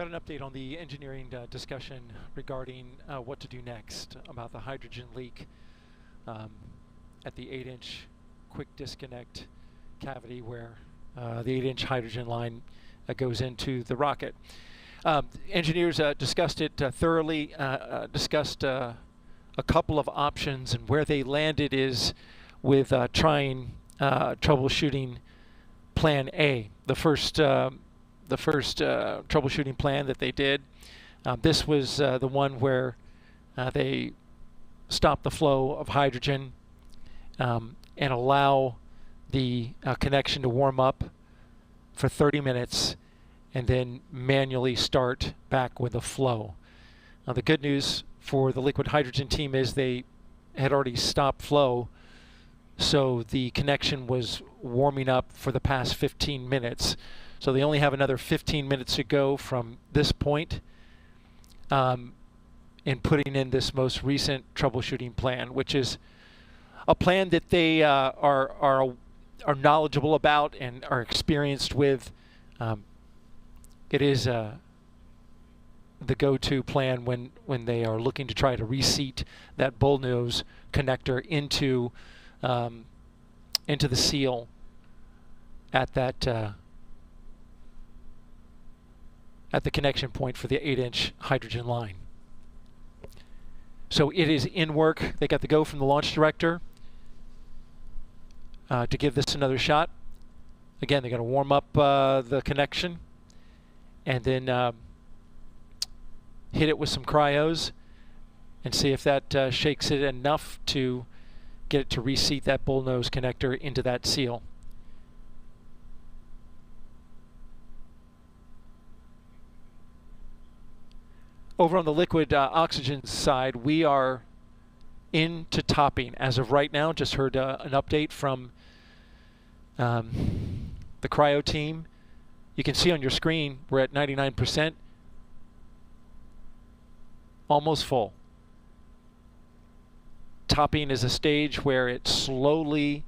Got an update on the engineering discussion regarding what to do next about the hydrogen leak at the 8-inch quick disconnect cavity where the 8-inch hydrogen line goes into the rocket. Engineers discussed it thoroughly, discussed a couple of options, and where they landed is with trying troubleshooting plan A. The first troubleshooting plan that they did. This was the one where they stop the flow of hydrogen and allow the connection to warm up for 30 minutes and then manually start back with the flow. Now the good news for the liquid hydrogen team is they had already stopped flow, so the connection was warming up for the past 15 minutes. So they only have another 15 minutes to go from this point in putting in this most recent troubleshooting plan, which is a plan that they are knowledgeable about and are experienced with. It is the go-to plan when they are looking to try to reseat that bullnose connector into the seal at that at the connection point for the 8-inch hydrogen line. So it is in work. They got the go from the launch director to give this another shot. Again, they're going to warm up the connection and then hit it with some cryos and see if that shakes it enough to get it to reseat that bullnose connector into that seal. Over on the liquid oxygen side, we are into topping as of right now. Just heard an update from the cryo team. You can see on your screen we're at 99%, almost full. Topping is a stage where it slowly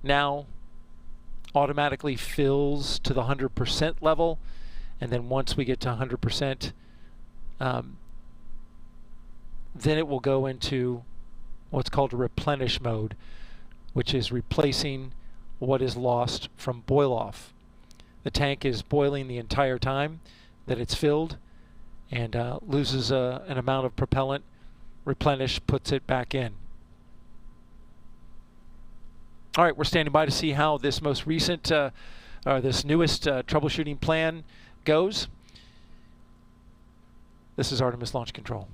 now automatically fills to the 100% level, and then once we get to 100%, then it will go into what's called a replenish mode, which is replacing what is lost from boil off. The tank is boiling the entire time that it's filled and loses an amount of propellant. Replenish puts it back in. All right, we're standing by to see how this most recent, this newest troubleshooting plan goes. This is Artemis Launch Control.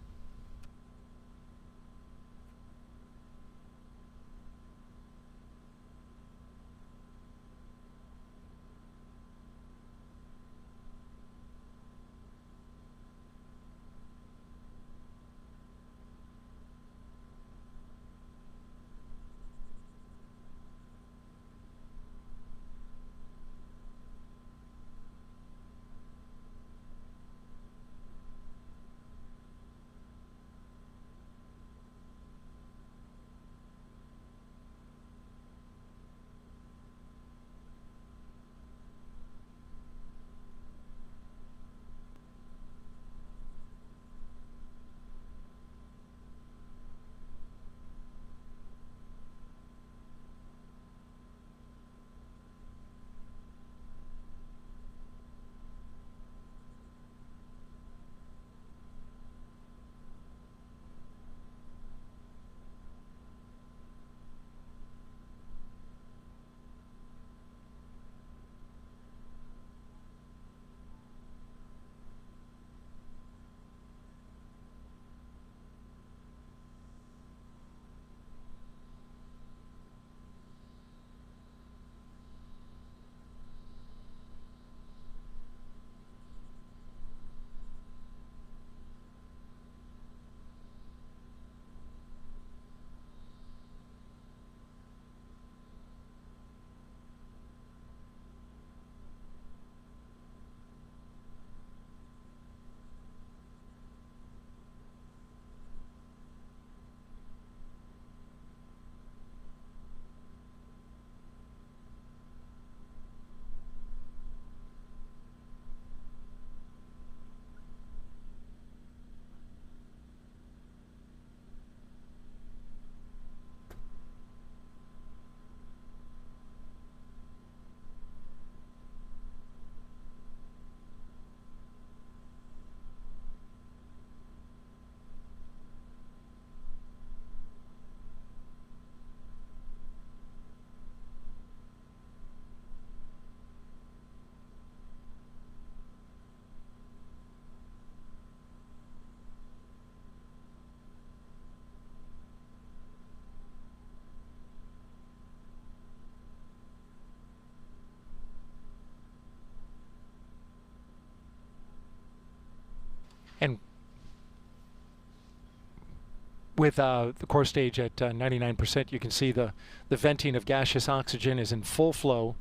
with the core stage at 99%, you can see the venting of gaseous oxygen is in full flow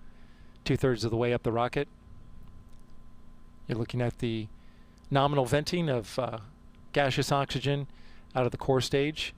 2/3 of the way up the rocket. You're looking at the nominal venting of gaseous oxygen out of the core stage.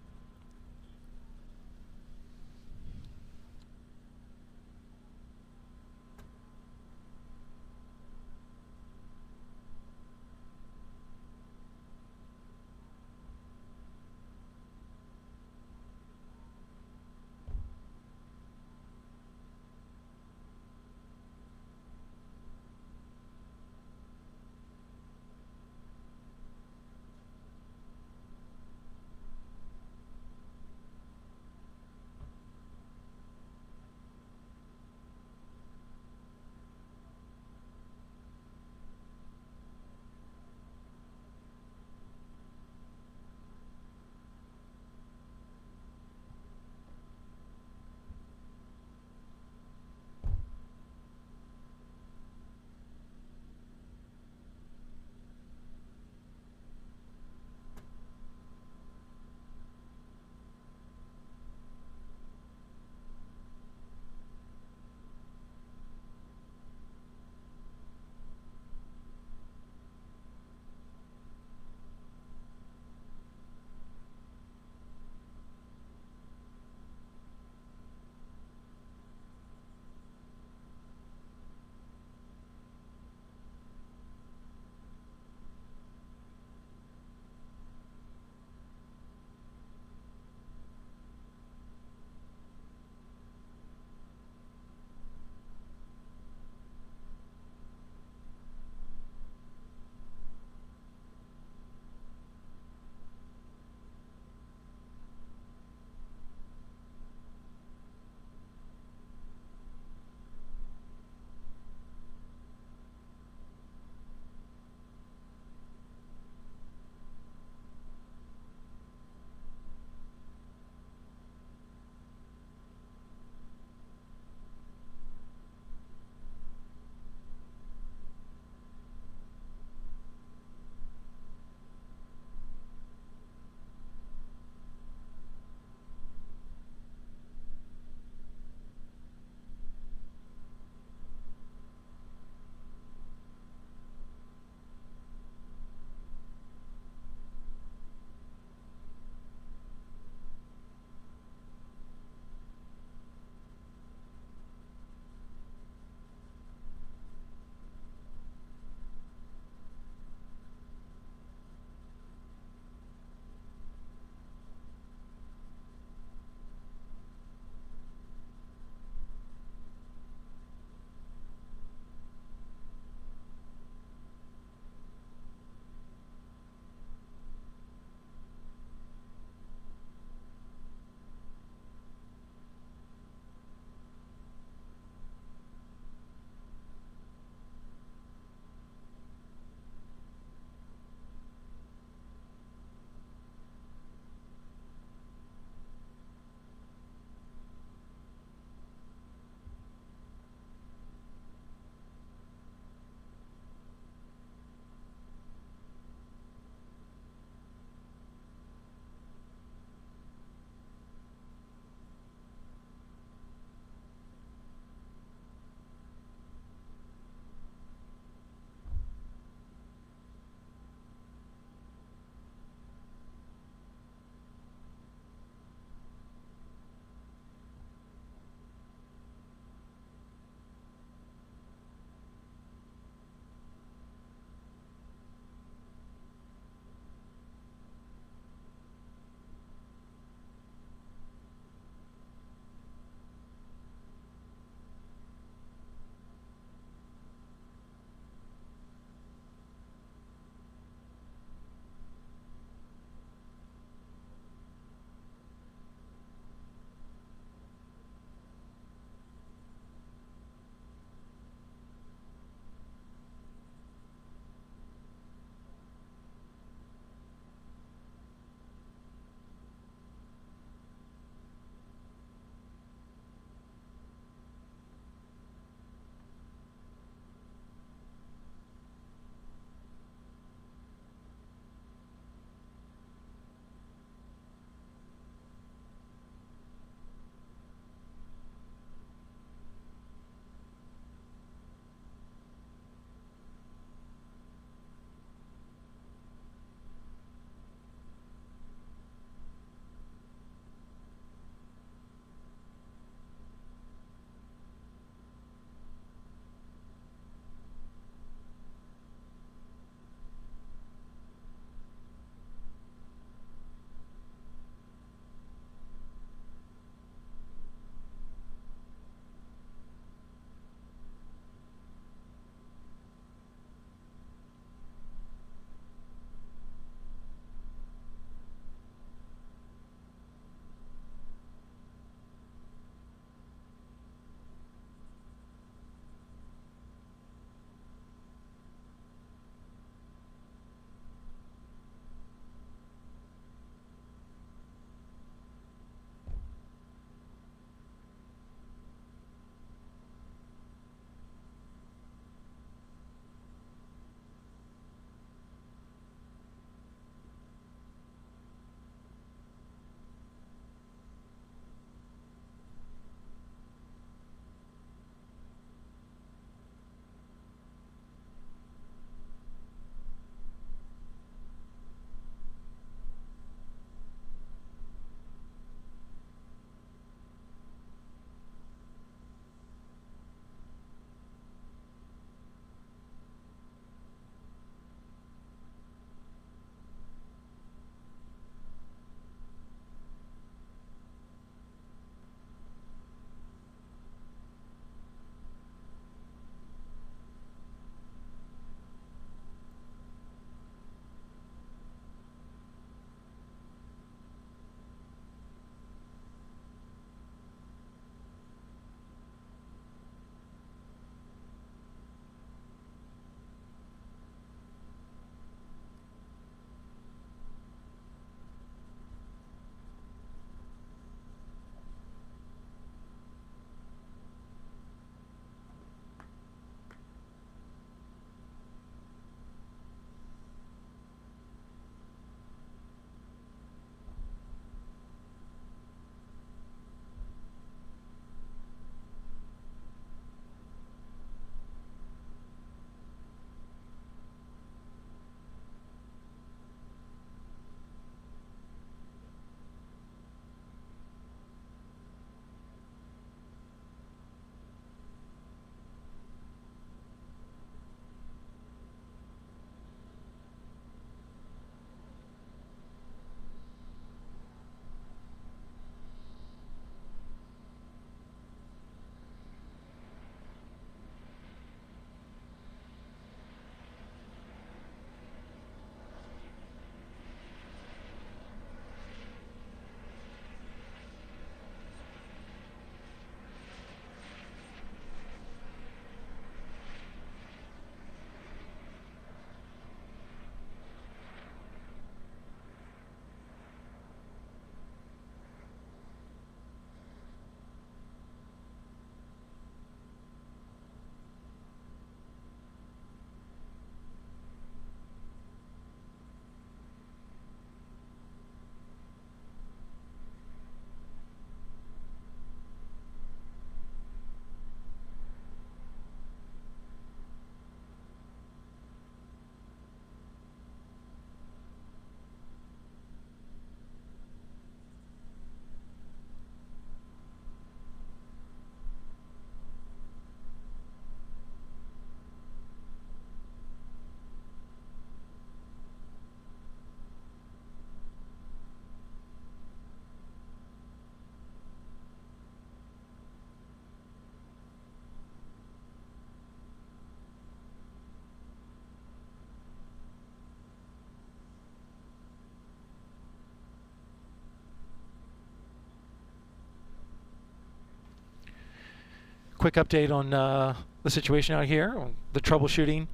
quick update on the situation out here, the troubleshooting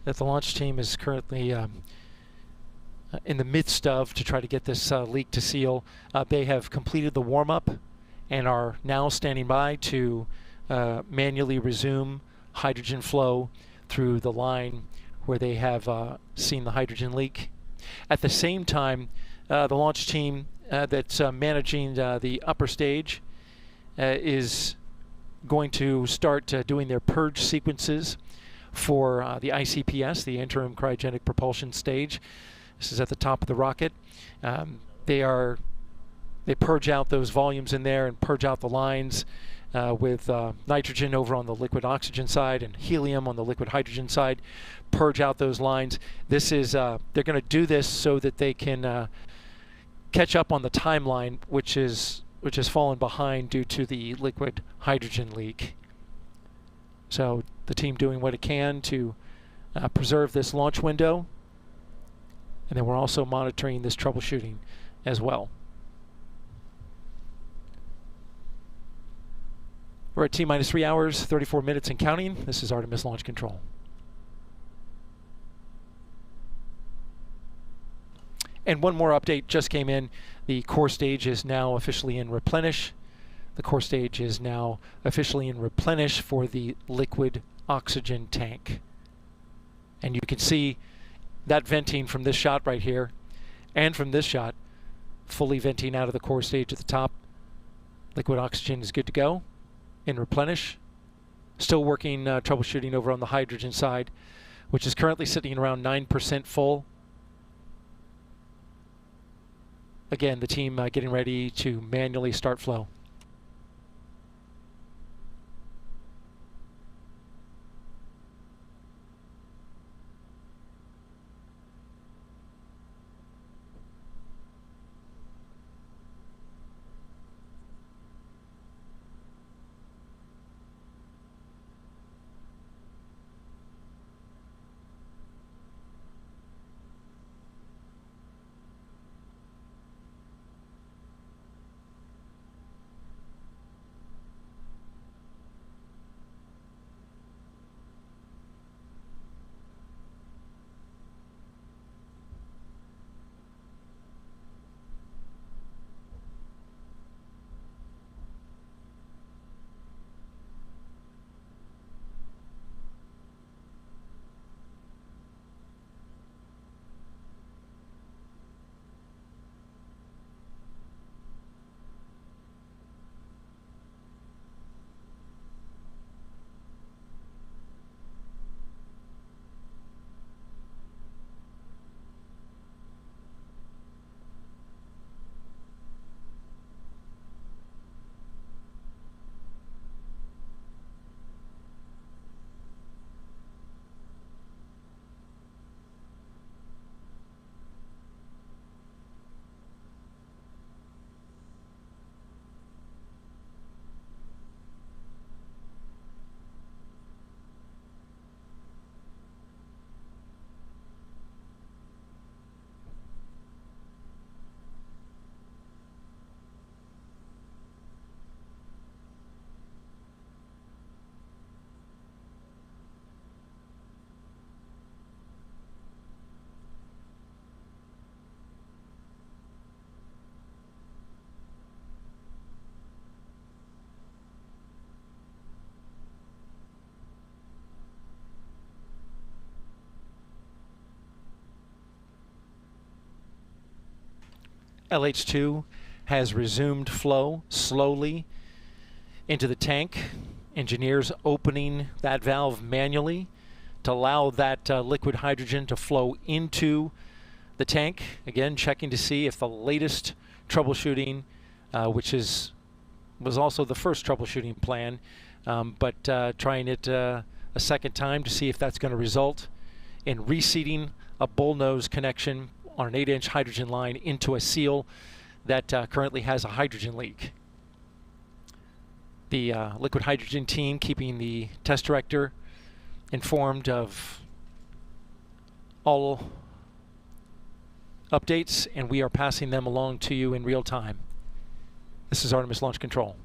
that the launch team is currently in the midst of to try to get this leak to seal. They have completed the warm-up and are now standing by to manually resume hydrogen flow through the line where they have seen the hydrogen leak. At the same time, the launch team that's managing the upper stage is going to start doing their purge sequences for the ICPS, the interim cryogenic propulsion stage. This is at the top of the rocket. They purge out those volumes in there and purge out the lines with nitrogen over on the liquid oxygen side and helium on the liquid hydrogen side. Purge out those lines. This is they're going to do this so that they can catch up on the timeline, which has fallen behind due to the liquid hydrogen leak. So the team doing what it can to preserve this launch window, and then we're also monitoring this troubleshooting as well. We're at T-minus 3 hours, 34 minutes and counting. This is Artemis Launch Control. And one more update just came in. The core stage is now officially in replenish. The core stage is now officially in replenish for the liquid oxygen tank. And you can see that venting from this shot right here and from this shot, fully venting out of the core stage at the top. Liquid oxygen is good to go in replenish. Still working troubleshooting over on the hydrogen side, which is currently sitting around 9% full. Again, the team getting ready to manually start flow. LH2 has resumed flow slowly into the tank. Engineers opening that valve manually to allow that liquid hydrogen to flow into the tank. Again, checking to see if the latest troubleshooting, which was also the first troubleshooting plan, but trying it a second time to see if that's going to result in reseating a bullnose connection on an 8-inch hydrogen line into a seal that currently has a hydrogen leak. The liquid hydrogen team keeping the test director informed of all updates, and we are passing them along to you in real time. This is Artemis Launch Control.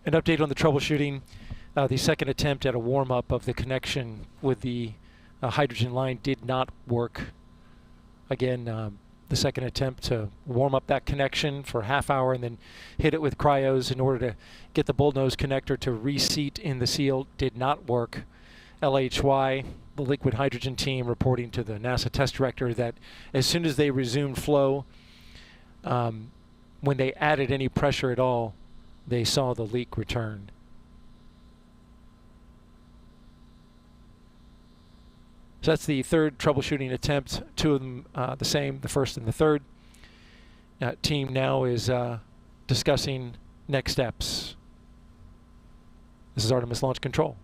an update on the troubleshooting. The second attempt at a warm-up of the connection with the hydrogen line did not work. Again, the second attempt to warm up that connection for a half hour and then hit it with cryos in order to get the bullnose connector to reseat in the seal did not work. LHY, the liquid hydrogen team, reporting to the NASA test director that as soon as they resumed flow, when they added any pressure at all, they saw the leak return. So that's the third troubleshooting attempt, two of them the same, the first and the third. Team now is discussing next steps. This is Artemis Launch Control.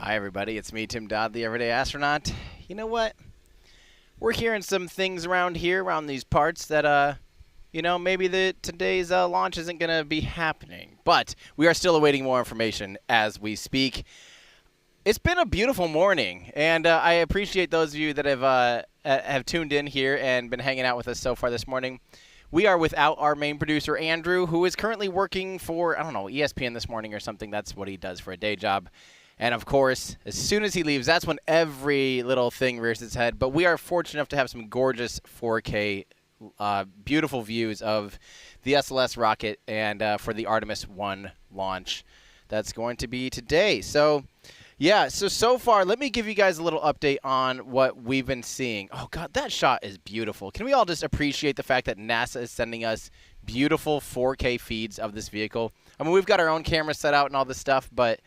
Hi, everybody. It's me, Tim Dodd, the Everyday Astronaut. You know what? We're hearing some things around here, around these parts, that, maybe today's launch isn't going to be happening. But we are still awaiting more information as we speak. It's been a beautiful morning, and I appreciate those of you that have tuned in here and been hanging out with us so far this morning. We are without our main producer, Andrew, who is currently working for, ESPN this morning or something. That's what he does for a day job. And, of course, as soon as he leaves, that's when every little thing rears its head. But we are fortunate enough to have some gorgeous 4K, beautiful views of the SLS rocket and for the Artemis I launch that's going to be today. So, yeah, so far, let me give you guys a little update on what we've been seeing. Oh, God, that shot is beautiful. Can we all just appreciate the fact that NASA is sending us beautiful 4K feeds of this vehicle? I mean, we've got our own camera set out and all this stuff, but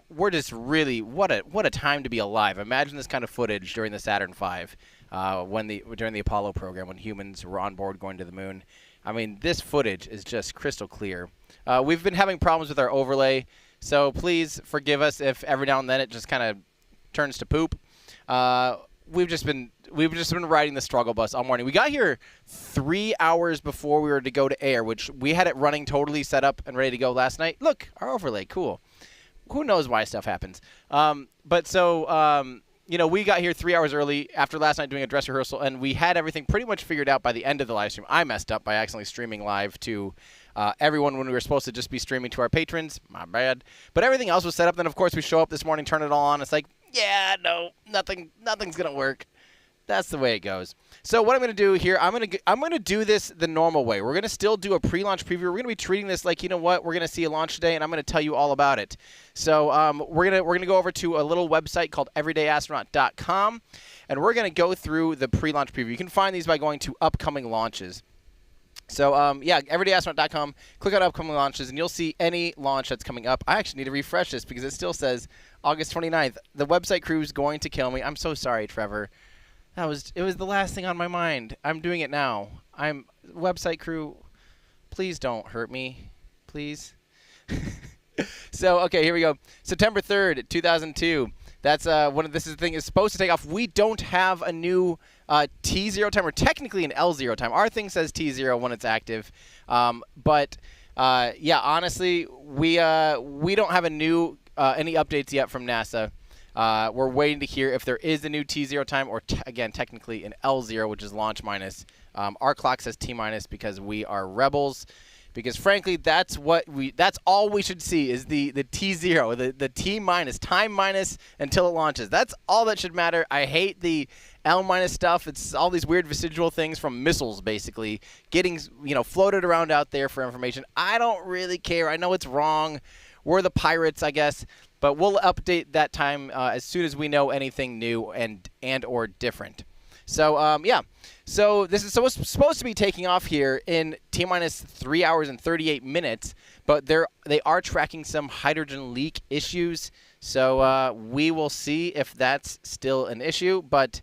we're just really, what a time to be alive. Imagine this kind of footage during the Saturn V, during the Apollo program when humans were on board going to the moon. I mean, this footage is just crystal clear. We've been having problems with our overlay, so please forgive us if every now and then it just kind of turns to poop. We've just been riding the struggle bus all morning. We got here 3 hours before we were to go to air, which we had it running totally set up and ready to go last night. Look, our overlay, cool. Who knows why stuff happens? We got here 3 hours early after last night doing a dress rehearsal, and we had everything pretty much figured out by the end of the live stream. I messed up by accidentally streaming live to everyone when we were supposed to just be streaming to our patrons. My bad. But everything else was set up. Then, of course, we show up this morning, turn it all on. It's like, yeah, no, nothing's going to work. That's the way it goes. So what I'm going to do here, I'm going to do this the normal way. We're going to still do a pre-launch preview. We're going to be treating this like, you know what, we're going to see a launch today, and I'm going to tell you all about it. So we're going to go over to a little website called everydayastronaut.com, and we're going to go through the pre-launch preview. You can find these by going to upcoming launches. So, everydayastronaut.com, click on upcoming launches, and you'll see any launch that's coming up. I actually need to refresh this because it still says August 29th. The website crew is going to kill me. I'm so sorry, Trevor. It was the last thing on my mind. I'm doing it now. Website crew, please don't hurt me. Please. So, okay, here we go. September 3rd, 2002. That's this thing is supposed to take off. We don't have a new T0 time, or technically an L0 time. Our thing says T0 when it's active. Honestly, we don't have any updates yet from NASA. We're waiting to hear if there is a new T0 time, or again, technically an L0, which is launch minus. Our clock says T minus because we are rebels. Because frankly, that's all we should see is the T0, the T minus, time minus until it launches. That's all that should matter. I hate the L minus stuff. It's all these weird vestigial things from missiles, basically, getting floated around out there for information. I don't really care. I know it's wrong. We're the pirates, I guess. But we'll update that time as soon as we know anything new and or different. So, So this is supposed to be taking off here in T-minus 3 hours and 38 minutes, but they are tracking some hydrogen leak issues. So we will see if that's still an issue. But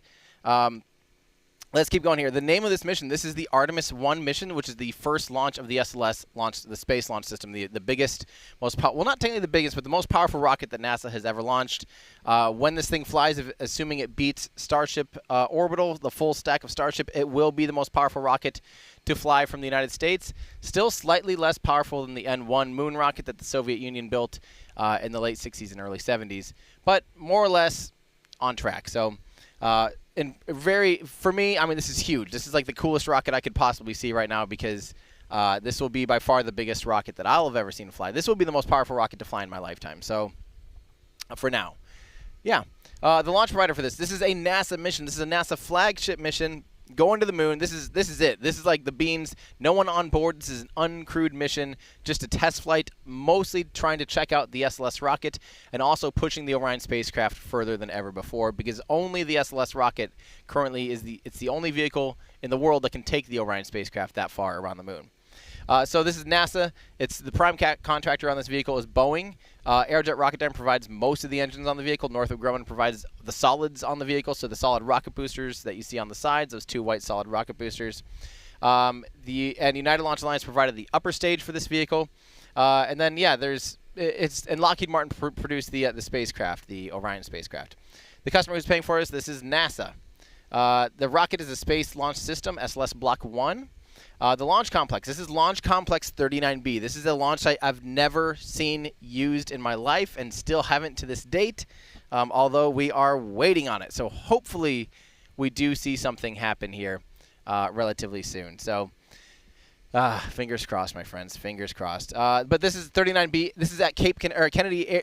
let's keep going here. The name of this mission, this is the Artemis I mission, which is the first launch of the SLS launch, the Space Launch System, the biggest, most well, not technically the biggest, but the most powerful rocket that NASA has ever launched. When this thing flies, assuming it beats Starship Orbital, the full stack of Starship, it will be the most powerful rocket to fly from the United States. Still slightly less powerful than the N1 moon rocket that the Soviet Union built in the late 60s and early 70s, but more or less on track. So, for me, I mean, this is huge. This is like the coolest rocket I could possibly see right now because this will be by far the biggest rocket that I'll have ever seen fly. This will be the most powerful rocket to fly in my lifetime. So, for now. Yeah. The launch provider for this is a NASA mission. This is a NASA flagship mission going to the moon. This is it. This is like the beans. No one on board. This is an uncrewed mission, just a test flight, mostly trying to check out the SLS rocket and also pushing the Orion spacecraft further than ever before, because only the SLS rocket currently it's the only vehicle in the world that can take the Orion spacecraft that far around the moon. So this is NASA. It's the prime contractor on this vehicle is Boeing. Aerojet Rocketdyne provides most of the engines on the vehicle. Northrop Grumman provides the solids on the vehicle, so the solid rocket boosters that you see on the sides, those two white solid rocket boosters. And United Launch Alliance provided the upper stage for this vehicle. And then, yeah, it's and Lockheed Martin produced the spacecraft, the Orion spacecraft. The customer who's paying for this is NASA. The rocket is a Space Launch System, SLS Block 1. The launch complex. This is Launch Complex 39B. This is a launch site I've never seen used in my life and still haven't to this date, although we are waiting on it. So hopefully we do see something happen here relatively soon. So fingers crossed, my friends. Fingers crossed. But this is 39B. This is at Kennedy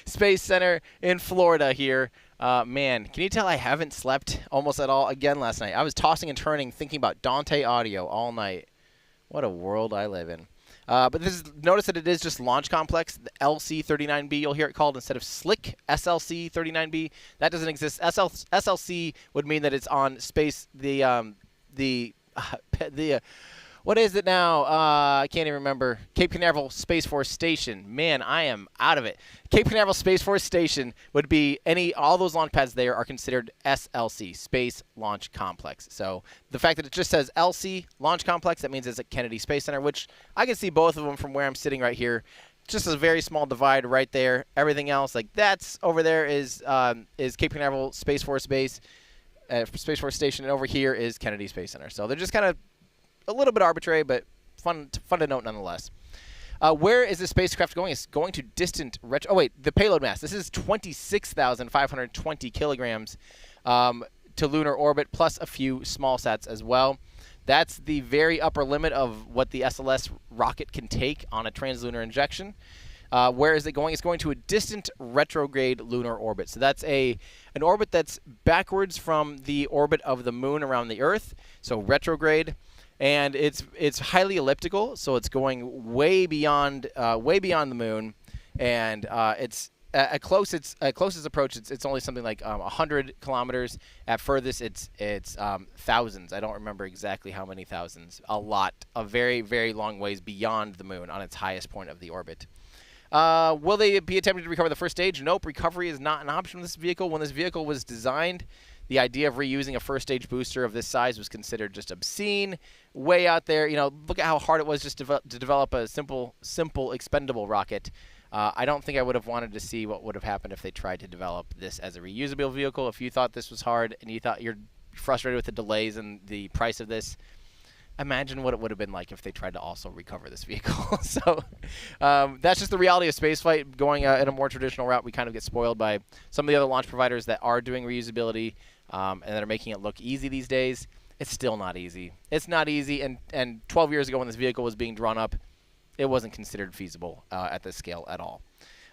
Space Center in Florida here. Man, can you tell I haven't slept almost at all again last night? I was tossing and turning thinking about Dante audio all night. What a world I live in. But notice that it is just Launch Complex, the LC-39B, you'll hear it called, instead of SLIC, SLC-39B. That doesn't exist. SLC would mean that it's on space, what is it now? I can't even remember. Cape Canaveral Space Force Station. Man, I am out of it. Cape Canaveral Space Force Station would be all those launch pads there are considered SLC, Space Launch Complex. So the fact that it just says LC, Launch Complex, that means it's at Kennedy Space Center, which I can see both of them from where I'm sitting right here. Just a very small divide right there. Everything else, like that's over there is Cape Canaveral Space Force Base, Space Force Station, and over here is Kennedy Space Center. So they're just kind of a little bit arbitrary, but fun to note nonetheless. Where is the spacecraft going? It's going to distant the payload mass. This is 26,520 kilograms to lunar orbit, plus a few small sats as well. That's the very upper limit of what the SLS rocket can take on a translunar injection. Where is it going? It's going to a distant retrograde lunar orbit. So that's an orbit that's backwards from the orbit of the moon around the Earth. So retrograde. And it's highly elliptical, so it's going way beyond the moon, and it's at closest approach. It's only something like 100 kilometers. At furthest, it's thousands. I don't remember exactly how many thousands. A lot, a very very long ways beyond the moon on its highest point of the orbit. Will they be attempting to recover the first stage? Nope. Recovery is not an option with this vehicle. When this vehicle was designed, the idea of reusing a first-stage booster of this size was considered just obscene, way out there. You know, look at how hard it was just to develop a simple expendable rocket. I don't think I would have wanted to see what would have happened if they tried to develop this as a reusable vehicle. If you thought this was hard and you thought you're frustrated with the delays and the price of this, imagine what it would have been like if they tried to also recover this vehicle. So that's just the reality of spaceflight. Going in a more traditional route, we kind of get spoiled by some of the other launch providers that are doing reusability and that are making it look easy these days. It's still not easy. It's not easy, and 12 years ago when this vehicle was being drawn up, it wasn't considered feasible at this scale at all.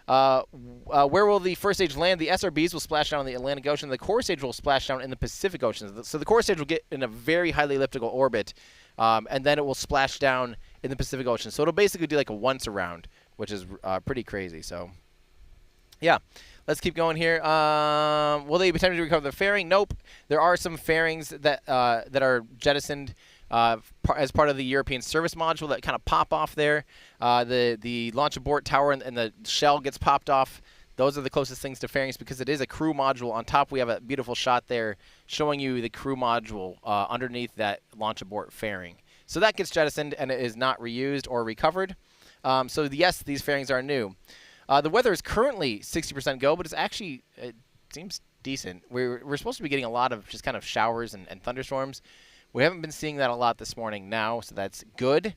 Where will the first stage land? The SRBs will splash down in the Atlantic Ocean. The core stage will splash down in the Pacific Ocean. So the core stage will get in a very highly elliptical orbit, and then it will splash down in the Pacific Ocean. So it'll basically do like a once around, which is pretty crazy. So, yeah. Let's keep going here. Will they be attempting to recover the fairing? Nope. There are some fairings that are jettisoned as part of the European service module that kind of pop off there. The launch abort tower and the shell gets popped off. Those are the closest things to fairings because it is a crew module. On top, we have a beautiful shot there showing you the crew module underneath that launch abort fairing. So that gets jettisoned and it is not reused or recovered. So yes, these fairings are new. The weather is currently 60% go, but it seems decent. We're supposed to be getting a lot of just kind of showers and thunderstorms. We haven't been seeing that a lot this morning now, so that's good.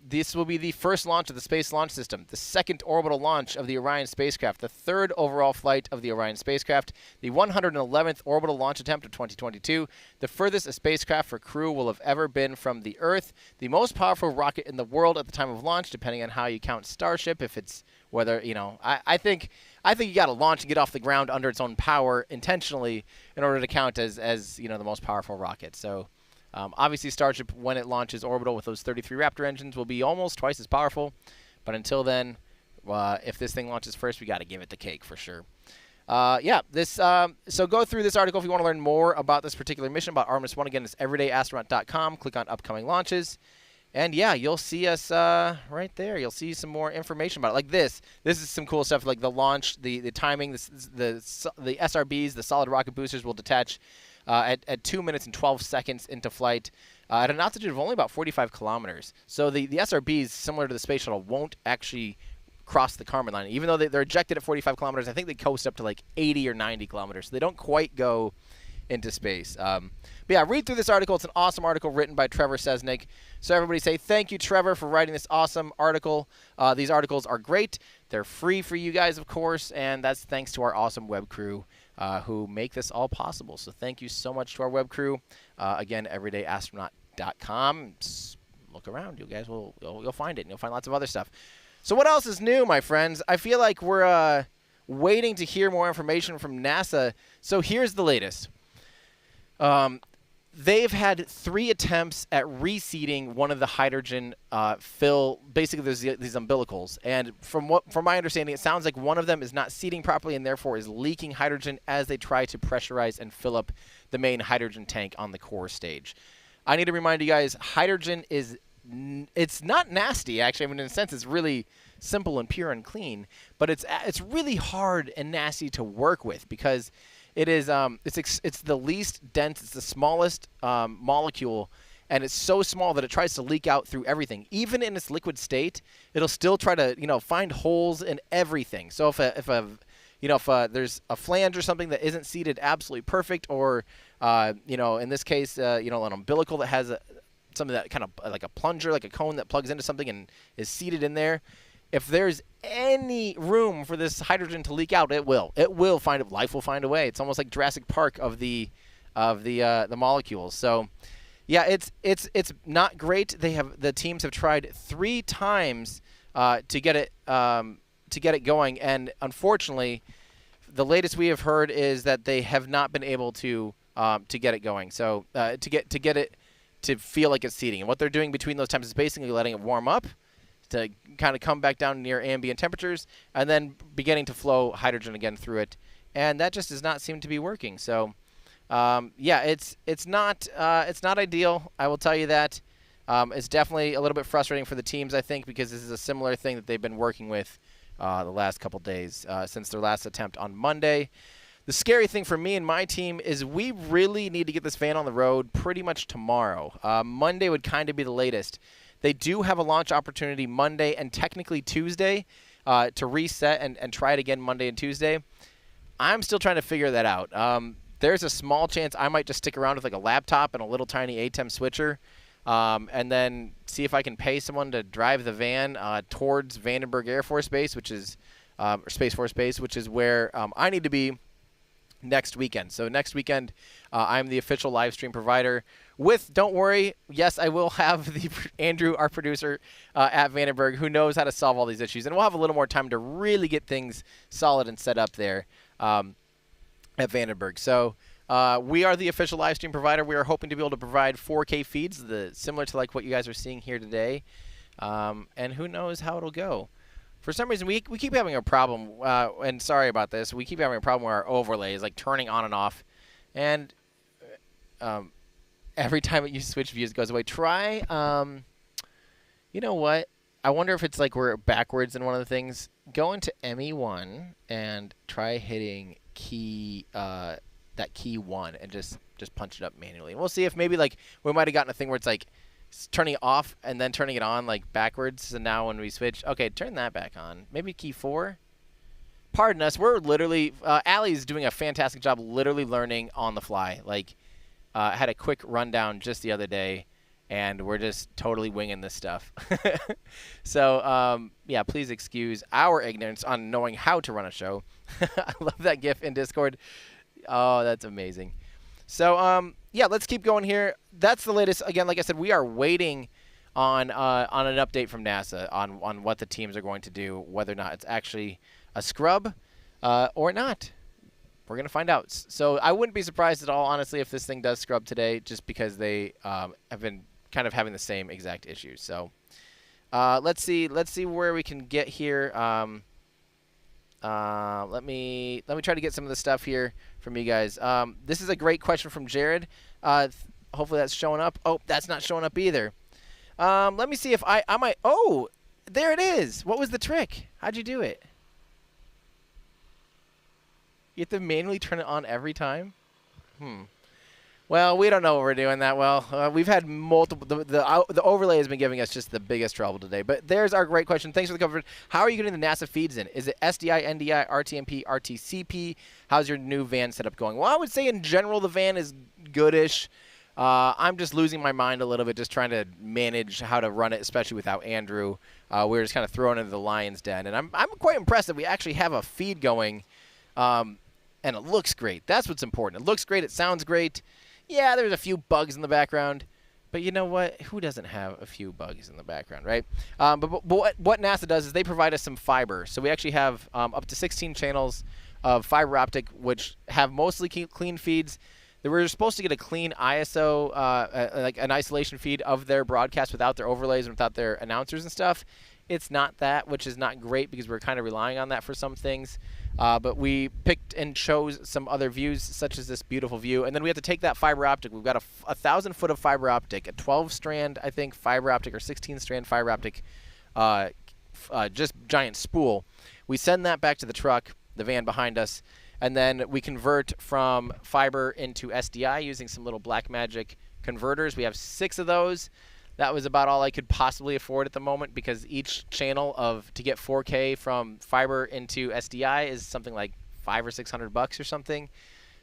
This will be the first launch of the Space Launch System, the second orbital launch of the Orion spacecraft, the third overall flight of the Orion spacecraft, the 111th orbital launch attempt of 2022, the furthest a spacecraft for crew will have ever been from the Earth, the most powerful rocket in the world at the time of launch, depending on how you count Starship, if it's whether, you know, I think you got to launch and get off the ground under its own power intentionally in order to count as you know, the most powerful rocket. So obviously Starship, when it launches orbital with those 33 Raptor engines, will be almost twice as powerful. But until then, if this thing launches first, we got to give it the cake for sure. Yeah, so go through this article if you want to learn more about this particular mission, about Artemis I. Again, it's everydayastronaut.com. Click on upcoming launches. And yeah, you'll see us right there. You'll see some more information about it. Like this. This is some cool stuff, like the launch, the timing, the SRBs, the solid rocket boosters will detach at 2 minutes and 12 seconds into flight. at an altitude of only about 45 kilometers. So the SRBs, similar to the space shuttle, won't actually cross the Kármán line. Even though they're ejected at 45 kilometers, I think they coast up to like 80 or 90 kilometers. So they don't quite go into space. But yeah, read through this article. It's an awesome article written by Trevor Sesnick. So everybody say thank you, Trevor, for writing this awesome article. These articles are great. They're free for you guys, of course, and that's thanks to our awesome web crew who make this all possible. So thank you so much to our web crew. Again, everydayastronaut.com. Look around. You guys you'll find it, and you'll find lots of other stuff. So what else is new, my friends? I feel like we're waiting to hear more information from NASA. So here's the latest. They've had 3 attempts at reseeding one of the hydrogen fill. Basically, there's these umbilicals, and from my understanding, it sounds like one of them is not seeding properly and therefore is leaking hydrogen as they try to pressurize and fill up the main hydrogen tank on the core stage. I need to remind you guys, hydrogen it's not nasty, actually. I mean, in a sense, it's really simple and pure and clean, but it's really hard and nasty to work with because it is it's the least dense, it's the smallest molecule, and it's so small that it tries to leak out through everything. Even in its liquid state, it'll still try to find holes in everything. So if there's a flange or something that isn't seated absolutely perfect, or in this case an umbilical that has something that kind of like a plunger, like a cone that plugs into something and is seated in there. If there's any room for this hydrogen to leak out, it will. It will find it. Life will find a way. It's almost like Jurassic Park of the molecules. So, yeah, it's not great. The teams have tried 3 times to get it going, and unfortunately, the latest we have heard is that they have not been able to get it going. So to get it to feel like it's seeding, and what they're doing between those times is basically letting it warm up to kind of come back down near ambient temperatures, and then beginning to flow hydrogen again through it, and that just does not seem to be working. So, yeah, it's not ideal. I will tell you that. It's definitely a little bit frustrating for the teams, I think, because this is a similar thing that they've been working with the last couple days since their last attempt on Monday. The scary thing for me and my team is we really need to get this van on the road pretty much tomorrow. Monday would kind of be the latest. They do have a launch opportunity Monday and technically Tuesday to reset and try it again Monday and Tuesday. I'm still trying to figure that out. There's a small chance I might just stick around with like a laptop and a little tiny ATEM switcher and then see if I can pay someone to drive the van towards Vandenberg Air Force Base, which is or Space Force Base, which is where I need to be next weekend. So next weekend, I'm the official live stream provider with, don't worry, yes, I will have Andrew, our producer at Vandenberg, who knows how to solve all these issues. And we'll have a little more time to really get things solid and set up there at Vandenberg. So we are the official live stream provider. We are hoping to be able to provide 4K feeds, similar to like what you guys are seeing here today. And who knows how it'll go. For some reason, we keep having a problem, and sorry about this, we keep having a problem where our overlay is like turning on and off, and every time you switch views, it goes away. Try, you know what? I wonder if it's like we're backwards in one of the things. Go into ME1 and try hitting key, that key 1, and just punch it up manually. And we'll see if maybe like we might have gotten a thing where it's like turning it off and then turning it on like backwards. So now when we switch, okay, turn that back on. Maybe key 4. Pardon us. We're literally Allie's doing a fantastic job, literally learning on the fly. Like, had a quick rundown just the other day, and we're just totally winging this stuff. So yeah, please excuse our ignorance on knowing how to run a show. I love that GIF in Discord. Oh, that's amazing. So yeah, let's keep going here. That's the latest. Again, like I said, we are waiting on an update from NASA on what the teams are going to do, whether or not it's actually a scrub or not. We're going to find out. So I wouldn't be surprised at all, honestly, if this thing does scrub today, just because they have been kind of having the same exact issues. So let's see where we can get here. Let me try to get some of the stuff here from you guys. This is a great question from Jared. Hopefully that's showing up. Oh, that's not showing up either. Let me see if I might. Oh, there it is. What was the trick? How'd you do it? You have to manually turn it on every time? Well, we don't know what we're doing that well. We've had multiple. The overlay has been giving us just the biggest trouble today. But there's our great question. Thanks for the coverage. How are you getting the NASA feeds in? Is it SDI, NDI, RTMP, RTCP? How's your new van setup going? Well, I would say in general the van is goodish. I'm just losing my mind a little bit, just trying to manage how to run it, especially without Andrew. We're just kind of thrown into the lion's den, and I'm quite impressed that we actually have a feed going, and it looks great. That's what's important. It looks great. It sounds great. Yeah, there's a few bugs in the background, but you know what? Who doesn't have a few bugs in the background, right? But what NASA does is they provide us some fiber. So we actually have up to 16 channels of fiber optic, which have mostly clean feeds. We're supposed to get a clean ISO, like an isolation feed of their broadcast without their overlays and without their announcers and stuff. It's not that, which is not great because we're kind of relying on that for some things. But we picked and chose some other views, such as this beautiful view. And then we have to take that fiber optic. We've got a 1,000 foot of fiber optic, a 12-strand, I think, fiber optic, or 16-strand fiber optic, just giant spool. We send that back to the truck, the van behind us, and then we convert from fiber into SDI using some little Blackmagic converters. We have 6 of those. That was about all I could possibly afford at the moment because each channel to get 4K from fiber into SDI is something like $500 or $600 or something.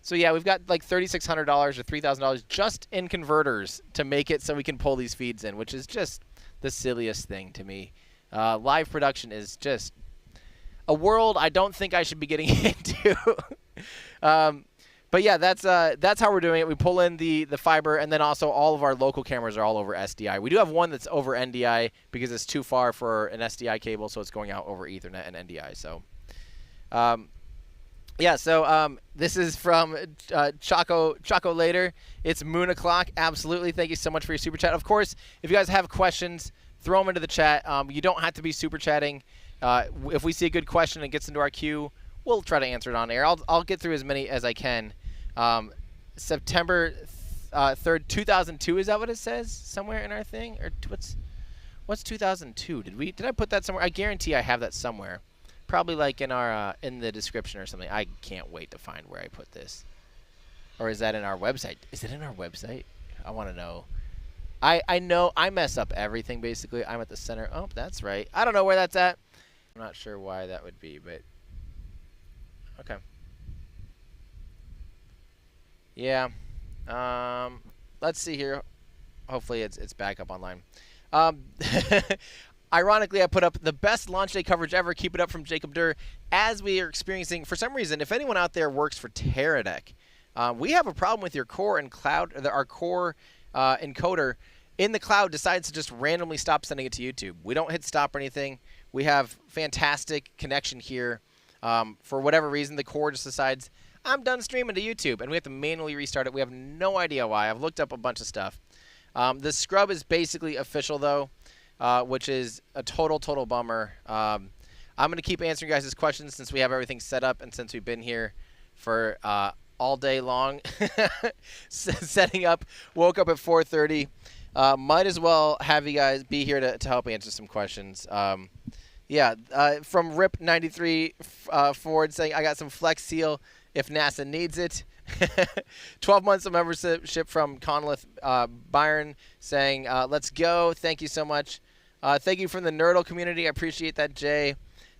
So yeah, we've got like $3,600 or $3,000 just in converters to make it so we can pull these feeds in, which is just the silliest thing to me. Live production is just a world I don't think I should be getting into. But yeah, that's how we're doing it. We pull in the fiber, and then also all of our local cameras are all over SDI. We do have one that's over NDI because it's too far for an SDI cable, so it's going out over Ethernet and NDI. So, yeah. So this is from Choco later. It's Moon O'Clock. Absolutely. Thank you so much for your super chat. Of course, if you guys have questions, throw them into the chat. You don't have to be super chatting. If we see a good question and it gets into our queue, we'll try to answer it on air. I'll get through as many as I can. September 3rd, 2002, is that what it says somewhere in our thing? Or what's 2002? Did I put that somewhere? I guarantee I have that somewhere. Probably like in our in the description or something. I can't wait to find where I put this. Or is that in our website? Is it in our website? I want to know. I know I mess up everything basically. I'm at the center. Oh, that's right. I don't know where that's at. I'm not sure why that would be, but okay. Yeah. Let's see here. Hopefully it's back up online. Ironically, I put up the best launch day coverage ever. Keep it up from Jacob Durr. As we are experiencing, for some reason, if anyone out there works for Teradek, we have a problem with your core and cloud. Our core encoder in the cloud decides to just randomly stop sending it to YouTube. We don't hit stop or anything. We have fantastic connection here. For whatever reason, the core just decides, I'm done streaming to YouTube, and we have to manually restart it. We have no idea why. I've looked up a bunch of stuff. The scrub is basically official, though, which is a total bummer. I'm going to keep answering you guys' questions since we have everything set up and since we've been here for all day long. Setting up, woke up at 4:30. Might as well have you guys be here to help answer some questions. Yeah, from Rip93 Ford saying, I got some Flex Seal if NASA needs it. 12 months of membership from Conleth Byron saying, let's go. Thank you so much. Thank you from the Nerdle community. I appreciate that, Jay.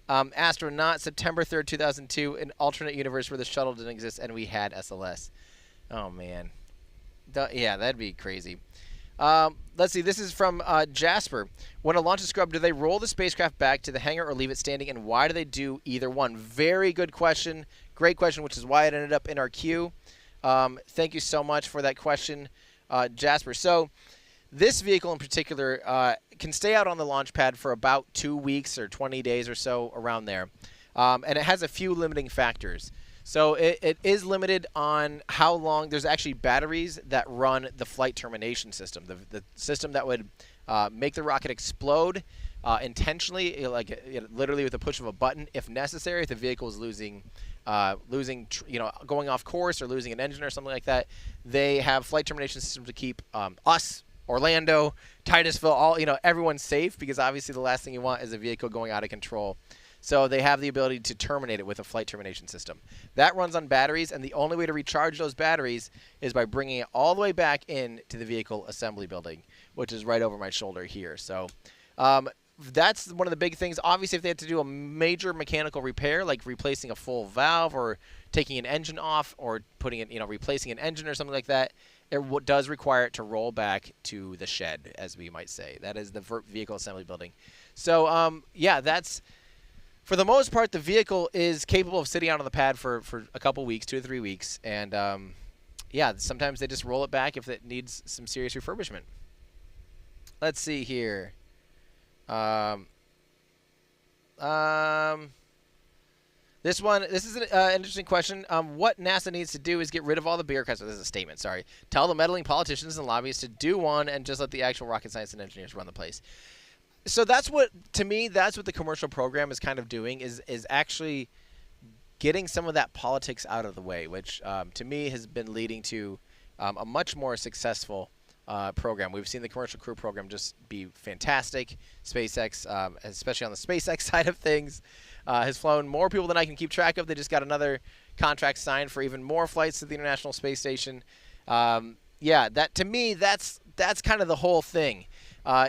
Astronaut, September 3rd, 2002, an alternate universe where the shuttle didn't exist and we had SLS. Oh, man. Yeah, that'd be crazy. Let's see. This is from Jasper. When a launch is scrubbed, do they roll the spacecraft back to the hangar or leave it standing? And why do they do either one? Very good question. Great question, which is why it ended up in our queue. Thank you so much for that question, Jasper. So this vehicle in particular can stay out on the launch pad for about 2 weeks or 20 days or so, around there. And it has a few limiting factors. So it is limited on how long. There's actually batteries that run the flight termination system, the system that would make the rocket explode intentionally, literally with the push of a button, if necessary, if the vehicle is losing, going off course or losing an engine or something like that. They have flight termination systems to keep us, Orlando, Titusville, everyone safe, because obviously the last thing you want is a vehicle going out of control. So they have the ability to terminate it with a flight termination system. That runs on batteries, and the only way to recharge those batteries is by bringing it all the way back in to the vehicle assembly building, which is right over my shoulder here. So that's one of the big things. Obviously, if they had to do a major mechanical repair, like replacing a full valve or taking an engine off or putting it, replacing an engine or something like that, it does require it to roll back to the shed, as we might say. That is the vehicle assembly building. So, yeah, that's... For the most part, the vehicle is capable of sitting out on the pad for a couple weeks, 2 to 3 weeks. And, yeah, sometimes they just roll it back if it needs some serious refurbishment. Let's see here. This is an interesting question. What NASA needs to do is get rid of all the bureaucrats. This is a statement, sorry. Tell the meddling politicians and lobbyists to do one and just let the actual rocket science and engineers run the place. So that's what, to me, that's what the commercial program is kind of doing, is actually getting some of that politics out of the way, which to me has been leading to a much more successful program. We've seen the commercial crew program just be fantastic. SpaceX, especially on the SpaceX side of things, has flown more people than I can keep track of. They just got another contract signed for even more flights to the International Space Station. Yeah, that to me, that's kind of the whole thing,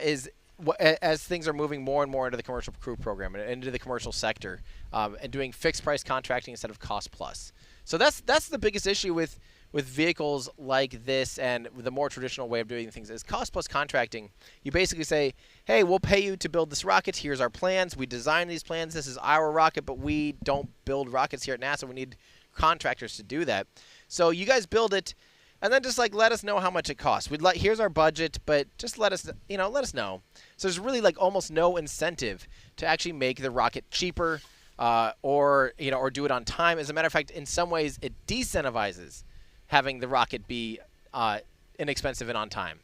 is as things are moving more and more into the commercial crew program and into the commercial sector, and doing fixed price contracting instead of cost plus. So that's the biggest issue with vehicles like this and the more traditional way of doing things is cost plus contracting. You basically say, hey, we'll pay you to build this rocket. Here's our plans. We design these plans. This is our rocket, but we don't build rockets here at NASA. We need contractors to do that. So you guys build it, and then just let us know how much it costs. Here's our budget, but just let us know. So there's really almost no incentive to actually make the rocket cheaper, or do it on time. As a matter of fact, in some ways, it decentivizes having the rocket be inexpensive and on time,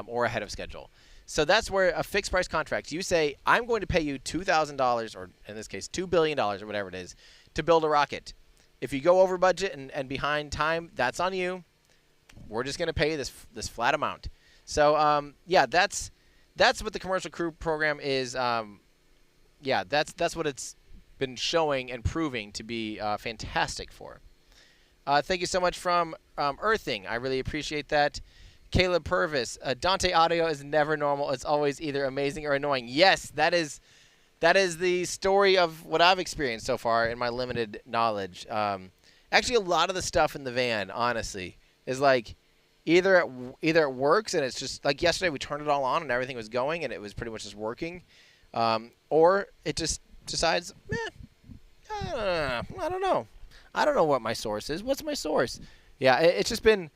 or ahead of schedule. So that's where a fixed price contract, you say, I'm going to pay you $2,000, or in this case, $2 billion or whatever it is, to build a rocket. If you go over budget and behind time, that's on you. We're just going to pay you this flat amount. So, yeah, that's what the commercial crew program is. Yeah, that's what it's been showing and proving to be fantastic for. Thank you so much from Earthing. I really appreciate that. Caleb Purvis. Dante audio is never normal. It's always either amazing or annoying. Yes, that is the story of what I've experienced so far in my limited knowledge. Actually, a lot of the stuff in the van, honestly, is either it works and it's just like yesterday we turned it all on and everything was going and it was pretty much just working, or it just decides, I don't know. I don't know what my source is. What's my source? Yeah, it's been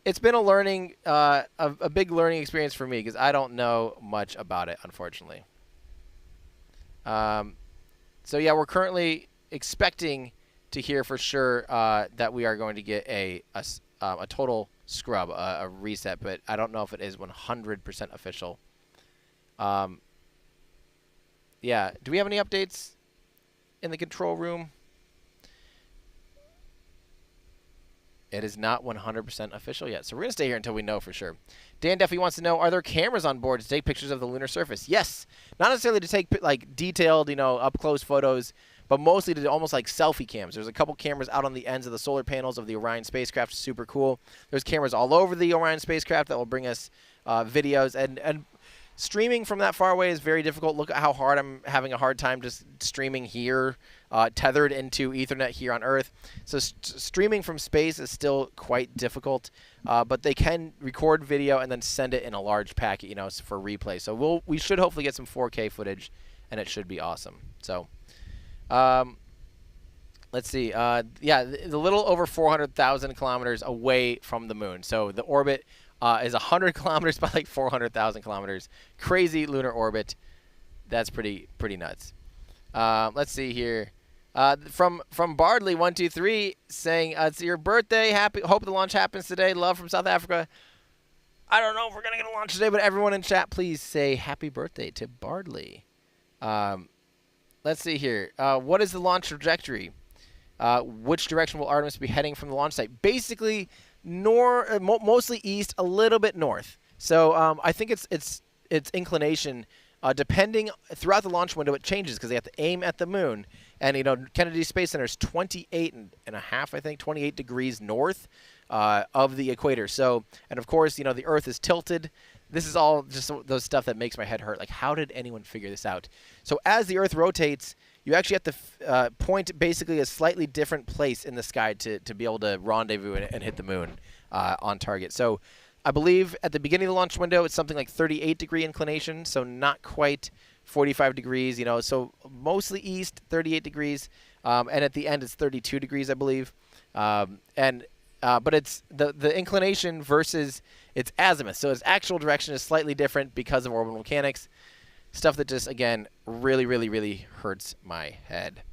a learning, a big learning experience for me because I don't know much about it, unfortunately. So yeah, we're currently expecting to hear for sure that we are going to get a total scrub, a reset, but I don't know if it is 100% official. Yeah, do we have any updates in the control room? It is not 100% official yet, so we're going to stay here until we know for sure. Dan Duffy wants to know, are there cameras on board to take pictures of the lunar surface? Yes. Not necessarily to take detailed, up-close photos, but mostly to almost like selfie cams. There's a couple cameras out on the ends of the solar panels of the Orion spacecraft. Super cool. There's cameras all over the Orion spacecraft that will bring us videos. And streaming from that far away is very difficult. Look at how hard I'm having a hard time just streaming here, tethered into Ethernet here on Earth. So streaming from space is still quite difficult, but they can record video and then send it in a large packet, for replay. So we should hopefully get some 4K footage, and it should be awesome. So, let's see. Yeah, the little over 400,000 kilometers away from the moon. So the orbit is 100 kilometers by 400,000 kilometers. Crazy lunar orbit. That's pretty nuts. Let's see here. From Bardley123 saying, it's your birthday. Hope the launch happens today. Love from South Africa. I don't know if we're going to get a launch today, but everyone in chat, please say happy birthday to Bardley. Let's see here. What is the launch trajectory? Which direction will Artemis be heading from the launch site? Basically, mostly east, a little bit north. So I think its inclination, depending throughout the launch window, it changes because they have to aim at the moon. And, Kennedy Space Center is 28.5, I think, 28 degrees north of the equator. So, and of course, the Earth is tilted. This is all just those stuff that makes my head hurt. Like, how did anyone figure this out? So as the Earth rotates, you actually have to point basically a slightly different place in the sky to be able to rendezvous and hit the moon on target. So I believe at the beginning of the launch window, it's something like 38-degree inclination, so not quite 45 degrees, so mostly east, 38 degrees, and at the end it's 32 degrees, I believe. But it's the inclination versus its azimuth, so its actual direction is slightly different because of orbital mechanics. Stuff that just, again, really, really, really hurts my head.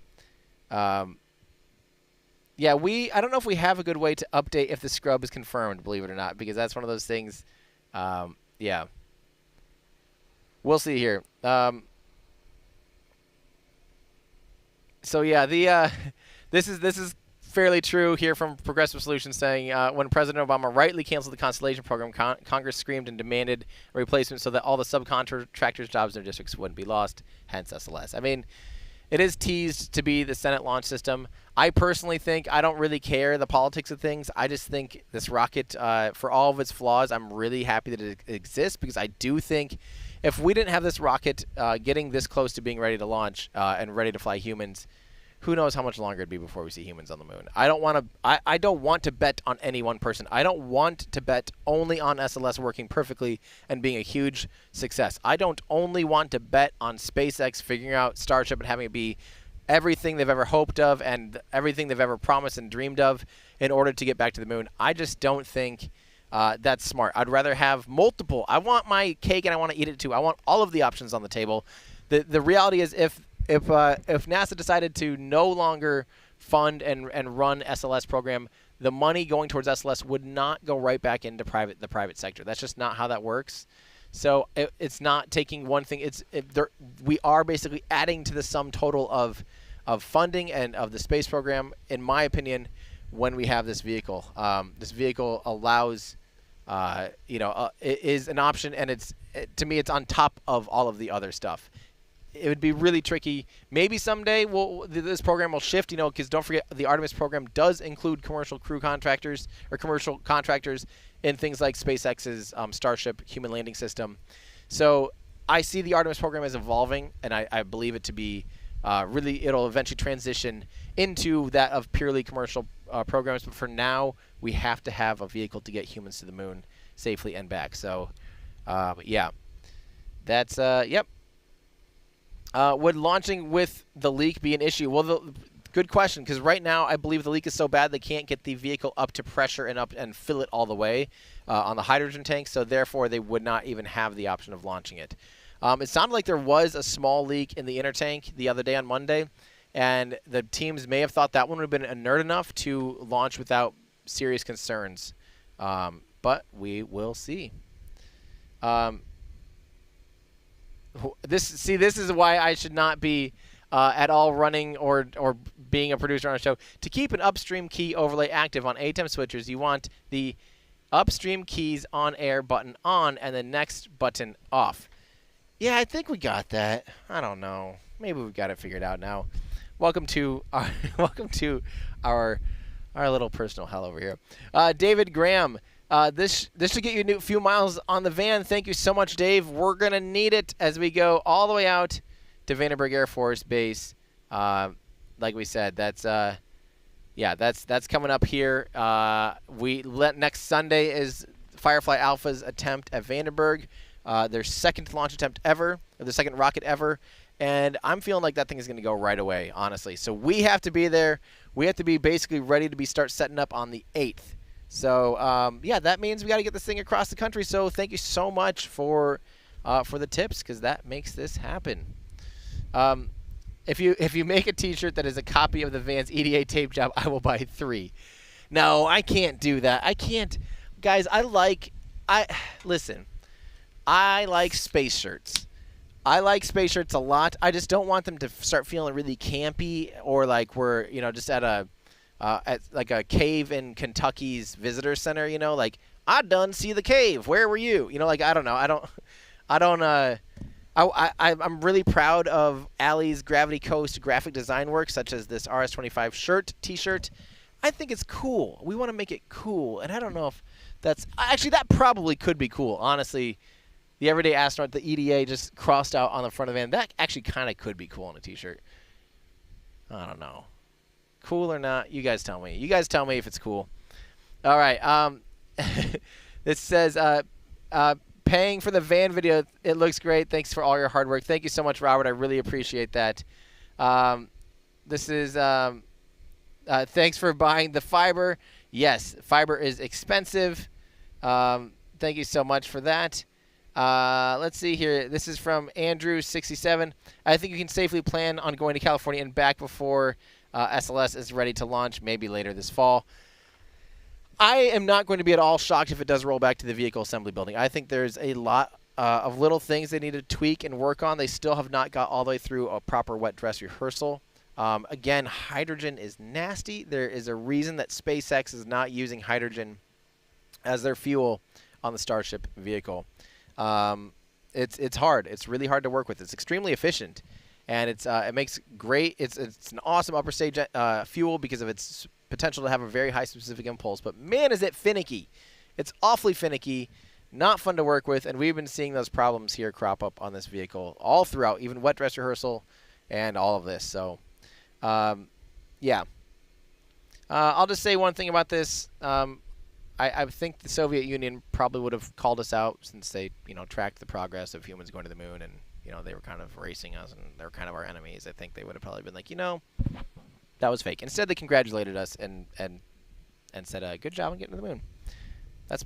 Yeah, I don't know if we have a good way to update if the scrub is confirmed, believe it or not, because that's one of those things. Yeah. We'll see here. So yeah, this is fairly true here from Progressive Solutions, saying when President Obama rightly canceled the Constellation program, Congress screamed and demanded a replacement so that all the subcontractors' jobs in their districts wouldn't be lost, hence SLS. I mean, it is teased to be the Senate launch system. I personally think I don't really care the politics of things. I just think this rocket, for all of its flaws, I'm really happy that it exists, because I do think if we didn't have this rocket getting this close to being ready to launch and ready to fly humans, who knows how much longer it'd be before we see humans on the moon. I don't want to bet on any one person. I don't want to bet only on SLS working perfectly and being a huge success. I don't only want to bet on SpaceX figuring out Starship and having it be everything they've ever hoped of and everything they've ever promised and dreamed of in order to get back to the moon. I just don't think that's smart. I'd rather have multiple. I want my cake and I want to eat it too. I want all of the options on the table. The reality is if NASA decided to no longer fund and run SLS program, the money going towards SLS would not go right back into the private sector. That's just not how that works. So it's not taking one thing. We are basically adding to the sum total of funding and of the space program, in my opinion, when we have this vehicle. This vehicle allows, it is an option, and to me, it's on top of all of the other stuff. It would be really tricky. Maybe someday this program will shift, because don't forget the Artemis program does include commercial crew contractors or commercial contractors in things like SpaceX's Starship human landing system. So I see the Artemis program as evolving, and I believe it to be it'll eventually transition into that of purely commercial programs. But for now, we have to have a vehicle to get humans to the moon safely and back. So, yeah, that's yep. Would launching with the leak be an issue? Well, good question, because right now I believe the leak is so bad they can't get the vehicle up to pressure and fill it all the way on the hydrogen tank, so therefore they would not even have the option of launching it. It sounded like there was a small leak in the inner tank the other day on Monday, and the teams may have thought that one would have been inert enough to launch without serious concerns, but we will see. This is why I should not be at all running or being a producer on a show. To keep an upstream key overlay active on ATEM switchers, you want the upstream keys on air button on and the next button off. Yeah, I think we got that. I don't know. Maybe we've got it figured out now. Welcome to our little personal hell over here. David Graham. This should get you a few miles on the van. Thank you so much, Dave. We're going to need it as we go all the way out to Vandenberg Air Force Base. Like we said, that's coming up here. Next Sunday is Firefly Alpha's attempt at Vandenberg, their second launch attempt ever, or the second rocket ever. And I'm feeling like that thing is going to go right away, honestly. So we have to be there. We have to be basically ready to start setting up on the 8th. So, yeah, that means we got to get this thing across the country. So thank you so much for the tips, because that makes this happen. If you make a T-shirt that is a copy of the Van's EDA tape job, I will buy 3. No, I can't do that. I can't. Guys, listen, I like space shirts. I like space shirts a lot. I just don't want them to start feeling really campy, or like we're, just at a like a cave in Kentucky's visitor center, like, I done see the cave. Where were you? Like, I don't know. I I'm really proud of Allie's Gravity Coast graphic design work, such as this RS-25 T-shirt. I think it's cool. We want to make it cool, and I don't know if that's actually that probably could be cool. Honestly, the Everyday Astronaut, the EDA just crossed out on the front of the van. That actually kind of could be cool on a T-shirt. I don't know, cool or not? You guys tell me. You guys tell me if it's cool. All right. This says paying for the van video. It looks great. Thanks for all your hard work. Thank you so much, Robert. I really appreciate that. This is thanks for buying the fiber. Yes, fiber is expensive. Thank you so much for that. Let's see here. This is from Andrew67. I think you can safely plan on going to California and back before SLS is ready to launch, maybe later this fall. I am not going to be at all shocked if it does roll back to the vehicle assembly building. I think there's a lot of little things they need to tweak and work on. They still have not got all the way through a proper wet dress rehearsal. Again, hydrogen is nasty. There is a reason that SpaceX is not using hydrogen as their fuel on the Starship vehicle. It's hard. It's really hard to work with. It's extremely efficient, and it makes great. It's an awesome upper stage fuel because of its potential to have a very high specific impulse. But man, is it finicky! It's awfully finicky, not fun to work with, and we've been seeing those problems here crop up on this vehicle all throughout, even wet dress rehearsal, and all of this. So, yeah. I'll just say one thing about this. I think the Soviet Union probably would have called us out since they, tracked the progress of humans going to the moon, and they were kind of racing us, and they were kind of our enemies. I think they would have probably been like, that was fake. Instead, they congratulated us and said, "Good job on getting to the moon." That's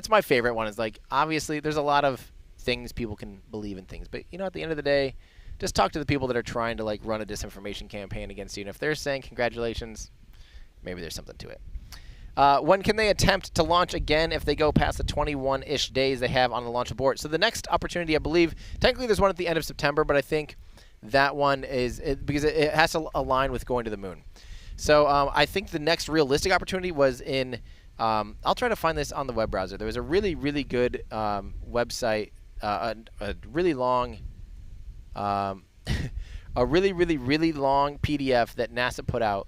my favorite one. Is like, obviously there's a lot of things people can believe in things, but at the end of the day, just talk to the people that are trying to run a disinformation campaign against you. And if they're saying congratulations, maybe there's something to it. When can they attempt to launch again if they go past the 21-ish days they have on the launch abort? So the next opportunity, I believe, technically there's one at the end of September, but I think that one is because it has to align with going to the moon. So I think the next realistic opportunity was in I'll try to find this on the web browser. There was a really, really good website, a really long a really, really, really long PDF that NASA put out,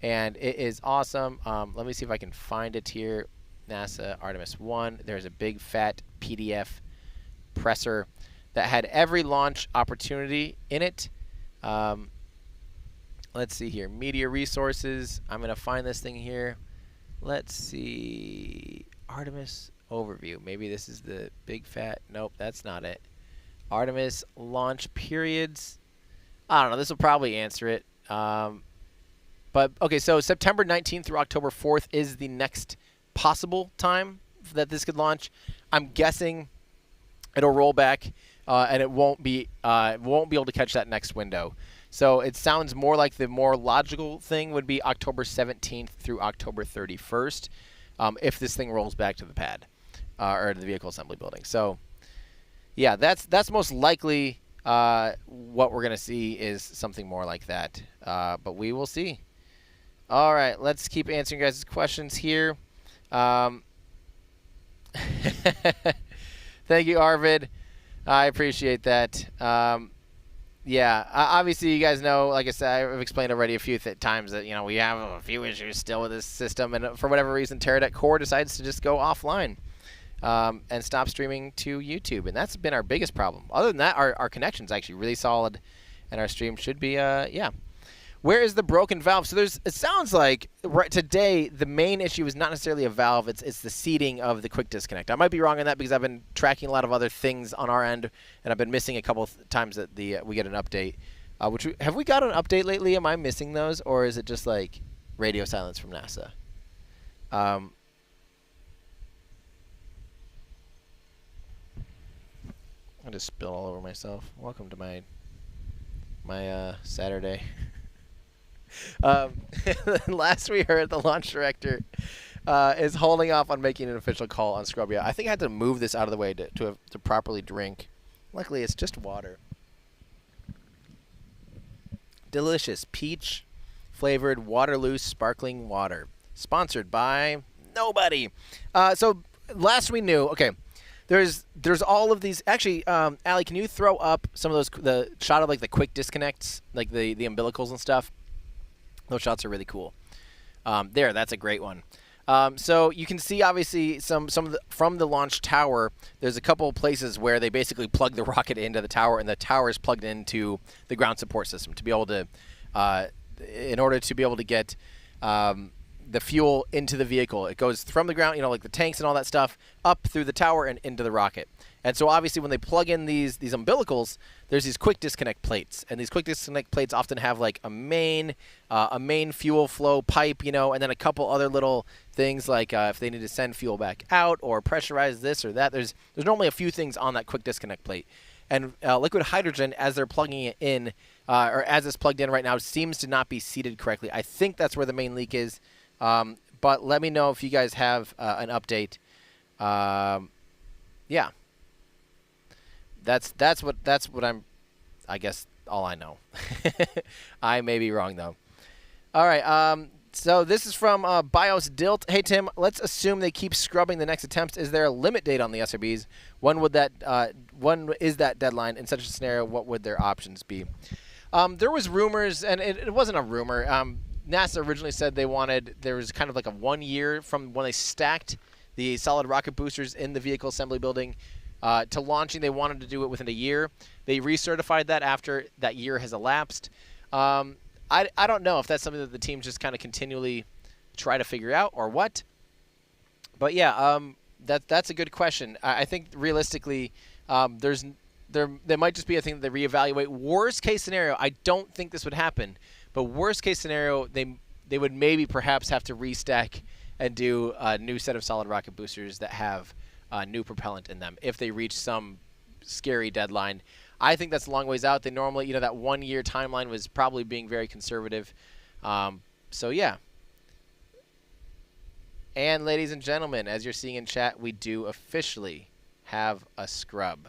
and it is awesome. Let me see if I can find it here. NASA Artemis I. There's a big fat PDF presser that had every launch opportunity in it. Let's see here. Media resources. I'm going to find this thing here. Let's see. Artemis overview. Maybe this is the big fat. Nope, that's not it. Artemis launch periods. I don't know. This will probably answer it. But, okay, so September 19th through October 4th is the next possible time that this could launch. I'm guessing it'll roll back, and it won't be able to catch that next window. So it sounds more like the more logical thing would be October 17th through October 31st if this thing rolls back to the pad or the vehicle assembly building. So, yeah, that's most likely what we're going to see is something more like that. But we will see. All right, let's keep answering you guys' questions here. Thank you, Arvid. I appreciate that. Yeah, obviously you guys know, like I said, I've explained already a few times that, we have a few issues still with this system, and for whatever reason, Teradek Core decides to just go offline and stop streaming to YouTube, and that's been our biggest problem. Other than that, our connection's actually really solid, and our stream should be, yeah. Where is the broken valve? So it sounds like right today the main issue is not necessarily a valve. It's the seating of the quick disconnect. I might be wrong on that because I've been tracking a lot of other things on our end, and I've been missing a couple times that we get an update. Have we got an update lately? Am I missing those, or is it just like radio silence from NASA? I just spilled all over myself. Welcome to my Saturday. Last we heard, the launch director is holding off on making an official call on Scrubia. I think I had to move this out of the way to properly drink. Luckily, it's just water. Delicious peach flavored Waterloo sparkling water. Sponsored by nobody. So last we knew, okay, there's all of these. Actually, Allie, can you throw up some of those, the shot of like the quick disconnects, like the umbilicals and stuff? Those shots are really cool. There, that's a great one. So you can see obviously some of the, from the launch tower. There's a couple of places where they basically plug the rocket into the tower, and the tower is plugged into the ground support system to be able to, in order to be able to get the fuel into the vehicle. It goes from the ground, like the tanks and all that stuff, up through the tower and into the rocket. And so obviously when they plug in these umbilicals, there's these quick disconnect plates. And these quick disconnect plates often have like a main fuel flow pipe, and then a couple other little things like if they need to send fuel back out or pressurize this or that. There's normally a few things on that quick disconnect plate. And liquid hydrogen, as they're plugging it in, or as it's plugged in right now, seems to not be seated correctly. I think that's where the main leak is. But let me know if you guys have an update. Yeah. That's what I'm, I guess, all I know. I may be wrong though. All right. So this is from Bios Dilt. Hey Tim, let's assume they keep scrubbing the next attempts. Is there a limit date on the SRBs? When is that deadline? In such a scenario, what would their options be? There was rumors, and it wasn't a rumor. NASA originally said there was kind of like a 1 year from when they stacked the solid rocket boosters in the vehicle assembly building to launching. They wanted to do it within a year. They recertified that after that year has elapsed. I don't know if that's something that the teams just kind of continually try to figure out or what. But yeah, that's a good question. I think realistically, there might just be a thing that they reevaluate. Worst case scenario, I don't think this would happen. But worst case scenario, they would maybe perhaps have to restack and do a new set of solid rocket boosters that have new propellant in them if they reach some scary deadline. I think that's a long ways out. They normally, that 1 year timeline was probably being very conservative. So yeah. And ladies and gentlemen, as you're seeing in chat, we do officially have a scrub.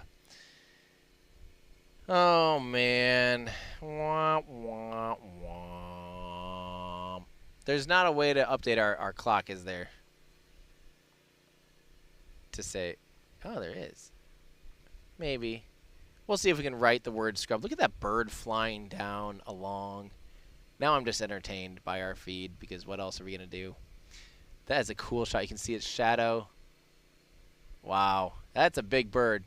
Oh man. Wah, wah, wah. There's not a way to update our clock, is there? To say, oh, there is. Maybe. We'll see if we can write the word scrub. Look at that bird flying down along. Now I'm just entertained by our feed, because what else are we going to do? That is a cool shot. You can see its shadow. Wow. That's a big bird.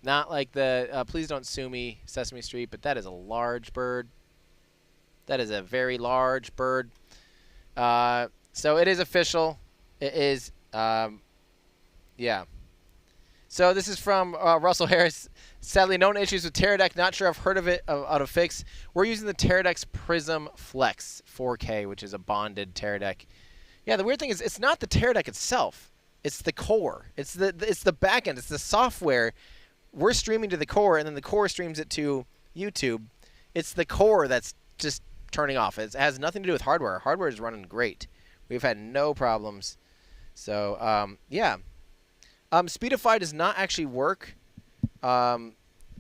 Not like the, please don't sue me, Sesame Street, but that is a large bird. That is a very large bird. So it is official. It is, yeah. So this is from Russell Harris. Sadly, known issues with Teradek. Not sure I've heard of it out of fix. We're using the Teradek's Prism Flex 4K, which is a bonded Teradek. Yeah, the weird thing is it's not the Teradek itself. It's the core. It's the back end. It's the software. We're streaming to the core, and then the core streams it to YouTube. It's the core that's just turning off. It has nothing to do with hardware. Hardware is running great. We've had no problems. So, yeah. Speedify does not actually work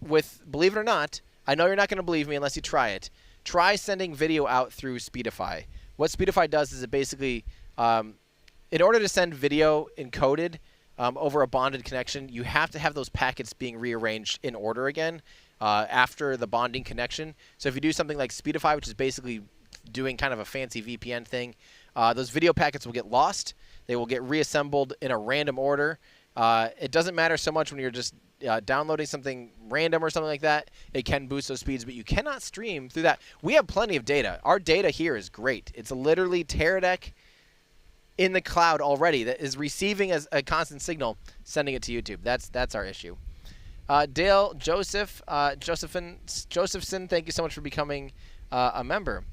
with, believe it or not, I know you're not going to believe me unless you try it. Try sending video out through Speedify. What Speedify does is it basically, in order to send video encoded over a bonded connection, you have to have those packets being rearranged in order again after the bonding connection. So if you do something like Speedify, which is basically doing kind of a fancy VPN thing, those video packets will get lost. They will get reassembled in a random order. It doesn't matter so much when you're just downloading something random or something like that. It can boost those speeds, but you cannot stream through that. We have plenty of data. Our data here is great. It's literally Teradek in the cloud already that is receiving as a constant signal, sending it to YouTube. That's our issue. Dale Josephson, thank you so much for becoming a member.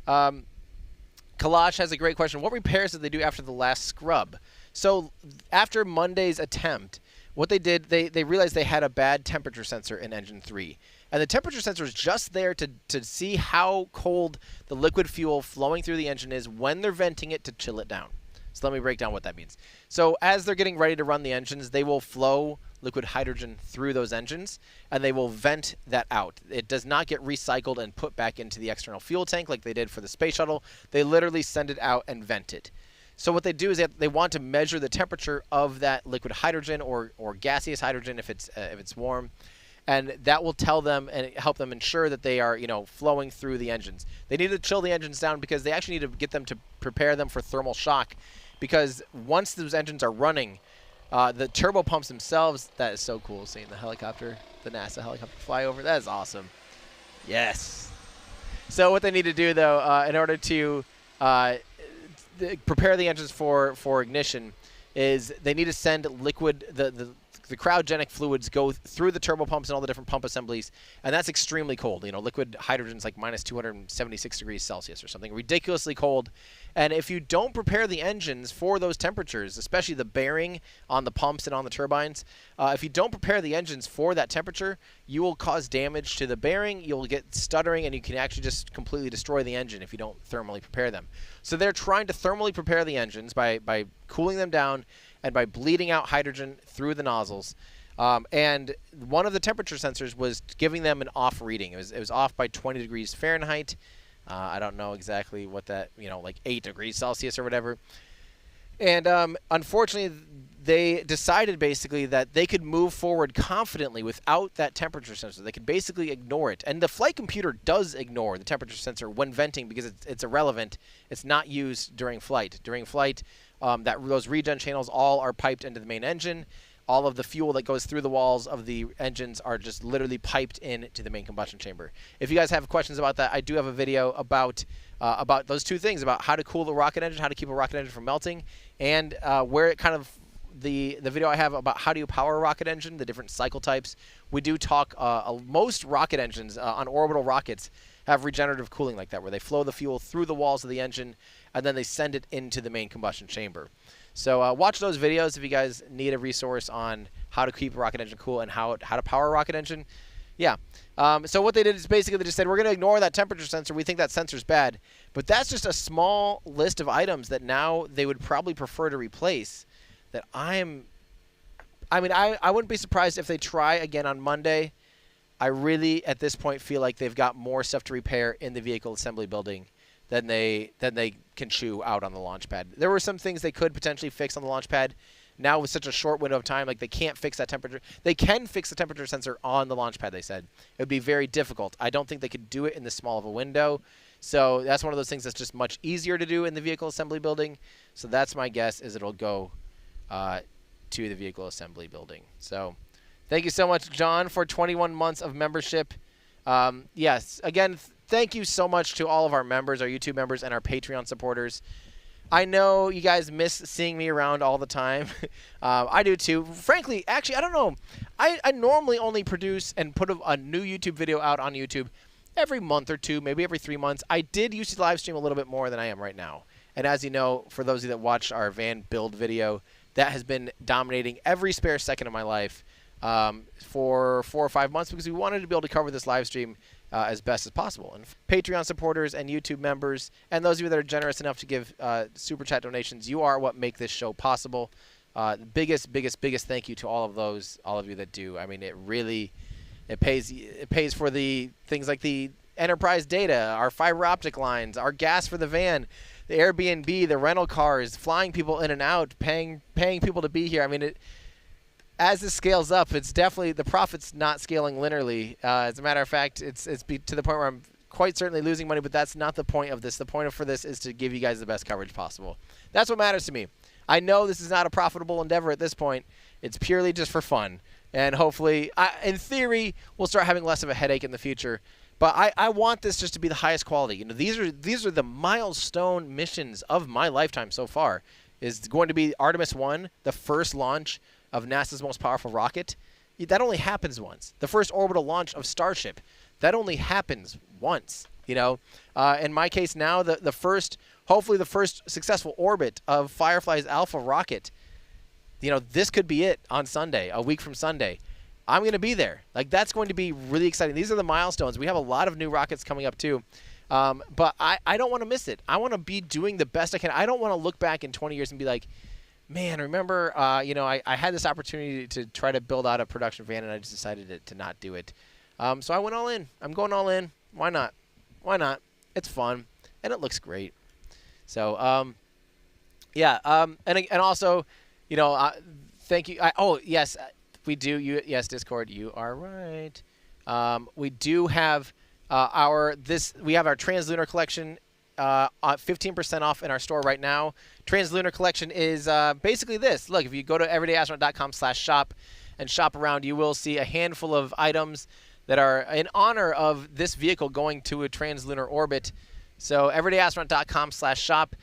Kalash has a great question. What repairs did they do after the last scrub? So after Monday's attempt, what they did, they realized they had a bad temperature sensor in engine 3. And the temperature sensor is just there to see how cold the liquid fuel flowing through the engine is when they're venting it to chill it down. So let me break down what that means. So as they're getting ready to run the engines, they will flow liquid hydrogen through those engines, and they will vent that out. It does not get recycled and put back into the external fuel tank like they did for the space shuttle. They literally send it out and vent it. So what they do is they want to measure the temperature of that liquid hydrogen or gaseous hydrogen if it's warm, and that will tell them and help them ensure that they are, flowing through the engines. They need to chill the engines down because they actually need to get them to prepare them for thermal shock, because once those engines are running, the turbo pumps themselves, that is so cool seeing the helicopter, the NASA helicopter fly over. That is awesome. Yes. So what they need to do, though, in order to prepare the engines for ignition, is they need to send liquid, the cryogenic fluids go through the turbo pumps and all the different pump assemblies, and that's extremely cold. Liquid hydrogen's like minus 276 degrees Celsius or something ridiculously cold. And if you don't prepare the engines for those temperatures, especially the bearing on the pumps and on the turbines, if you don't prepare the engines for that temperature, you will cause damage to the bearing, you'll get stuttering, and you can actually just completely destroy the engine if you don't thermally prepare them. So they're trying to thermally prepare the engines by cooling them down and by bleeding out hydrogen through the nozzles. And one of the temperature sensors was giving them an off reading. It was off by 20 degrees Fahrenheit. I don't know exactly what that, like 8 degrees Celsius or whatever. And unfortunately, they decided basically that they could move forward confidently without that temperature sensor. They could basically ignore it. And the flight computer does ignore the temperature sensor when venting because it's irrelevant. It's not used during flight. During flight, those regen channels all are piped into the main engine. All of the fuel that goes through the walls of the engines are just literally piped into the main combustion chamber. If you guys have questions about that, I do have a video about those two things, about how to cool the rocket engine, how to keep a rocket engine from melting, and where it kind of the video I have about how do you power a rocket engine, the different cycle types. We do talk, most rocket engines on orbital rockets have regenerative cooling like that, where they flow the fuel through the walls of the engine, and then they send it into the main combustion chamber. So watch those videos if you guys need a resource on how to keep a rocket engine cool and how to power a rocket engine. Yeah. So what they did is basically they just said, we're going to ignore that temperature sensor. We think that sensor's bad. But that's just a small list of items that now they would probably prefer to replace that I wouldn't be surprised if they try again on Monday. I really, at this point, feel like they've got more stuff to repair in the vehicle assembly building than they can chew out on the launch pad. There were some things they could potentially fix on the launch pad. Now with such a short window of time, like they can't fix that temperature. They can fix the temperature sensor on the launch pad, they said. It would be very difficult. I don't think they could do it in this small of a window. So that's one of those things that's just much easier to do in the vehicle assembly building. So that's my guess, is it'll go to the vehicle assembly building. So thank you so much, John, for 21 months of membership. Yes, again, thank you so much to all of our members, our YouTube members, and our Patreon supporters. I know you guys miss seeing me around all the time. I do too. Frankly, actually, I don't know. I normally only produce and put a new YouTube video out on YouTube every month or two, maybe every 3 months. I did used to live stream a little bit more than I am right now. And as you know, for those of you that watched our van build video, that has been dominating every spare second of my life for 4 or 5 months, because we wanted to be able to cover this live stream as best as possible. And Patreon supporters and YouTube members, and those of you that are generous enough to give super chat donations, you are what make this show possible. Biggest thank you to all of you that do. I mean, it pays for the things like the enterprise data, our fiber optic lines, our gas for the van, the Airbnb, the rental cars, flying people in and out, paying people to be here. I mean, as this scales up, it's definitely, the profit's not scaling linearly. As a matter of fact, it's to the point where I'm quite certainly losing money, but that's not the point of this. The point for this is to give you guys the best coverage possible. That's what matters to me. I know this is not a profitable endeavor at this point. It's purely just for fun. And hopefully, in theory, we'll start having less of a headache in the future. But I want this just to be the highest quality. You know, these are the milestone missions of my lifetime so far. Is going to be Artemis I, the first launch of NASA's most powerful rocket. That only happens once. The first orbital launch of Starship, that only happens once. You know, in my case now, hopefully the first successful orbit of Firefly's Alpha rocket. You know, this could be it on Sunday, a week from Sunday. I'm going to be there. Like, that's going to be really exciting. These are the milestones. We have a lot of new rockets coming up too. But I don't want to miss it. I want to be doing the best I can. I don't want to look back in 20 years and be like, man, remember, you know, I had this opportunity to try to build out a production van, and I just decided to not do it. So I went all in. I'm going all in. Why not? Why not? It's fun, and it looks great. So Yeah. And also, you know, thank you. Oh yes, we do. Yes, Discord. You are right. We do have we have our translunar collection 15% off in our store right now. Translunar collection is basically this. Look, if you go to everydayastronaut.com/shop and shop around, you will see a handful of items that are in honor of this vehicle going to a translunar orbit. So everydayastronaut.com/shop.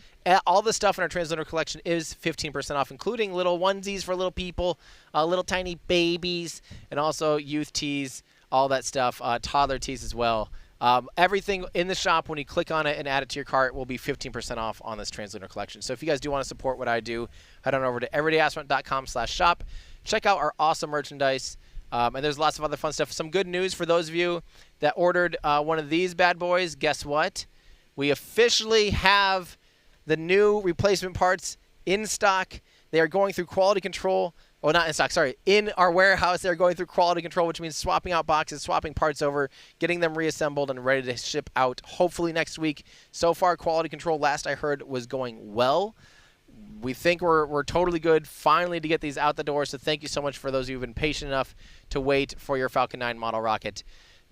All the stuff in our translunar collection is 15% off, including little onesies for little people, little tiny babies, and also youth tees, all that stuff, toddler tees as well. Everything in the shop, when you click on it and add it to your cart, will be 15% off on this translunar collection. So if you guys do want to support what I do, head on over to everydayastronaut.com/shop. Check out our awesome merchandise. And there's lots of other fun stuff. Some good news for those of you that ordered one of these bad boys. Guess what? We officially have the new replacement parts in stock. They are going through quality control. Oh, not in stock, sorry. In our warehouse, they're going through quality control, which means swapping out boxes, swapping parts over, getting them reassembled and ready to ship out hopefully next week. So far, quality control, last I heard, was going well. We think we're totally good finally to get these out the door, so thank you so much for those who have been patient enough to wait for your Falcon 9 model rocket.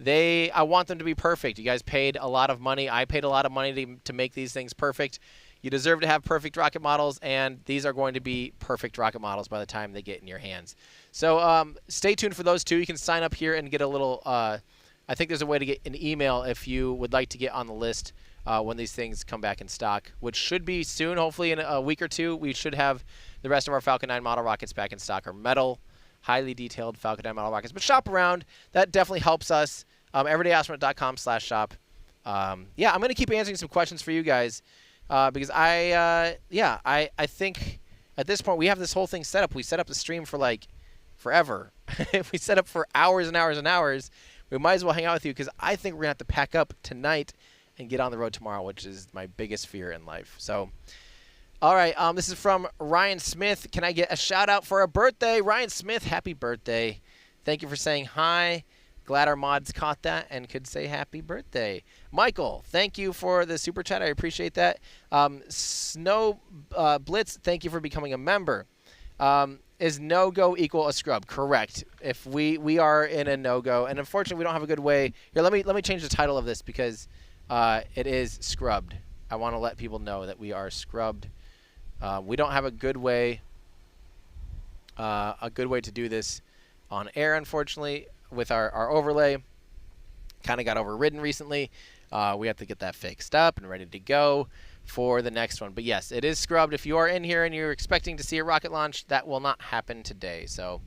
I want them to be perfect. You guys paid a lot of money. I paid a lot of money to make these things perfect. You deserve to have perfect rocket models, and these are going to be perfect rocket models by the time they get in your hands. So stay tuned for those two. You can sign up here and get a little I think there's a way to get an email if you would like to get on the list when these things come back in stock, which should be soon. Hopefully in a week or two, we should have the rest of our Falcon 9 model rockets back in stock, or metal, highly detailed Falcon 9 model rockets. But shop around. That definitely helps us. Everydayastronaut.com/shop. Yeah, I'm going to keep answering some questions for you guys. Because I think at this point we have this whole thing set up. We set up the stream for like forever. We set up for hours and hours and hours. We might as well hang out with you, because I think we're going to have to pack up tonight and get on the road tomorrow, which is my biggest fear in life. So, all right, this is from Ryan Smith. Can I get a shout out for a birthday? Ryan Smith, happy birthday. Thank you for saying hi. Glad our mods caught that and could say happy birthday. Michael, thank you for the super chat. I appreciate that. Snow Blitz, thank you for becoming a member. Is no-go equal a scrub? Correct. If we are in a no-go, and unfortunately we don't have a good way. Here, let me change the title of this, because it is scrubbed. I want to let people know that we are scrubbed. We don't have a good way to do this on air, unfortunately. With our overlay, kind of got overridden recently. We have to get that fixed up and ready to go for the next one. But yes, it is scrubbed. If you are in here and you're expecting to see a rocket launch, that will not happen today. So,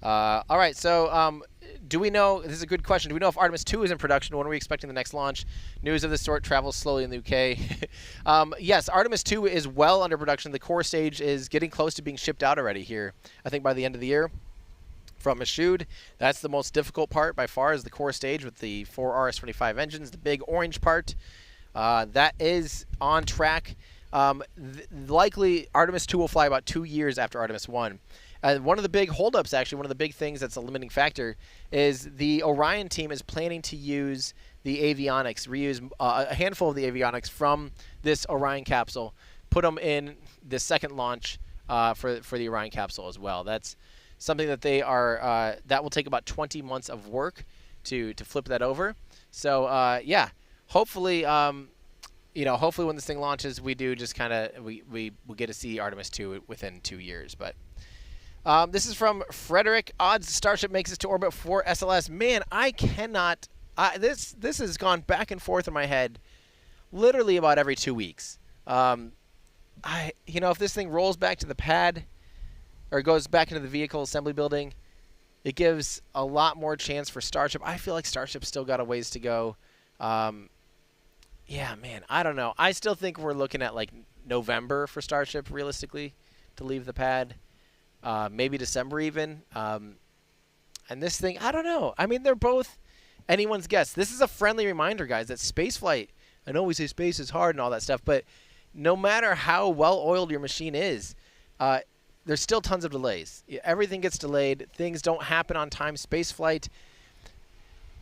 all right. So, do we know? This is a good question. Do we know if Artemis II is in production? When are we expecting the next launch? News of this sort travels slowly in the UK. Yes, Artemis II is well under production. The core stage is getting close to being shipped out already here, I think by the end of the year. From Ashood, that's the most difficult part by far, is the core stage with the 4 RS-25 engines, the big orange part. That is on track. Likely, Artemis II will fly about 2 years after Artemis I. And one of the big holdups, actually, one of the big things that's a limiting factor, is the Orion team is planning to use the avionics, reuse a handful of the avionics from this Orion capsule, put them in the second launch for the Orion capsule as well. That's something that they are that will take about 20 months of work to flip that over. So yeah, hopefully hopefully when this thing launches, we do just kind of we get to see Artemis II within 2 years. But this is from Frederick. Odds Starship makes it to orbit for SLS. Man, I cannot. This has gone back and forth in my head, literally about every 2 weeks. If this thing rolls back to the pad, or goes back into the vehicle assembly building, it gives a lot more chance for Starship. I feel like Starship's still got a ways to go. Yeah, man, I don't know. I still think we're looking at like November for Starship, realistically, to leave the pad. Maybe December even. And this thing, I don't know. I mean, they're both anyone's guess. This is a friendly reminder, guys, that spaceflight, I know we say space is hard and all that stuff, but no matter how well-oiled your machine is, there's still tons of delays. Everything gets delayed. Things don't happen on time. Spaceflight,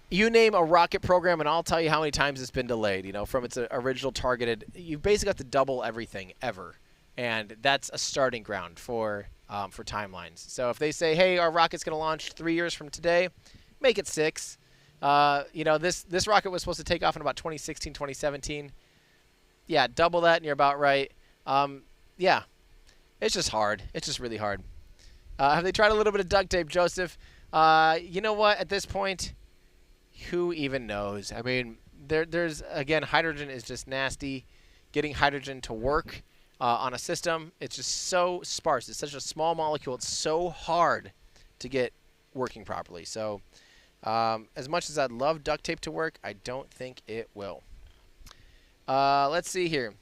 you name a rocket program, and I'll tell you how many times it's been delayed, from its original targeted. You basically have to double everything ever and that's a starting ground for timelines. So if they say, hey, our rocket's going to launch 3 years from today, make it 6. You know, this rocket was supposed to take off in about 2016, 2017. Yeah, double that and you're about right. Yeah, it's just hard. It's just really hard. Have they tried a little bit of duct tape, Joseph? You know what? At this point, who even knows? I mean, there's, again, hydrogen is just nasty. Getting hydrogen to work on a system, it's just so sparse. It's such a small molecule. It's so hard to get working properly. So as much as I'd love duct tape to work, I don't think it will. Let's see here.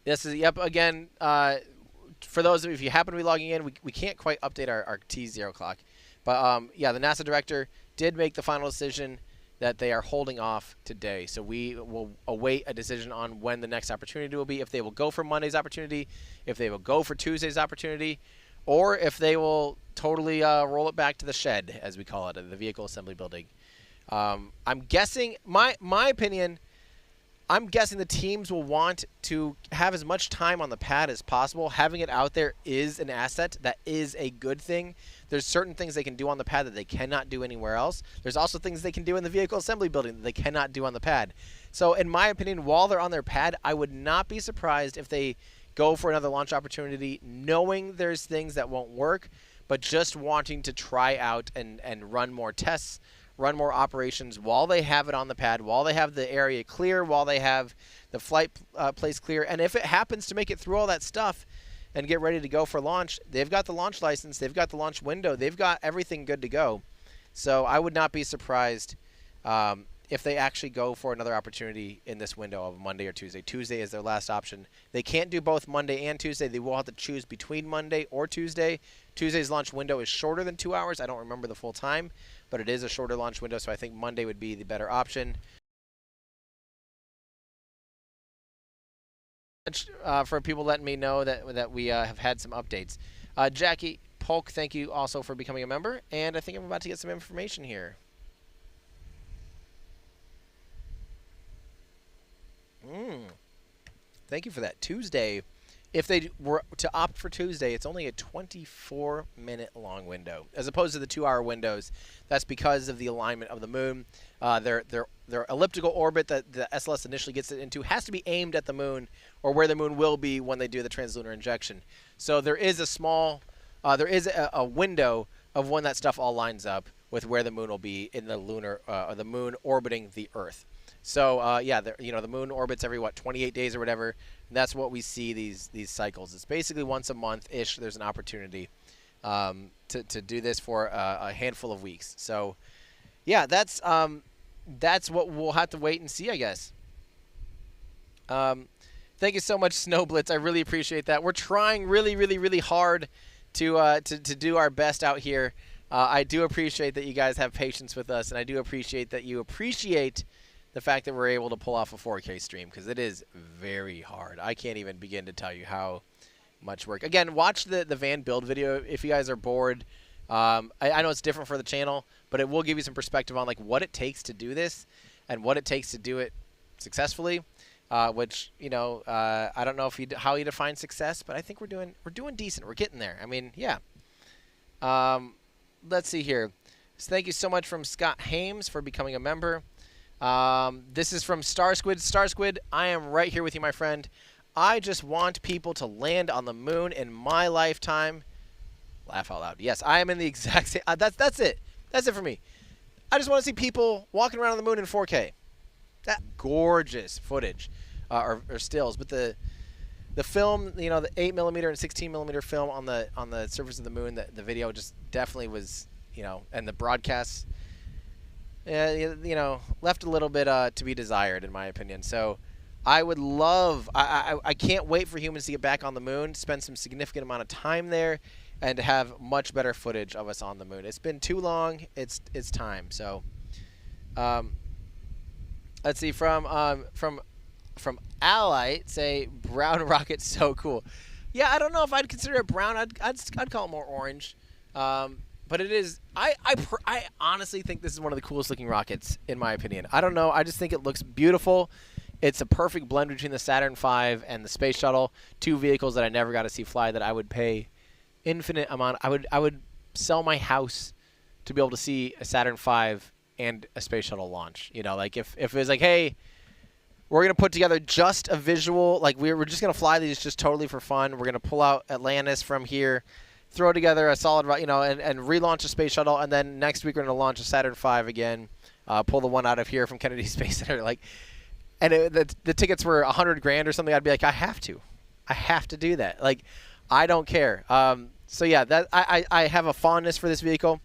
This is, yep, again, for those of you, if you happen to be logging in, we can't quite update our T0 clock. But, yeah, the NASA director did make the final decision that they are holding off today. So we will await a decision on when the next opportunity will be, if they will go for Monday's opportunity, if they will go for Tuesday's opportunity, or if they will totally roll it back to the shed, as we call it, the vehicle assembly building. I'm guessing, my opinion, I'm guessing the teams will want to have as much time on the pad as possible. Having it out there is an asset. That is a good thing. There's certain things they can do on the pad that they cannot do anywhere else. There's also things they can do in the vehicle assembly building that they cannot do on the pad. So in my opinion, while they're on their pad, I would not be surprised if they go for another launch opportunity, knowing there's things that won't work, but just wanting to try out and run more tests, run more operations while they have it on the pad, while they have the area clear, while they have the flight place clear. And if it happens to make it through all that stuff and get ready to go for launch, they've got the launch license, they've got the launch window, they've got everything good to go. So I would not be surprised if they actually go for another opportunity in this window of Monday or Tuesday. Tuesday is their last option. They can't do both Monday and Tuesday. They will have to choose between Monday or Tuesday. Tuesday's launch window is shorter than 2 hours. I don't remember the full time, but it is a shorter launch window, so I think Monday would be the better option. For people letting me know that we have had some updates. Jackie Polk, thank you also for becoming a member, and I think I'm about to get some information here. Thank you for that. Tuesday, if they were to opt for Tuesday, it's only a 24-minute long window, as opposed to the 2-hour windows. That's because of the alignment of the moon. Their elliptical orbit that the SLS initially gets it into has to be aimed at the moon, or where the moon will be when they do the translunar injection. So there is a small, a window of when that stuff all lines up with where the moon will be in the lunar, the moon orbiting the Earth. So yeah, the moon orbits every 28 days or whatever. And that's what we see these cycles. It's basically once a month ish. There's an opportunity to do this for a handful of weeks. So yeah, that's what we'll have to wait and see, I guess. Thank you so much, Snowblitz. I really appreciate that. We're trying really hard to do our best out here. I do appreciate that you guys have patience with us, and I do appreciate that you appreciate the fact that we're able to pull off a 4K stream, because it is very hard. I can't even begin to tell you how much work. Again, watch the van build video if you guys are bored. I know it's different for the channel, but it will give you some perspective on like what it takes to do this and what it takes to do it successfully. Which, you know, I don't know if how you define success, but I think we're doing decent. We're getting there. I mean, yeah. Let's see here. So thank you so much from Scott Hames for becoming a member. This is from Starsquid. Starsquid, I am right here with you, my friend. I just want people to land on the moon in my lifetime. Laugh out loud. Yes, I am in the exact same. That's it. That's it for me. I just want to see people walking around on the moon in 4K. That gorgeous footage, or stills. But the film, you know, the 8mm and 16mm film on the surface of the moon, the video just definitely was, you know, and the broadcasts, you know, left a little bit to be desired, in my opinion. So I would love, I can't wait for humans to get back on the moon, spend some significant amount of time there, and to have much better footage of us on the moon. It's been too long. It's time. So let's see, from Ally, say brown rocket, so cool. Yeah, I don't know if I'd consider it brown. I'd call it more orange. But it is. I honestly think this is one of the coolest looking rockets, in my opinion. I don't know. I just think it looks beautiful. it's a perfect blend between the Saturn V and the space shuttle, 2 vehicles that I never got to see fly that I would pay infinite amount. I would sell my house to be able to see a Saturn V and a space shuttle launch. You know, like if it was like, hey, we're going to put together just a visual, like we're just going to fly these just totally for fun. We're going to pull out Atlantis from here, throw together a solid, you know, and relaunch a space shuttle, and then next week we're going to launch a Saturn V again, pull the one out of here from Kennedy Space Center, like, and the tickets were $100,000 or something. I'd be like, I have to do that. Like, I don't care. So yeah, that I have a fondness for this vehicle.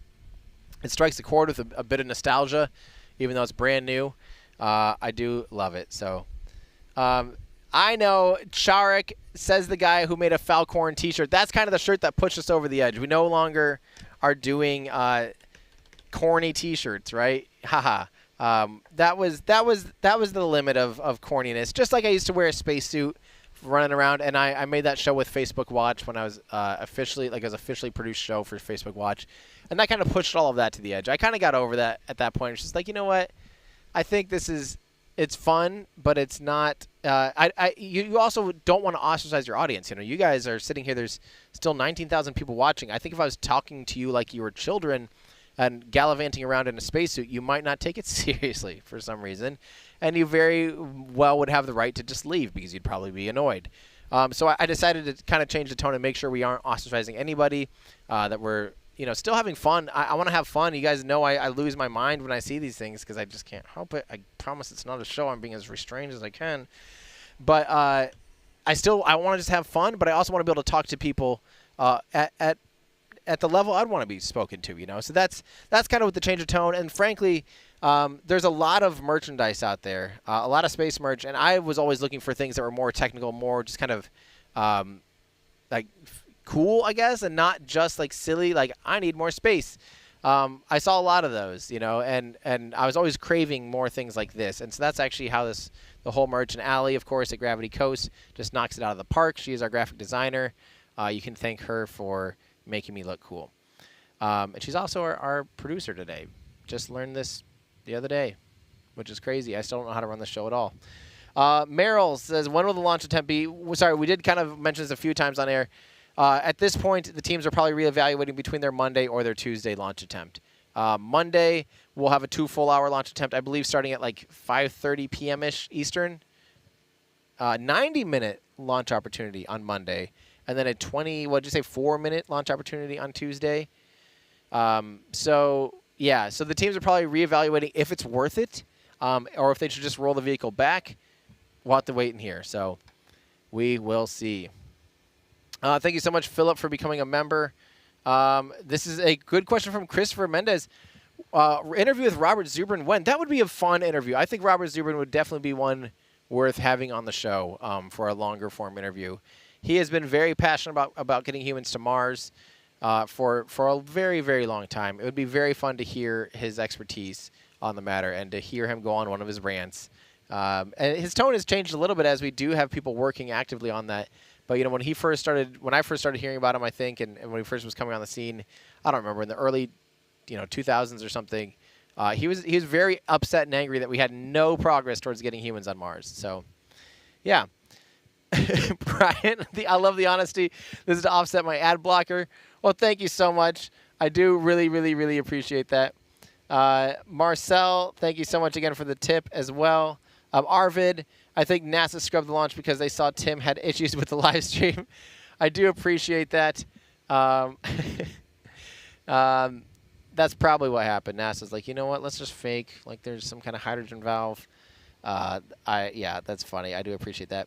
It strikes a chord with a bit of nostalgia, even though it's brand new. I do love it. So, I know Charek, says the guy who made a Falcorn T-shirt. That's kind of the shirt that pushed us over the edge. We no longer are doing corny T-shirts, right? Haha. That was the limit of corniness. Just like I used to wear a spacesuit running around, and I made that show with Facebook Watch when I was officially produced show for Facebook Watch, and that kind of pushed all of that to the edge. I kind of got over that at that point. It's just like, you know what? I think it's fun, but it's not. You also don't want to ostracize your audience. You know, you guys are sitting here. There's still 19,000 people watching. I think if I was talking to you like you were children and gallivanting around in a spacesuit, you might not take it seriously for some reason, and you very well would have the right to just leave because you'd probably be annoyed. So I decided to kind of change the tone and make sure we aren't ostracizing anybody, that we're, you know, still having fun. I want to have fun. You guys know I lose my mind when I see these things because I just can't help it. I promise it's not a show. I'm being as restrained as I can. But I want to just have fun, but I also want to be able to talk to people at the level I'd want to be spoken to, you know. So that's kind of with the change of tone. And frankly, there's a lot of merchandise out there, a lot of space merch, and I was always looking for things that were more technical, more just kind of like cool, I guess, and not just like silly, like I need more space. I saw a lot of those, you know, and I was always craving more things like this. And so that's actually how the whole merch, and Allie, of course, at Gravity Coast just knocks it out of the park. She is our graphic designer. You can thank her for making me look cool. And she's also our producer today. Just learned this the other day, which is crazy. I still don't know how to run the show at all. Meryl says, when will the launch attempt be? Sorry, we did kind of mention this a few times on air. At this point, the teams are probably reevaluating between their Monday or their Tuesday launch attempt. Monday, we'll have a 2 full-hour launch attempt, I believe, starting at like 5:30 p.m.-ish Eastern. 90-minute launch opportunity on Monday, and then a 4-minute launch opportunity on Tuesday. So the teams are probably reevaluating if it's worth it, or if they should just roll the vehicle back. We'll have to wait and hear. So we will see. Thank you so much, Philip, for becoming a member. This is a good question from Christopher Mendez. Interview with Robert Zubrin when? That would be a fun interview. I think Robert Zubrin would definitely be one worth having on the show for a longer form interview. He has been very passionate about getting humans to Mars for a very, very long time. It would be very fun to hear his expertise on the matter and to hear him go on one of his rants. And his tone has changed a little bit as we do have people working actively on that. But, you know, when I first started hearing about him, I think, and when he first was coming on the scene, I don't remember, in the early, 2000s or something, he was very upset and angry that we had no progress towards getting humans on Mars. So, yeah. Brian, I love the honesty. This is to offset my ad blocker. Well, thank you so much. I do really, really, really appreciate that. Marcel, thank you so much again for the tip as well. Arvid, I think NASA scrubbed the launch because they saw Tim had issues with the live stream. I do appreciate that. That's probably what happened. NASA's like, you know what? Let's just fake like there's some kind of hydrogen valve. Yeah, that's funny. I do appreciate that.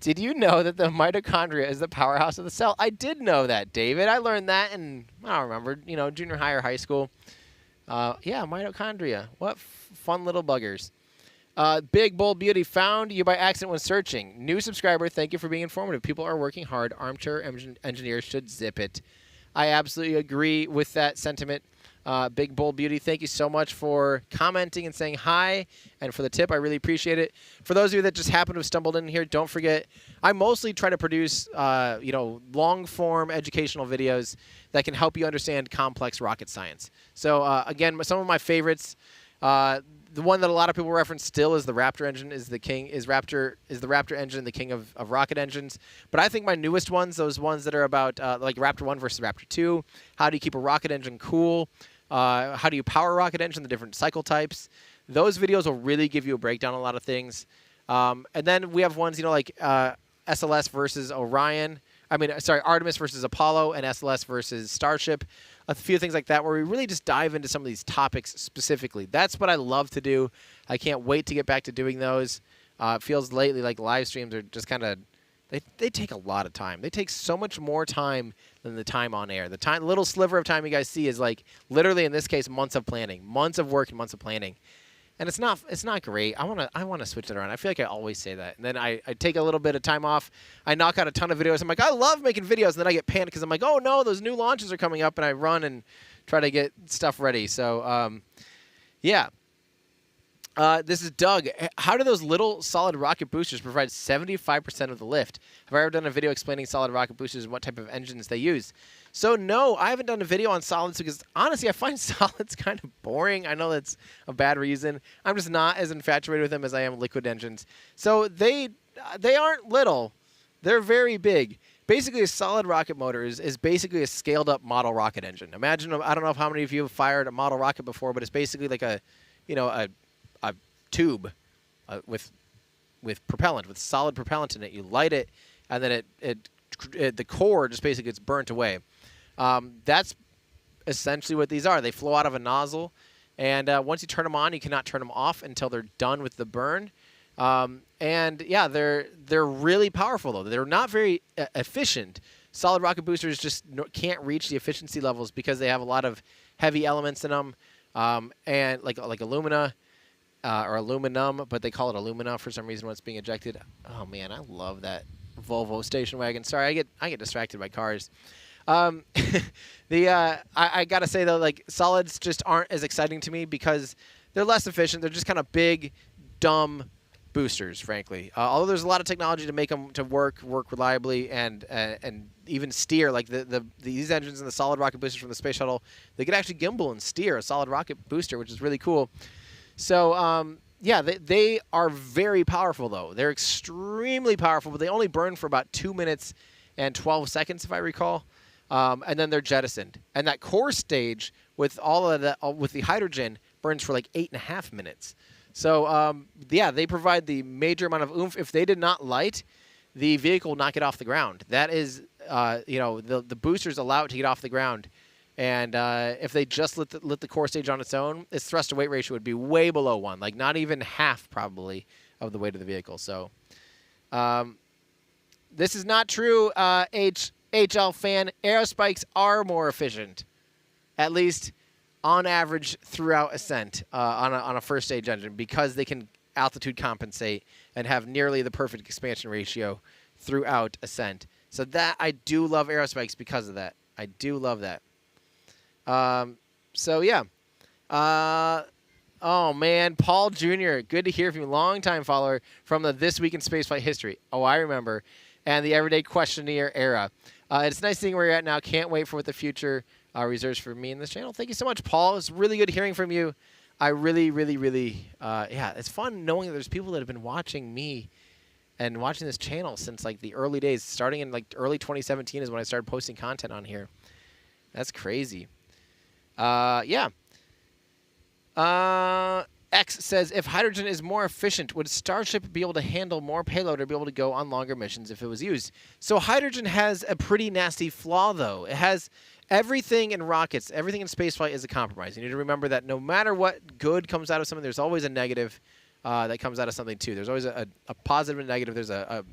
Did you know that the mitochondria is the powerhouse of the cell? I did know that, David. I learned that in, I don't remember, junior high or high school. Yeah, mitochondria. What fun little buggers. Big Bold Beauty found you by accident when searching. New subscriber, thank you for being informative. People are working hard. Armchair engineers should zip it. I absolutely agree with that sentiment. Big Bold Beauty, thank you so much for commenting and saying hi, and for the tip. I really appreciate it. For those of you that just happen to have stumbled in here, don't forget, I mostly try to produce, long-form educational videos that can help you understand complex rocket science. So, again, some of my favorites, The one that a lot of people reference still is the Raptor engine. Is the Raptor engine the king of rocket engines? But I think my newest ones, those ones that are about like Raptor 1 versus Raptor 2, how do you keep a rocket engine cool? How do you power a rocket engine? The different cycle types. Those videos will really give you a breakdown on a lot of things. And then we have ones, like SLS versus Orion. Artemis versus Apollo, and SLS versus Starship. A few things like that where we really just dive into some of these topics specifically. That's what I love to do. I can't wait to get back to doing those. It feels lately like live streams are just kind of, they take a lot of time. They take so much more time than the time on air. The little sliver of time you guys see is like literally, in this case, months of planning, months of work and months of planning. And it's not great. I wanna switch it around. I feel like I always say that. And then I take a little bit of time off. I knock out a ton of videos. I'm like, I love making videos. And then I get panicked because I'm like, oh no, those new launches are coming up. And I run and try to get stuff ready. So yeah. This is Doug. How do those little solid rocket boosters provide 75% of the lift? Have I ever done a video explaining solid rocket boosters and what type of engines they use? So no, I haven't done a video on solids because honestly, I find solids kind of boring. I know that's a bad reason. I'm just not as infatuated with them as I am liquid engines. So they aren't little. They're very big. Basically, a solid rocket motor is basically a scaled-up model rocket engine. Imagine, I don't know how many of you have fired a model rocket before, but it's basically like a tube with propellant, with solid propellant in it. You light it, and then the core just basically gets burnt away. That's essentially what these are. They flow out of a nozzle, and once you turn them on, you cannot turn them off until they're done with the burn. And yeah, they're really powerful though. They're not very efficient. Solid rocket boosters just can't reach the efficiency levels because they have a lot of heavy elements in them, and like alumina. Or aluminum, but they call it alumina for some reason when it's being ejected. Oh man, I love that Volvo station wagon. Sorry, I get distracted by cars. I gotta say though, like solids just aren't as exciting to me because they're less efficient. They're just kind of big, dumb boosters, frankly. Although there's a lot of technology to make them to work reliably and even steer. Like these engines and the solid rocket boosters from the space shuttle, they could actually gimbal and steer a solid rocket booster, which is really cool. So, yeah, they are very powerful, though. They're extremely powerful, but they only burn for about 2 minutes and 12 seconds, if I recall, and then they're jettisoned. And that core stage with all of that, with the hydrogen, burns for like 8.5 minutes. So, yeah, they provide the major amount of oomph. If they did not light, the vehicle will not get off the ground. That is, the boosters allow it to get off the ground. And if they just lit the core stage on its own, its thrust to weight ratio would be way below 1, like not even half probably of the weight of the vehicle. So this is not true, HL fan. Aerospikes are more efficient, at least on average throughout ascent on a first stage engine, because they can altitude compensate and have nearly the perfect expansion ratio throughout ascent. So that I do love Aerospikes because of that. I do love that. So yeah. Oh man, Paul Jr., good to hear from you. Long-time follower from the This Week in Spaceflight history. Oh, I remember. And the Everyday Questionnaire era. It's nice seeing where you're at now. Can't wait for what the future reserves for me and this channel. Thank you so much, Paul. It's really good hearing from you. I really, yeah, it's fun knowing that there's people that have been watching me and watching this channel since like the early days. Starting in like early 2017 is when I started posting content on here. That's crazy. Yeah. X says, if hydrogen is more efficient, would Starship be able to handle more payload or be able to go on longer missions if it was used? So hydrogen has a pretty nasty flaw, though. It has everything in rockets, everything in spaceflight is a compromise. You need to remember that no matter what good comes out of something, there's always a negative that comes out of something, too. There's always a positive and a negative. There's a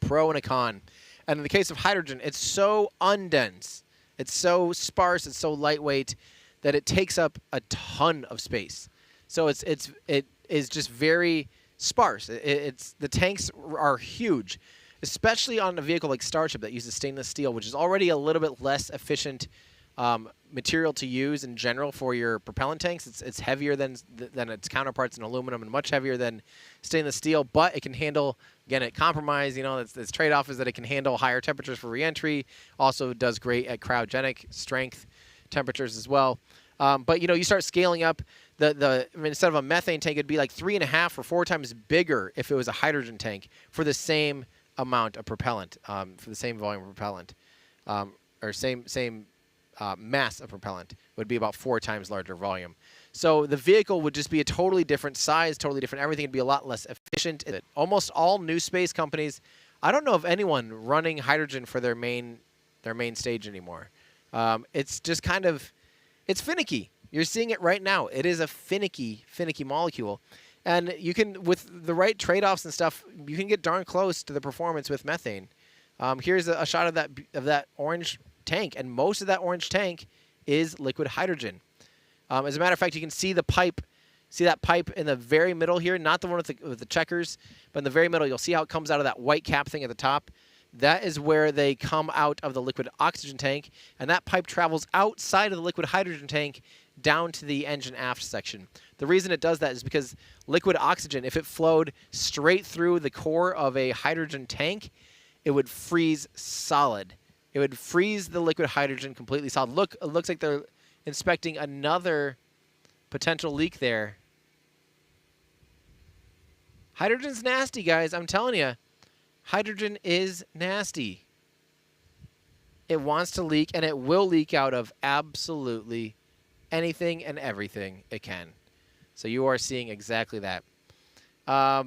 pro and a con. And in the case of hydrogen, it's so undense. It's so sparse, it's so lightweight that it takes up a ton of space. So it is just very sparse. The tanks are huge, especially on a vehicle like Starship that uses stainless steel, which is already a little bit less efficient material to use in general for your propellant tanks. It's heavier than its counterparts in aluminum and much heavier than stainless steel, but it can handle, again, at compromise, its trade-off is that it can handle higher temperatures for reentry. Also does great at cryogenic strength temperatures as well. But, you start scaling up. I mean, instead of a methane tank, it'd be like 3.5 or 4 times bigger if it was a hydrogen tank for the same amount of propellant, for the same volume of propellant, or same mass of propellant would be about 4 times larger volume. So the vehicle would just be a totally different size, totally different everything. It'd be a lot less efficient. Almost all new space companies, I don't know of anyone running hydrogen for their main stage anymore. It's just kind of, it's finicky. You're seeing it right now. It is a finicky molecule. And you can, with the right trade-offs and stuff, you can get darn close to the performance with methane. Here's a shot of that orange tank, and most of that orange tank is liquid hydrogen. As a matter of fact, you can see the pipe. See that pipe in the very middle here? Not the one with the checkers, but in the very middle, you'll see how it comes out of that white cap thing at the top. That is where they come out of the liquid oxygen tank, and that pipe travels outside of the liquid hydrogen tank down to the engine aft section. The reason it does that is because liquid oxygen, if it flowed straight through the core of a hydrogen tank, it would freeze solid. It would freeze the liquid hydrogen completely solid. Look, it looks like they're inspecting another potential leak there. Hydrogen's nasty, guys. I'm telling you. Hydrogen is nasty. It wants to leak, and it will leak out of absolutely anything and everything it can. So you are seeing exactly that. All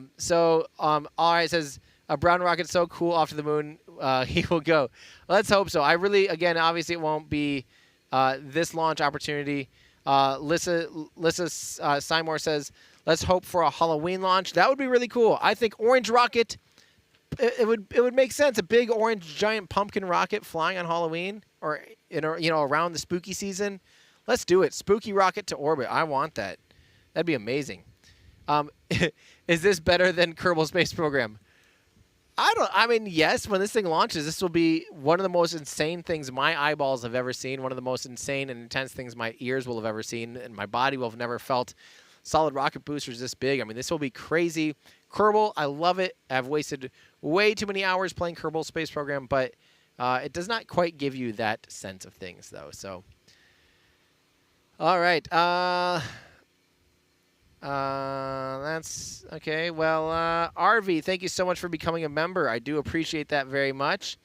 right, says, a brown rocket so cool off to the moon. He will go. Let's hope so. I really, again, obviously it won't be this launch opportunity. Lissa Seymour says, let's hope for a Halloween launch. That would be really cool. I think orange rocket, it would make sense. A big orange giant pumpkin rocket flying on Halloween, or around the spooky season. Let's do it. Spooky rocket to orbit. I want that. That'd be amazing. Is this better than Kerbal Space Program? I mean, yes, when this thing launches, this will be one of the most insane things my eyeballs have ever seen, one of the most insane and intense things my ears will have ever seen, and my body will have never felt. Solid rocket boosters this big. I mean, this will be crazy. Kerbal, I love it. I've wasted way too many hours playing Kerbal Space Program, but it does not quite give you that sense of things, though. So, all right. That's okay. Well, RV, thank you so much for becoming a member. I do appreciate that very much.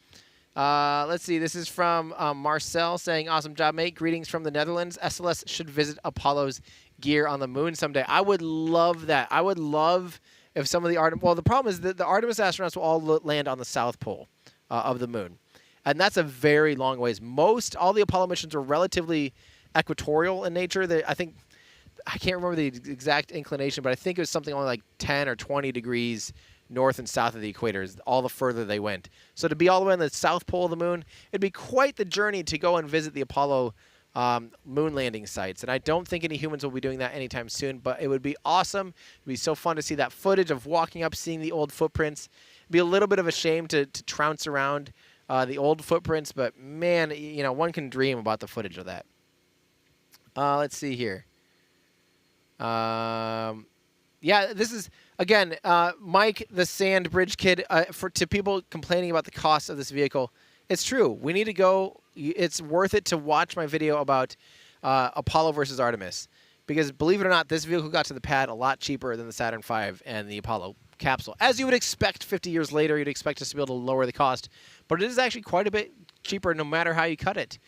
Let's see. This is from Marcel saying, awesome job, mate. Greetings from the Netherlands. SLS should visit Apollo's gear on the moon someday. I would love that. I would love if some of the well, the problem is that the Artemis astronauts will all land on the south pole of the moon. And that's a very long ways. All the Apollo missions are relatively equatorial in nature. I can't remember the exact inclination, but I think it was something only like 10 or 20 degrees north and south of the equator, all the further they went. So to be all the way on the south pole of the moon, it'd be quite the journey to go and visit the Apollo moon landing sites. And I don't think any humans will be doing that anytime soon, but it would be awesome. It would be so fun to see that footage of walking up, seeing the old footprints. It'd be a little bit of a shame to trounce around the old footprints, but man, one can dream about the footage of that. Let's see here. Yeah, this is, again, Mike, the Sand Bridge Kid, to people complaining about the cost of this vehicle, it's true. We need to go. It's worth it to watch my video about Apollo versus Artemis, because believe it or not, this vehicle got to the pad a lot cheaper than the Saturn V and the Apollo capsule. As you would expect 50 years later, you'd expect us to be able to lower the cost, but it is actually quite a bit cheaper no matter how you cut it.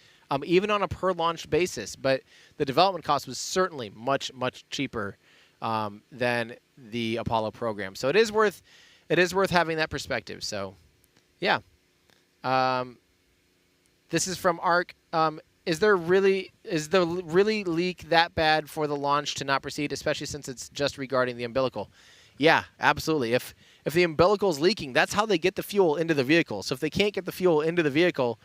Even on a per-launch basis. But the development cost was certainly much, much cheaper than the Apollo program. So it is worth having that perspective. So, yeah. This is from Ark. Is the really leak that bad for the launch to not proceed, especially since it's just regarding the umbilical? Yeah, absolutely. If the umbilical is leaking, that's how they get the fuel into the vehicle. So if they can't get the fuel into the vehicle,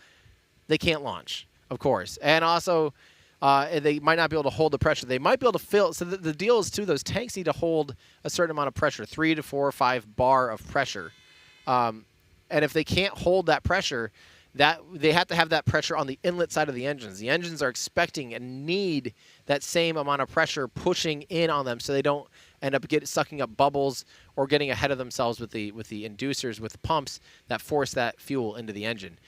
they can't launch. Of course. And also, they might not be able to hold the pressure. They might be able to fill. So the deal is, too, those tanks need to hold a certain amount of pressure, 3 to 4 or 5 bar of pressure. And if they can't hold that pressure, they have to have that pressure on the inlet side of the engines. The engines are expecting and need that same amount of pressure pushing in on them so they don't end up sucking up bubbles or getting ahead of themselves with the inducers, with the pumps that force that fuel into the engine.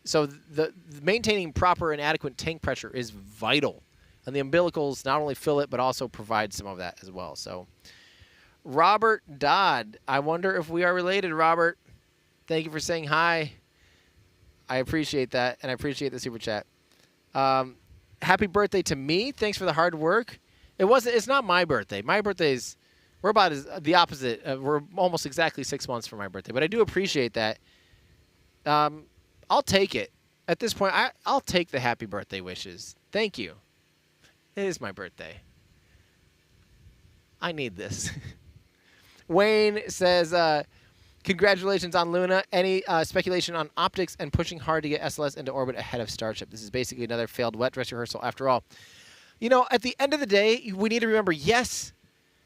So the maintaining proper and adequate tank pressure is vital. And the umbilicals not only fill it, but also provide some of that as well. So, Robert Dodd. I wonder if we are related, Robert. Thank you for saying hi. I appreciate that, and I appreciate the super chat. Happy birthday to me. Thanks for the hard work. It's not my birthday. My birthday's, we're about the opposite. We're almost exactly 6 months from my birthday, but I do appreciate that. I'll take it. At this point, I'll take the happy birthday wishes. Thank you. It is my birthday. I need this. Wayne says, congratulations on Luna. Any speculation on optics and pushing hard to get SLS into orbit ahead of Starship? This is basically another failed wet dress rehearsal after all. You know, at the end of the day, we need to remember, yes,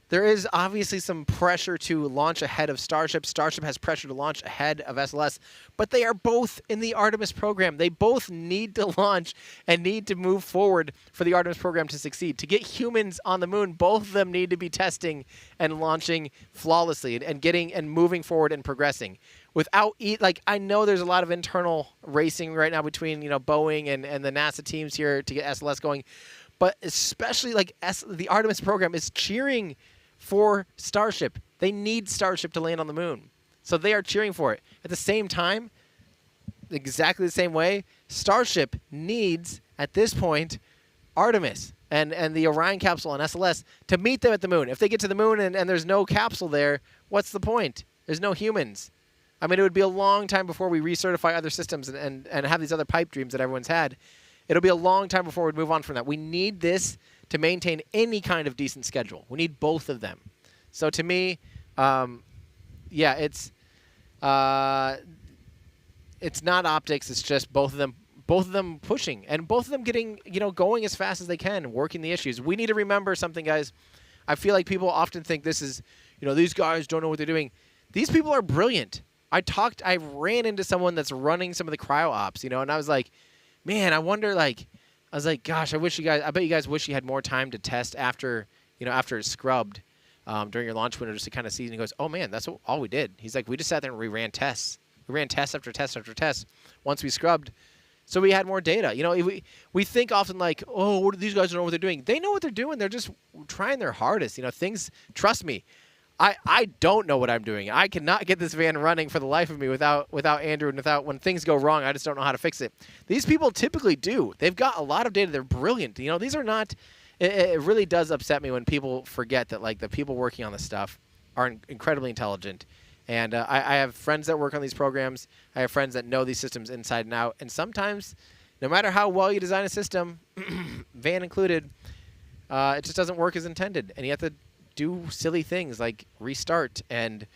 there is obviously some pressure to launch ahead of Starship. Starship has pressure to launch ahead of SLS, but they are both in the Artemis program. They both need to launch and need to move forward for the Artemis program to succeed. To get humans on the moon, both of them need to be testing and launching flawlessly and getting and moving forward and progressing. Without, like, I know there's a lot of internal racing right now between, you know, Boeing and the NASA teams here to get SLS going, but especially like the Artemis program is cheering for Starship. They need Starship to land on the moon. So they are cheering for it. At the same time, exactly the same way, Starship needs, at this point, Artemis and the Orion capsule on SLS to meet them at the moon. If they get to the moon and there's no capsule there, what's the point? There's no humans. I mean, it would be a long time before we recertify other systems and have these other pipe dreams that everyone's had. It'll be a long time before we move on from that. We need this to maintain any kind of decent schedule. We need both of them. So to me, yeah, it's not optics. It's just both of them pushing and both of them getting, you know, going as fast as they can, working the issues. We need to remember something, guys. I feel like people often think this is, you know, these guys don't know what they're doing. These people are brilliant. I ran into someone that's running some of the cryo ops, you know, and I was like, man, I wonder, like, I was like, gosh, I bet you guys wish you had more time to test after it's scrubbed during your launch window just to kind of see. And he goes, oh, man, that's all we did. He's like, we just sat there and we ran tests. We ran test after test after test once we scrubbed. So we had more data. You know, we think often like, oh, these guys don't know what they're doing. They know what they're doing. They're just trying their hardest. You know, trust me, I don't know what I'm doing. I cannot get this van running for the life of me without Andrew and when things go wrong, I just don't know how to fix it. These people typically do. They've got a lot of data. They're brilliant. You know, these are not – it really does upset me when people forget that, like, the people working on this stuff are incredibly intelligent. And I have friends that work on these programs. I have friends that know these systems inside and out. And sometimes, no matter how well you design a system, van included, it just doesn't work as intended. And you have to – do silly things like restart and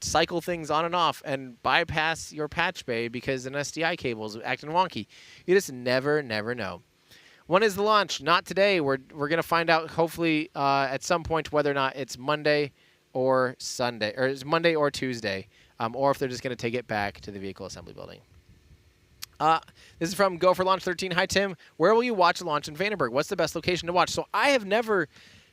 cycle things on and off and bypass your patch bay because an SDI cable is acting wonky. You just never know. When is the launch? Not today. We're going to find out hopefully at some point whether or not it's Monday or Sunday, or it's Monday or Tuesday, or if they're just going to take it back to the vehicle assembly building. This is from Go for Launch 13. Hi, Tim. Where will you watch the launch in Vandenberg? What's the best location to watch? So I have never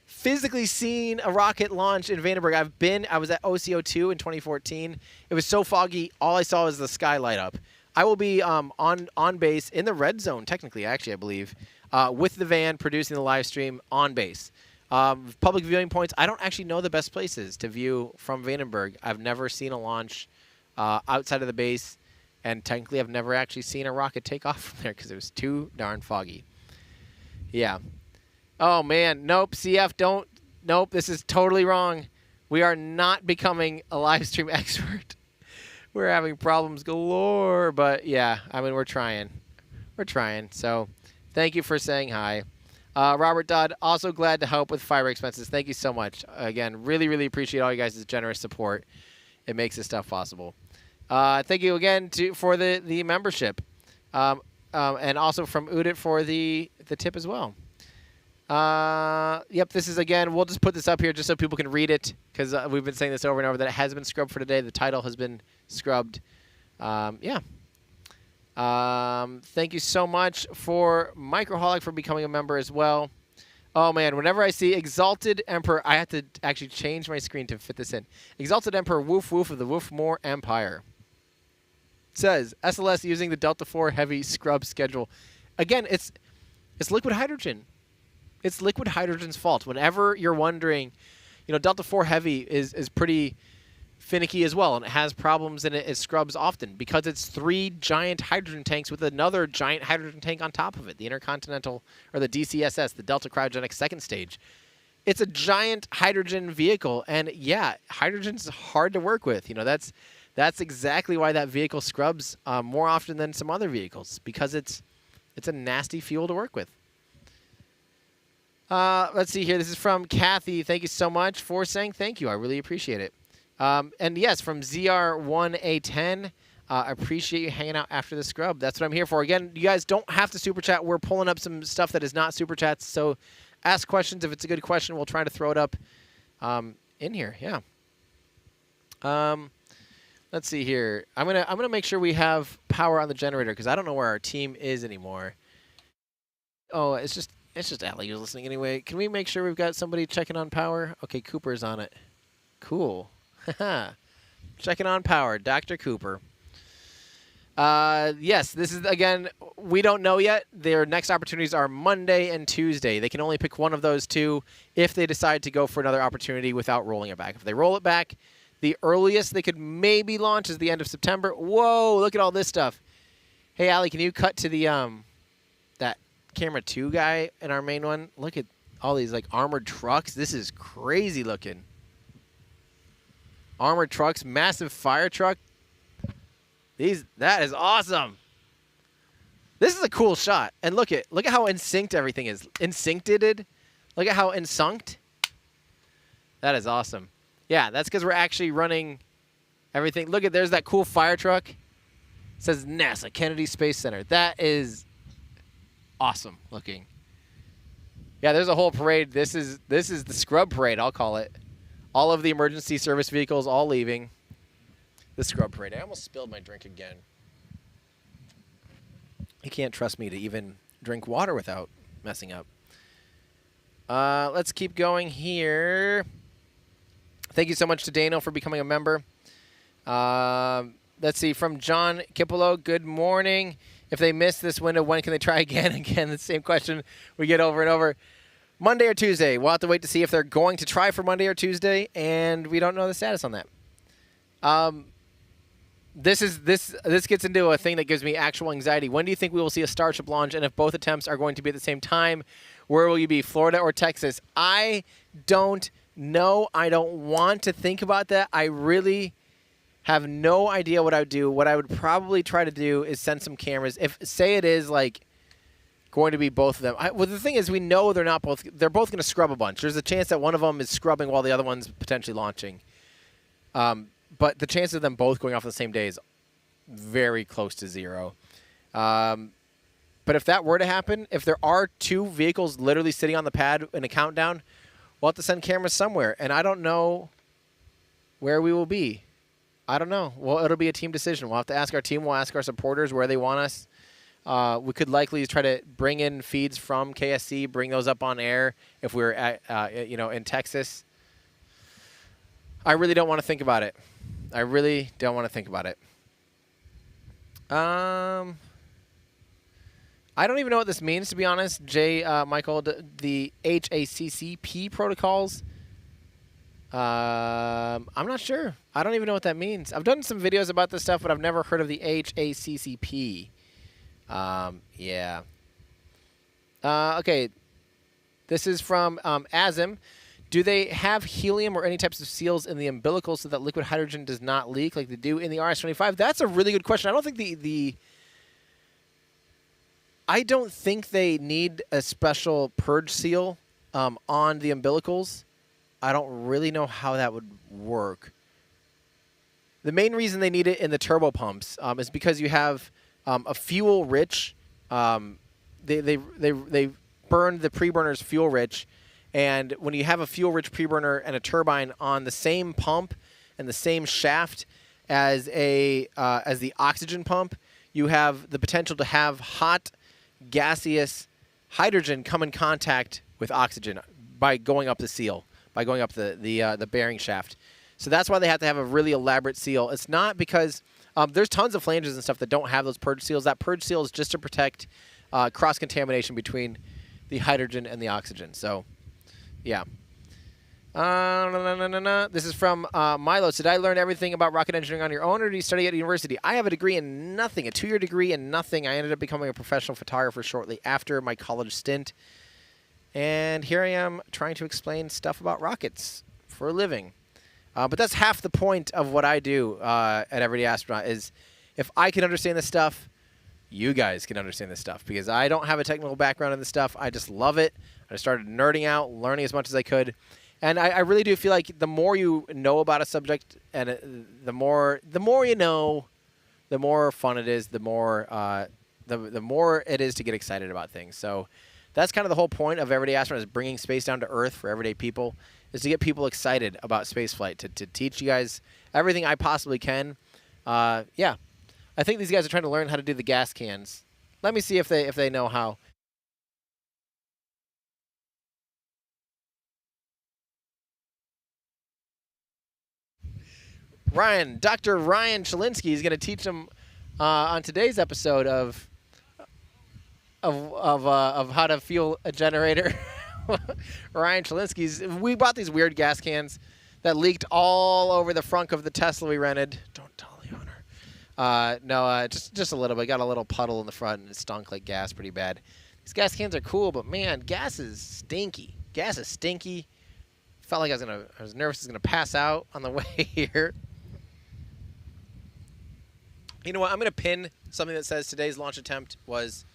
physically seen a rocket launch in Vandenberg. I was at OCO2 in 2014. It was so foggy, all I saw was the sky light up. I will be on base in the red zone, technically, actually, I believe, with the van producing the live stream on base. Public viewing points, I don't actually know the best places to view from Vandenberg. I've never seen a launch outside of the base, and technically I've never actually seen a rocket take off from there because it was too darn foggy. Yeah. Oh, man. Nope. CF, don't. Nope. This is totally wrong. We are not becoming a live stream expert. We're having problems galore. But, yeah, I mean, we're trying. We're trying. So, thank you for saying hi. Robert Dodd, also glad to help with fiber expenses. Thank you so much. Again, really, really appreciate all you guys' generous support. It makes this stuff possible. Thank you again for the membership. And also from Udit for the tip as well. Yep, this is, again, we'll just put this up here just so people can read it, because we've been saying this over and over that it has been scrubbed for today. The title has been scrubbed. Yeah. Thank you so much for Microholic for becoming a member as well. Oh, man, whenever I see Exalted Emperor, I have to actually change my screen to fit this in. Exalted Emperor Woof Woof of the Woofmore Empire says, SLS using the Delta IV heavy scrub schedule. Again, it's liquid hydrogen. It's liquid hydrogen's fault. Whenever you're wondering, you know, Delta IV Heavy is pretty finicky as well, and it has problems and it scrubs often because it's 3 giant hydrogen tanks with another giant hydrogen tank on top of it, the Intercontinental, or the DCSS, the Delta Cryogenic Second Stage. It's a giant hydrogen vehicle, and yeah, hydrogen's hard to work with. You know, that's exactly why that vehicle scrubs more often than some other vehicles, because it's a nasty fuel to work with. Let's see here. This is from Kathy. Thank you so much for saying thank you. I really appreciate it. And yes, from ZR1A10, I appreciate you hanging out after the scrub. That's what I'm here for. Again, you guys don't have to super chat. We're pulling up some stuff that is not super chats, so ask questions. If it's a good question, we'll try to throw it up in here. Yeah. Let's see here. I'm gonna make sure we have power on the generator because I don't know where our team is anymore. Oh, it's just Allie who's listening anyway. Can we make sure we've got somebody checking on power? Okay, Cooper's on it. Cool. Checking on power, Dr. Cooper. Yes, this is, again, we don't know yet. Their next opportunities are Monday and Tuesday. They can only pick one of those two if they decide to go for another opportunity without rolling it back. If they roll it back, the earliest they could maybe launch is the end of September. Whoa, look at all this stuff. Hey, Allie, can you cut to the that camera 2 guy in our main one? Look at all these like armored trucks. This is crazy looking. Armored trucks, massive fire truck. That is awesome. This is a cool shot. And look at how in synced everything is. In synced. Look at how in synced. That is awesome. Yeah, that's because we're actually running everything. Look at, there's that cool fire truck. It says NASA Kennedy Space Center. That is awesome looking. Yeah, there's a whole parade. This is the scrub parade, I'll call it. All of the emergency service vehicles all leaving the scrub parade. I almost spilled my drink again. You can't trust me to even drink water without messing up. Let's keep going here. Thank you so much to Daniel for becoming a member. Let's see, from John Kipolo, good morning. If they miss this window, when can they try again? Again, the same question we get over and over. Monday or Tuesday. We'll have to wait to see if they're going to try for Monday or Tuesday, and we don't know the status on that. This gets into a thing that gives me actual anxiety. When do you think we will see a Starship launch, and if both attempts are going to be at the same time, where will you be, Florida or Texas? I don't know. I don't want to think about that. I really have no idea what I would do. What I would probably try to do is send some cameras. If, say it is like going to be both of them. Well, the thing is, we know they're not both. They're both going to scrub a bunch. There's a chance that one of them is scrubbing while the other one's potentially launching. But the chance of them both going off on the same day is very close to 0. But if that were to happen, if there are 2 vehicles literally sitting on the pad in a countdown, we'll have to send cameras somewhere. And I don't know where we will be. I don't know. Well, it'll be a team decision. We'll have to ask our team. We'll ask our supporters where they want us. We could likely try to bring in feeds from KSC, bring those up on air if we're at, in Texas. I really don't want to think about it. I really don't want to think about it. I don't even know what this means, to be honest. Michael, the HACCP protocols. I'm not sure. I don't even know what that means. I've done some videos about this stuff, but I've never heard of the HACCP. Yeah. Okay. This is from Azim. Do they have helium or any types of seals in the umbilical so that liquid hydrogen does not leak like they do in the RS-25? That's a really good question. I don't think I don't think they need a special purge seal on the umbilicals. I don't really know how that would work. The main reason they need it in the turbo pumps is because you have a fuel-rich. They burn the preburners fuel-rich, and when you have a fuel-rich preburner and a turbine on the same pump and the same shaft as the oxygen pump, you have the potential to have hot, gaseous hydrogen come in contact with oxygen by going up the seal, by going up the bearing shaft. So that's why they have to have a really elaborate seal. It's not because there's tons of flanges and stuff that don't have those purge seals. That purge seal is just to protect cross-contamination between the hydrogen and the oxygen. So, yeah. This is from Milo. Did I learn everything about rocket engineering on your own, or did you study at university? I have a degree in nothing, a 2-year degree in nothing. I ended up becoming a professional photographer shortly after my college stint. And here I am trying to explain stuff about rockets for a living. But that's half the point of what I do at Everyday Astronaut is if I can understand this stuff, you guys can understand this stuff. Because I don't have a technical background in this stuff. I just love it. I started nerding out, learning as much as I could. And I really do feel like the more you know about a subject, and the more you know, the more fun it is. The more it is to get excited about things. So that's kind of the whole point of Everyday Astronaut, is bringing space down to Earth for everyday people, is to get people excited about spaceflight, to teach you guys everything I possibly can. Yeah, I think these guys are trying to learn how to do the gas cans. Let me see if they know how. Dr. Ryan Chalinsky is going to teach them on today's episode of how to fuel a generator. Ryan Chalinsky's. We bought these weird gas cans that leaked all over the front of the Tesla we rented. Don't tell the owner. No, just a little bit. Got a little puddle in the front and it stunk like gas pretty bad. These gas cans are cool, but man, gas is stinky. Gas is stinky. Felt like I was nervous I was gonna pass out on the way here. You know what? I'm going to pin something that says today's launch attempt was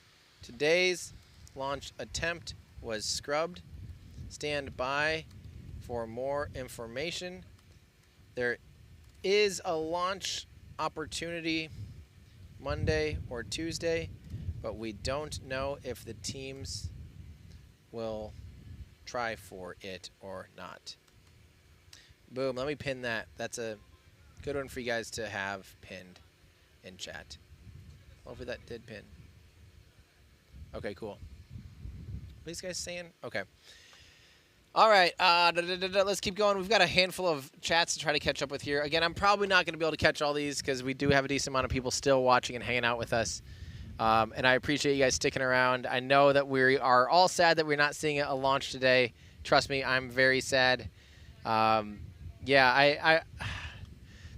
scrubbed. Stand by for more information. There is a launch opportunity Monday or Tuesday, but we don't know if the teams will try for it or not. Boom. Let me pin that. That's a good one for you guys to have pinned in chat. Hopefully that did pin. Okay, cool. What are these guys saying? Okay. All right. Let's keep going. We've got a handful of chats to try to catch up with here. Again, I'm probably not going to be able to catch all these because we do have a decent amount of people still watching and hanging out with us. And I appreciate you guys sticking around. I know that we are all sad that we're not seeing a launch today. Trust me, I'm very sad. Yeah,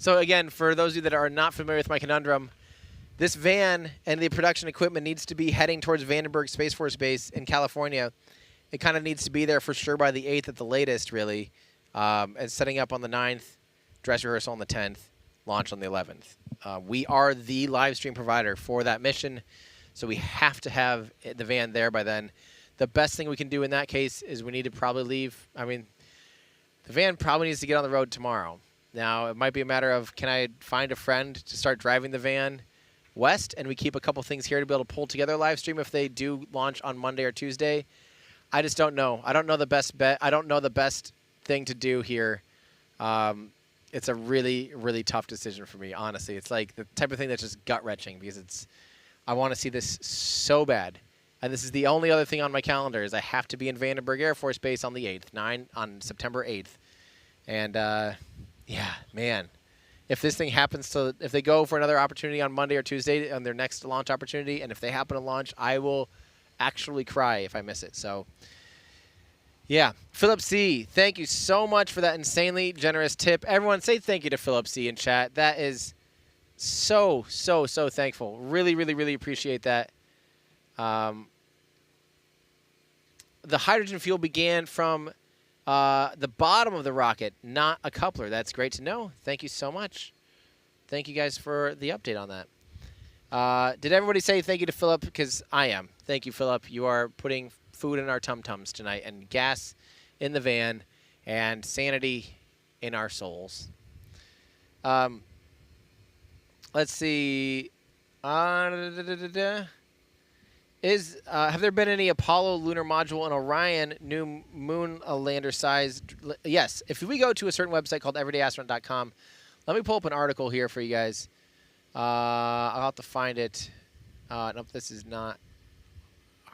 So again, for those of you that are not familiar with my conundrum, this van and the production equipment needs to be heading towards Vandenberg Space Force Base in California. It kind of needs to be there for sure by the 8th at the latest, really, and setting up on the 9th, dress rehearsal on the 10th, launch on the 11th. We are the live stream provider for that mission, so we have to have the van there by then. The best thing we can do in that case is we need to probably leave. I mean, the van probably needs to get on the road tomorrow. Now, it might be a matter of, can I find a friend to start driving the van west, and we keep a couple things here to be able to pull together a live stream if they do launch on Monday or Tuesday? I just don't know. I don't know the best bet. I don't know the best thing to do here. It's a really, really tough decision for me, honestly. It's like the type of thing that's just gut-wrenching because I want to see this so bad. And this is the only other thing on my calendar is I have to be in Vandenberg Air Force Base on the 8th, on September 8th. And, yeah, man. If this thing happens if they go for another opportunity on Monday or Tuesday on their next launch opportunity, and if they happen to launch, I will actually cry if I miss it. So, yeah. Philip C., thank you so much for that insanely generous tip. Everyone say thank you to Philip C. in chat. That is so, so, so thankful. Really, really, really appreciate that. The hydrogen fuel began from the bottom of the rocket, not a coupler. That's great to know. Thank you so much. Thank you guys for the update on that. Did everybody say thank you to Philip? Because I am. Thank you, Philip. You are putting food in our tum-tums tonight and gas in the van and sanity in our souls. Let's see. Have there been any Apollo lunar module and Orion new moon lander sized? Yes. If we go to a certain website called everydayastronaut.com, let me pull up an article here for you guys. I'll have to find it. Nope, this is not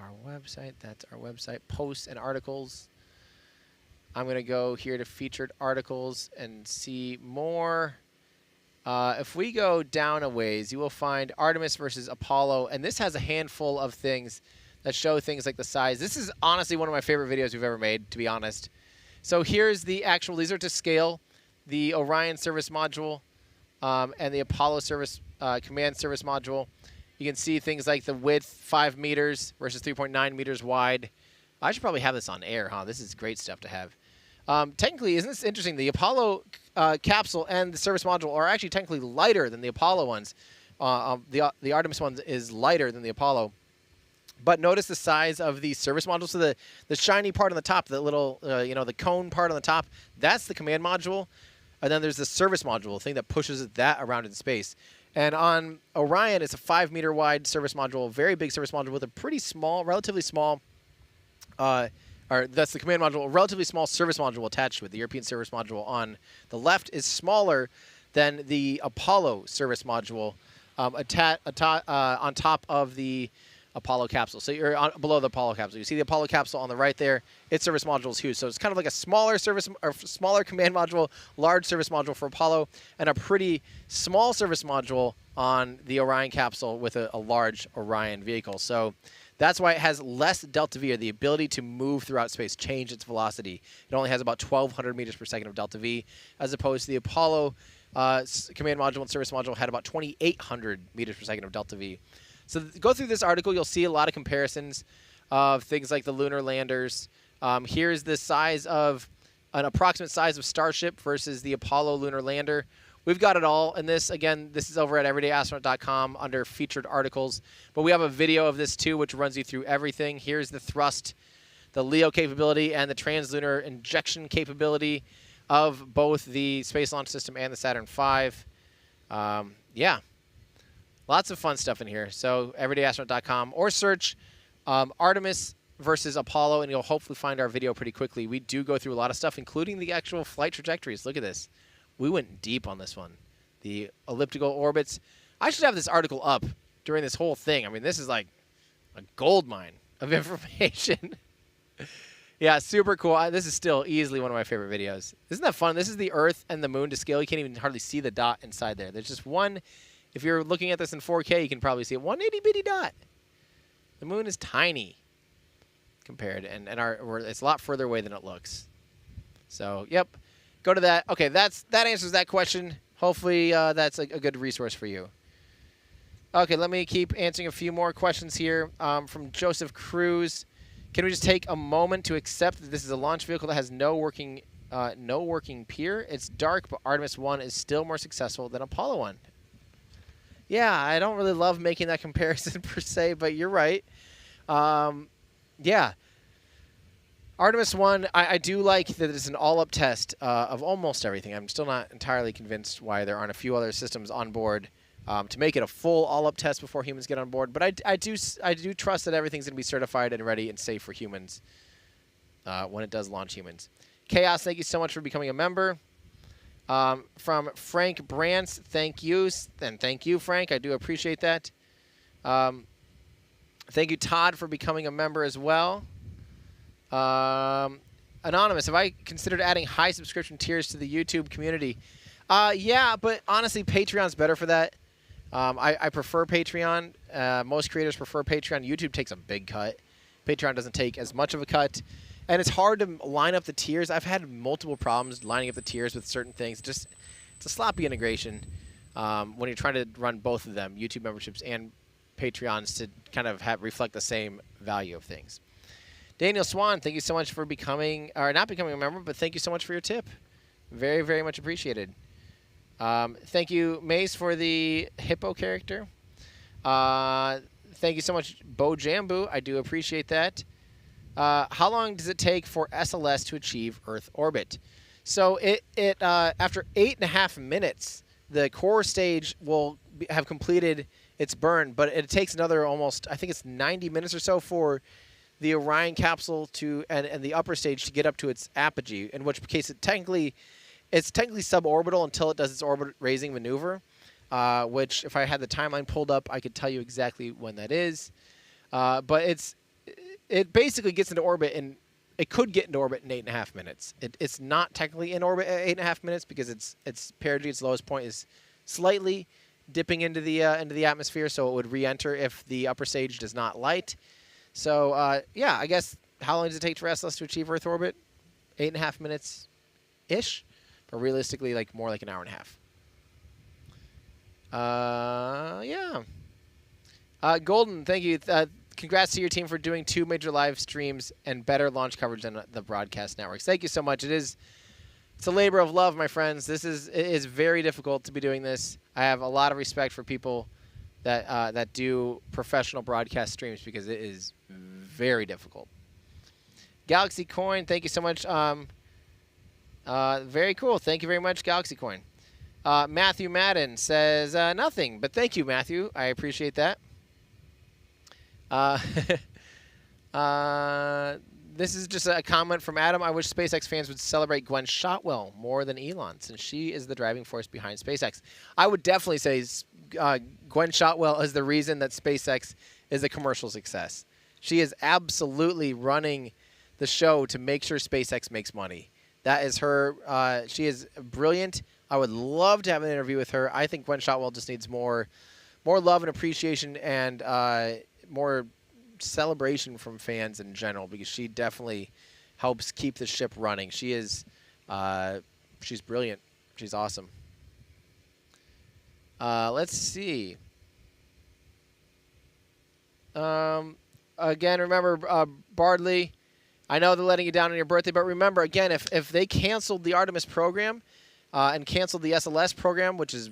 our website. That's our website. Posts and articles. I'm going to go here to featured articles and see more. If we go down a ways, you will find Artemis versus Apollo, and this has a handful of things that show things like the size. This is honestly one of my favorite videos we've ever made, to be honest. So here's the actual, these are to scale, the Orion service module and the Apollo service command service module. You can see things like the width, 5 meters versus 3.9 meters wide. I should probably have this on air, huh? This is great stuff to have. Technically, isn't this interesting? The Apollo capsule and the service module are actually technically lighter than the Apollo ones. The Artemis one is lighter than the Apollo. But notice the size of the service module. So the shiny part on the top, the little, the cone part on the top, that's the command module. And then there's the service module, the thing that pushes that around in space. And on Orion, it's a 5 meter wide service module, very big service module with a pretty small, relatively small, or that's the command module, a relatively small service module attached to it. The European service module on the left is smaller than the Apollo service module on top of the Apollo capsule. So you're below the Apollo capsule. You see the Apollo capsule on the right there. Its service module is huge. So it's kind of like a smaller service or smaller command module, large service module for Apollo, and a pretty small service module on the Orion capsule with a large Orion vehicle. So that's why it has less delta V, or the ability to move throughout space, change its velocity. It only has about 1,200 meters per second of delta V, as opposed to the Apollo command module and service module had about 2,800 meters per second of delta V. So go through this article, you'll see a lot of comparisons of things like the lunar landers. Here's the size of, an approximate size of Starship versus the Apollo lunar lander. We've got it all in this. Again, this is over at everydayastronaut.com under featured articles. But we have a video of this too, which runs you through everything. Here's the thrust, the LEO capability, and the translunar injection capability of both the Space Launch System and the Saturn V. Yeah. Lots of fun stuff in here. So everydayastronaut.com, or search Artemis versus Apollo, and you'll hopefully find our video pretty quickly. We do go through a lot of stuff, including the actual flight trajectories. Look at this. We went deep on this one. The elliptical orbits. I should have this article up during this whole thing. I mean, this is like a gold mine of information. Yeah, super cool. This is still easily one of my favorite videos. Isn't that fun? This is the Earth and the Moon to scale. You can't even hardly see the dot inside there. There's just one. If you're looking at this in 4K, you can probably see it. One itty-bitty dot. The moon is tiny compared, and it's a lot further away than it looks. So, yep. Go to that. Okay, that answers that question. Hopefully, that's a good resource for you. Okay, let me keep answering a few more questions here from Joseph Cruz. Can we just take a moment to accept that this is a launch vehicle that has no working pier? It's dark, but Artemis I is still more successful than Apollo 1. Yeah, I don't really love making that comparison per se, but you're right. Yeah. Artemis I, I do like that it's an all-up test of almost everything. I'm still not entirely convinced why there aren't a few other systems on board to make it a full all-up test before humans get on board. But I do trust that everything's going to be certified and ready and safe for humans when it does launch humans. Chaos, thank you so much for becoming a member. From Frank Brantz, thank you. And thank you, Frank. I do appreciate that. Thank you, Todd, for becoming a member as well. Anonymous, have I considered adding high subscription tiers to the YouTube community? Yeah, but honestly, Patreon's better for that. I prefer Patreon. Most creators prefer Patreon. YouTube takes a big cut. Patreon doesn't take as much of a cut. And it's hard to line up the tiers. I've had multiple problems lining up the tiers with certain things. It's a sloppy integration when you're trying to run both of them, YouTube memberships and Patreons, to kind of reflect the same value of things. Daniel Swan, thank you so much for becoming, or not becoming a member, but thank you so much for your tip. Very, very much appreciated. Thank you, Mace, for the hippo character. Thank you so much, Bo Jambu. I do appreciate that. How long does it take for SLS to achieve Earth orbit? So after 8.5 minutes, the core stage will have completed its burn, but it takes another almost, I think it's 90 minutes or so for the Orion capsule and the upper stage to get up to its apogee, in which case it's technically suborbital until it does its orbit raising maneuver, which if I had the timeline pulled up, I could tell you exactly when that is. But it basically gets into orbit, and it could get into orbit in 8.5 minutes. It's not technically in orbit at 8.5 minutes because its perigee, its lowest point, is slightly dipping into the atmosphere, so it would re-enter if the upper stage does not light. So, yeah, I guess how long does it take for SLS to achieve Earth orbit? 8.5 minutes-ish, but realistically, like more like an hour and a half. Yeah. Golden, thank you. Congrats to your team for doing 2 major live streams and better launch coverage than the broadcast networks. Thank you so much. It's a labor of love, my friends. It is very difficult to be doing this. I have a lot of respect for people that do professional broadcast streams because it is very difficult. Galaxy Coin, thank you so much. Very cool. Thank you very much, Galaxy Coin. Matthew Madden says nothing, but thank you, Matthew. I appreciate that. This is just a comment from Adam. I wish SpaceX fans would celebrate Gwen Shotwell more than Elon, since she is the driving force behind SpaceX. I would definitely say Gwen Shotwell is the reason that SpaceX is a commercial success. She is absolutely running the show to make sure SpaceX makes money. That is her. She is brilliant. I would love to have an interview with her. I think Gwen Shotwell just needs more love and appreciation and more celebration from fans in general, because she definitely helps keep the ship running. She's brilliant. She's awesome. Let's see. Again, remember, Bardley, I know they're letting you down on your birthday, but remember, again, if they canceled the Artemis program and canceled the SLS program, which is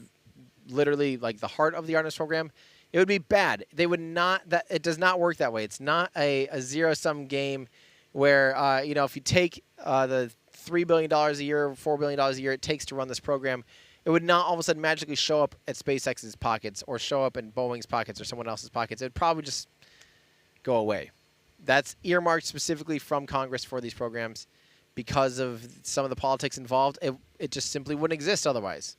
literally like the heart of the Artemis program, it would be bad. They would not. It does not work that way. It's not a zero-sum game where if you take the $3 billion a year, $4 billion a year it takes to run this program, it would not all of a sudden magically show up at SpaceX's pockets or show up in Boeing's pockets or someone else's pockets. It would probably just go away. That's earmarked specifically from Congress for these programs because of some of the politics involved. It just simply wouldn't exist otherwise.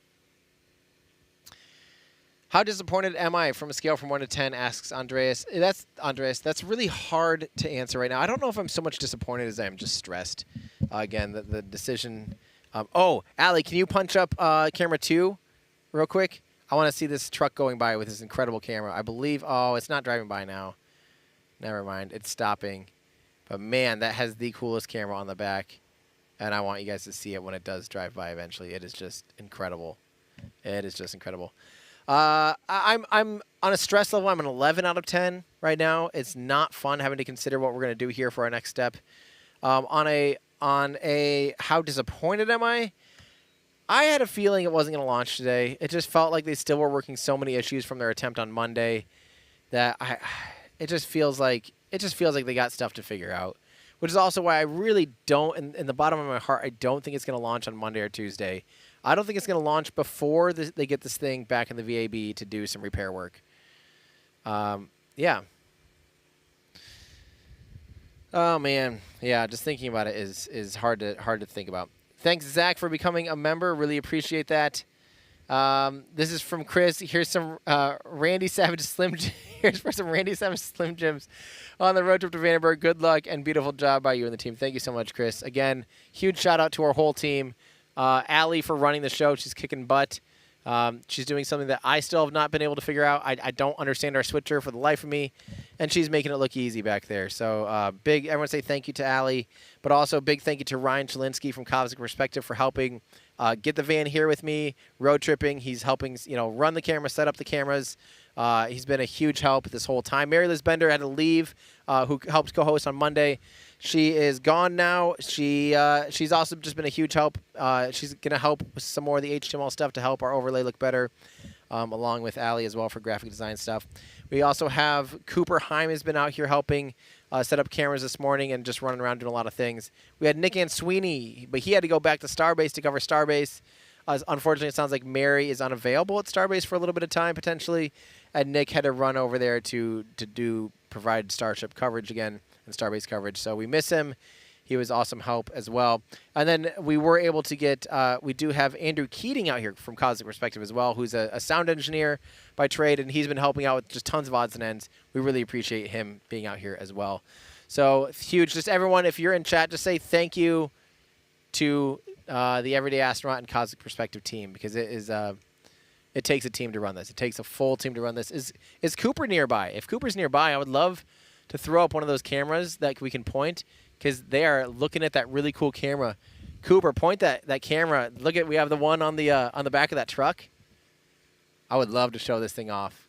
How disappointed am I from a scale from 1 to 10, asks Andreas. That's really hard to answer right now. I don't know if I'm so much disappointed as I am just stressed. Again, the decision. Allie, can you punch up camera 2 real quick? I want to see this truck going by with this incredible camera. I believe, it's not driving by now. Never mind, it's stopping. But man, that has the coolest camera on the back. And I want you guys to see it when it does drive by eventually. It is just incredible. It is just incredible. I'm on a stress level. I'm an 11 out of 10 right now. It's not fun having to consider what we're going to do here for our next step. On a how disappointed am I? I had a feeling it wasn't going to launch today. It just felt like they still were working so many issues from their attempt on Monday that it just feels like they got stuff to figure out. Which is also why I really don't, in the bottom of my heart, I don't think it's going to launch on Monday or Tuesday. I don't think it's going to launch before they get this thing back in the VAB to do some repair work. Yeah. Oh man, yeah. Just thinking about it is hard to think about. Thanks, Zach, for becoming a member. Really appreciate that. This is from Chris. Here's some Randy Savage Slim. Here's for some Randy Savage Slim Jims on the road trip to Vandenberg. Good luck and beautiful job by you and the team. Thank you so much, Chris. Again, huge shout out to our whole team. Allie for running the show. She's kicking butt. She's doing something that I still have not been able to figure out. I don't understand our switcher for the life of me, and she's making it look easy back there. So everyone say thank you to Allie, but also big thank you to Ryan Chalinsky from Cosmic Perspective for helping get the van here with me, road tripping. He's helping run the camera, set up the cameras. He's been a huge help this whole time. Mary Liz Bender had to leave, who helps co-host on Monday. She is gone now. She's also just been a huge help. She's going to help with some more of the HTML stuff to help our overlay look better, along with Allie as well for graphic design stuff. We also have Cooper Heim has been out here helping set up cameras this morning and just running around doing a lot of things. We had Nick Sweeney, but he had to go back to Starbase to cover Starbase. Unfortunately, it sounds like Mary is unavailable at Starbase for a little bit of time potentially, and Nick had to run over there to provide Starship coverage again and Starbase coverage. So we miss him. He was awesome help as well. And then we were able to get, we do have Andrew Keating out here from Cosmic Perspective as well, who's a sound engineer by trade, and he's been helping out with just tons of odds and ends. We really appreciate him being out here as well. So huge. Just everyone, if you're in chat, just say thank you to the Everyday Astronaut and Cosmic Perspective team, because it is it takes a team to run this. It takes a full team to run this. Is Cooper nearby? If Cooper's nearby, I would love to throw up one of those cameras that we can point, because they are looking at that really cool camera. Cooper, point that camera. Look at, we have the one on the back of that truck. I would love to show this thing off.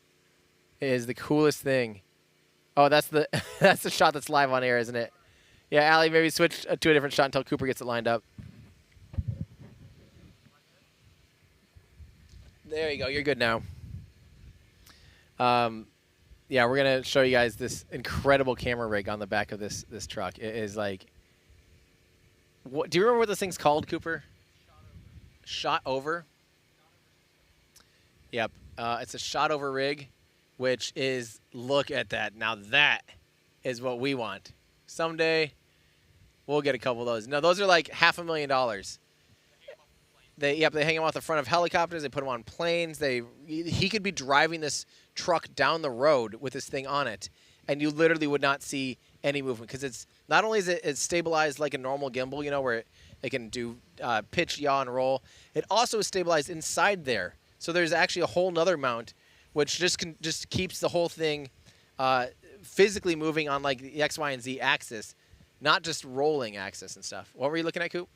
It is the coolest thing. Oh, that's the that's the shot that's live on air, isn't it? Yeah, Allie, maybe switch to a different shot until Cooper gets it lined up. There you go. You're good now. Yeah, we're gonna show you guys this incredible camera rig on the back of this truck. It is like, what? Do you remember what this thing's called, Cooper? Shot over. Yep, it's a shot over rig, which is, look at that. Now that is what we want. Someday, we'll get a couple of those. No, those are like $500,000. They hang them off the front of helicopters. They put them on planes. He could be driving this truck down the road with this thing on it, and you literally would not see any movement, because it's not only is it's stabilized like a normal gimbal, you know, where it can do pitch, yaw, and roll. It also is stabilized inside there. So there's actually a whole nother mount, which just keeps the whole thing physically moving on like the X, Y, and Z axis, not just rolling axis and stuff. What were you looking at, Coop?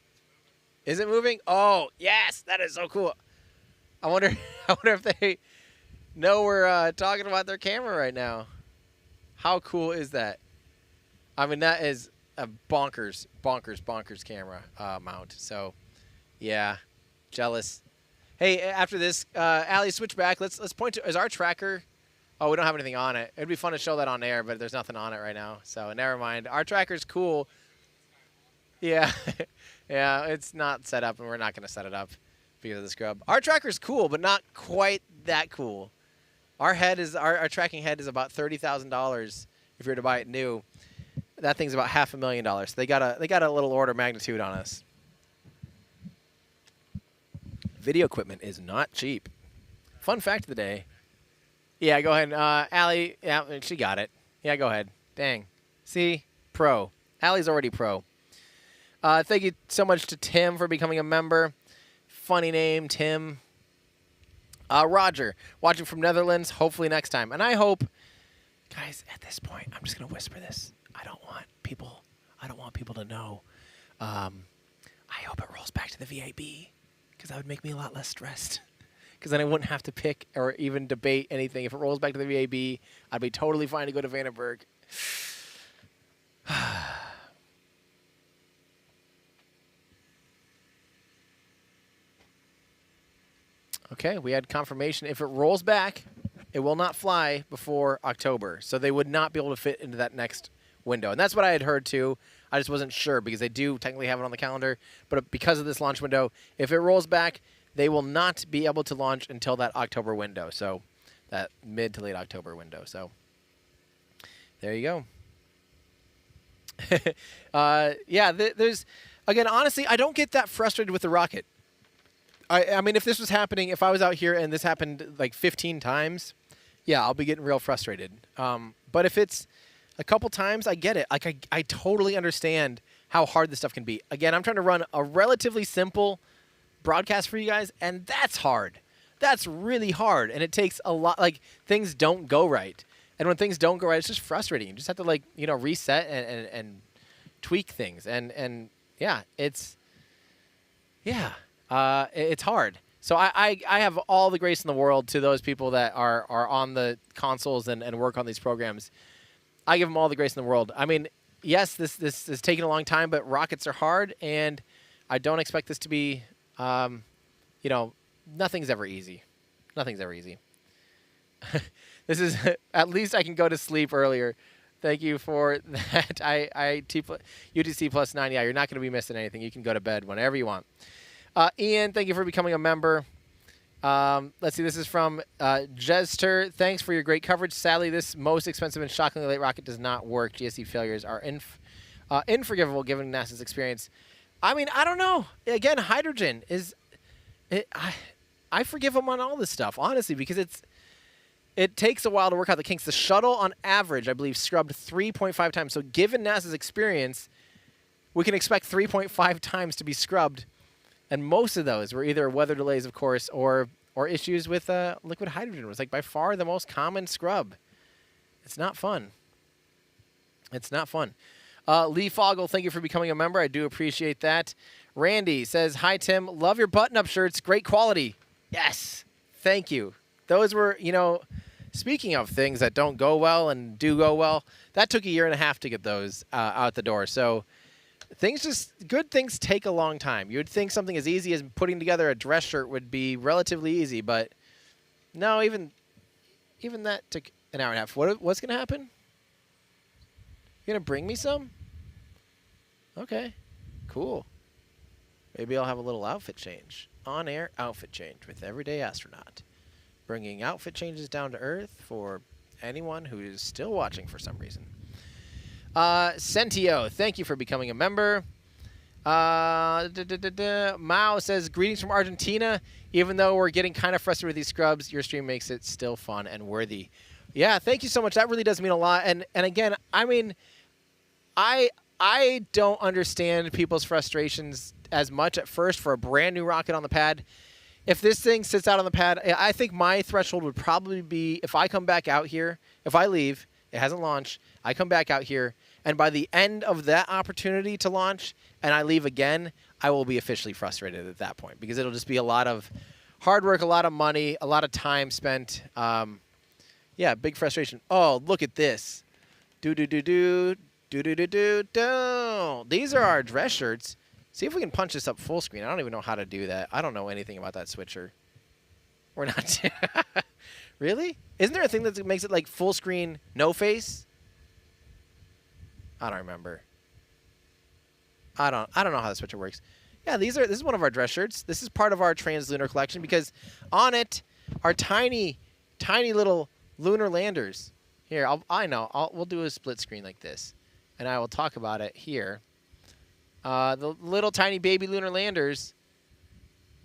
Is it moving? Oh, yes, that is so cool. I wonder if they know we're talking about their camera right now. How cool is that? I mean, that is a bonkers camera mount. So, yeah, jealous. Hey, after this, Allie, switch back. Let's point to, is our tracker? Oh, we don't have anything on it. It'd be fun to show that on air, but there's nothing on it right now. So never mind. Our tracker's cool. Yeah. Yeah, it's not set up, and we're not going to set it up because of the scrub. Our tracker's cool, but not quite that cool. Our head is our tracking head is about $30,000 if you were to buy it new. That thing's about $500,000. So they got a little order of magnitude on us. Video equipment is not cheap. Fun fact of the day. Yeah, go ahead. Allie, yeah, she got it. Yeah, go ahead. Dang. See? Pro. Allie's already pro. Thank you so much to Tim for becoming a member. Funny name, Tim. Roger, watching from Netherlands. Hopefully next time. And I hope, guys, at this point, I'm just going to whisper this. I don't want people to know. I hope it rolls back to the VAB, because that would make me a lot less stressed. Because then I wouldn't have to pick or even debate anything. If it rolls back to the VAB, I'd be totally fine to go to Vandenberg. Okay, we had confirmation. If it rolls back, it will not fly before October. So they would not be able to fit into that next window. And that's what I had heard too. I just wasn't sure, because they do technically have it on the calendar. But because of this launch window, if it rolls back, they will not be able to launch until that October window. So that mid to late October window. So there you go. Yeah, there's, again, honestly, I don't get that frustrated with the rocket. I mean, if this was happening, if I was out here and this happened like 15 times, yeah, I'll be getting real frustrated. But if it's a couple times, I get it. Like, I totally understand how hard this stuff can be. Again, I'm trying to run a relatively simple broadcast for you guys, and that's hard. That's really hard, and it takes a lot. Like, things don't go right. And when things don't go right, it's just frustrating. You just have to, like, you know, reset and tweak things. And yeah, it's hard. So I have all the grace in the world to those people that are on the consoles and work on these programs. I give them all the grace in the world. I mean, yes, this is taking a long time, but rockets are hard, and I don't expect this to be, you know, nothing's ever easy. Nothing's ever easy. This is, at least I can go to sleep earlier. Thank you for that. UTC plus 9. Yeah, you're not going to be missing anything. You can go to bed whenever you want. Ian, thank you for becoming a member. Let's see. This is from Jester. Thanks for your great coverage. Sadly, this most expensive and shockingly late rocket does not work. GSE failures are unforgivable given NASA's experience. I mean, I don't know. Again, hydrogen is... I forgive them on all this stuff, honestly, because it takes a while to work out the kinks. The shuttle, on average, I believe, scrubbed 3.5 times. So given NASA's experience, we can expect 3.5 times to be scrubbed. And most of those were either weather delays, of course, or issues with liquid hydrogen. It was like by far the most common scrub. It's not fun. It's not fun. Lee Foggle, thank you for becoming a member. I do appreciate that. Randy says, hi, Tim. Love your button-up shirts. Great quality. Yes. Thank you. Those were, you know, speaking of things that don't go well and do go well, that took a year and a half to get those out the door. So good things take a long time. You would think something as easy as putting together a dress shirt would be relatively easy, but no, even that took an hour and a half. What's going to happen? You going to bring me some? Okay, cool. Maybe I'll have a little outfit change. On-air outfit change with Everyday Astronaut. Bringing outfit changes down to Earth for anyone who is still watching for some reason. Sentio, thank you for becoming a member. Mao says, greetings from Argentina. Even though we're getting kind of frustrated with these scrubs, your stream makes it still fun and worthy. Yeah, thank you so much. That really does mean a lot. And again, I mean, I don't understand people's frustrations as much at first for a brand new rocket on the pad. If this thing sits out on the pad, I think my threshold would probably be if I come back out here, if I leave, it hasn't launched, I come back out here, and by the end of that opportunity to launch and I leave again, I will be officially frustrated at that point because it'll just be a lot of hard work, a lot of money, a lot of time spent. Yeah, big frustration. Oh, look at this. Do-do-do-do, do-do-do-do-do. These are our dress shirts. See if we can punch this up full screen. I don't even know how to do that. I don't know anything about that switcher. We're not. Really? Isn't there a thing that makes it like full screen, no face? I don't remember. I don't know how the switcher works. Yeah, this is one of our dress shirts. This is part of our translunar collection because on it are tiny little lunar landers. Here, we'll do a split screen like this, and I will talk about it here. The little tiny baby lunar landers.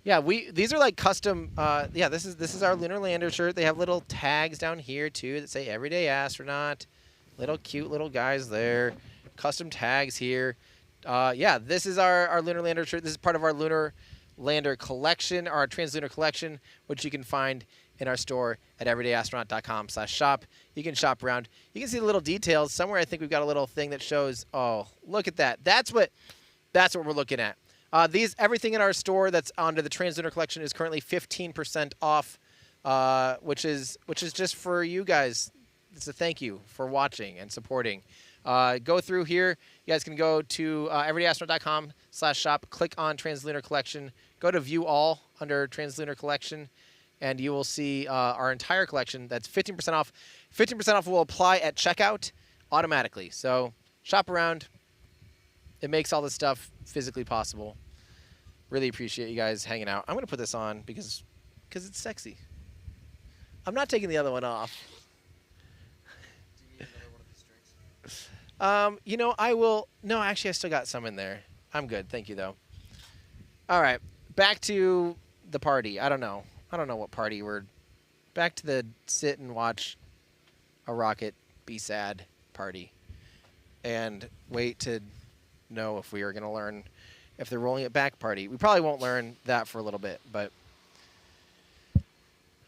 Yeah, these are like custom. Yeah, this is our lunar lander shirt. They have little tags down here too that say Everyday Astronaut. Little cute little guys there. Custom tags here. Yeah, this is our lunar lander shirt. This is part of our lunar lander collection, our translunar collection, which you can find in our store at everydayastronaut.com/shop. You can shop around. You can see the little details. Somewhere I think we've got a little thing that shows, oh, look at that. That's what we're looking at. Everything in our store that's under the translunar collection is currently 15% off, which is just for you guys. It's a thank you for watching and supporting. Go through here. You guys can go to everydayastronaut.com/shop, click on Translunar Collection, go to View All under Translunar Collection, and you will see our entire collection. That's 15% off. 15% off will apply at checkout automatically. So shop around. It makes all this stuff physically possible. Really appreciate you guys hanging out. I'm going to put this on because it's sexy. I'm not taking the other one off. You know, I will. No, actually, I still got some in there. I'm good. Thank you, though. All right. Back to the party. I don't know what party we're. Back to the sit and watch a rocket be sad party. And wait to know if we are going to learn if they're rolling it back party. We probably won't learn that for a little bit, but.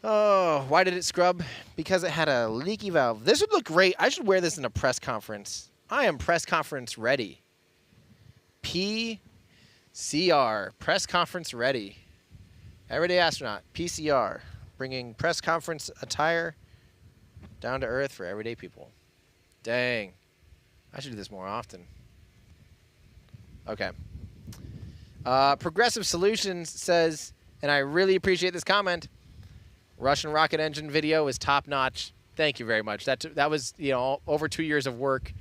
Oh, why did it scrub? Because it had a leaky valve. This would look great. I should wear this in a press conference. I am press conference ready. PCR, press conference ready. Everyday Astronaut, PCR, bringing press conference attire down to earth for everyday people. Dang. I should do this more often. Okay. Progressive Solutions says, and I really appreciate this comment, Russian rocket engine video is top-notch. Thank you very much. That was, you know, over 2 years of work.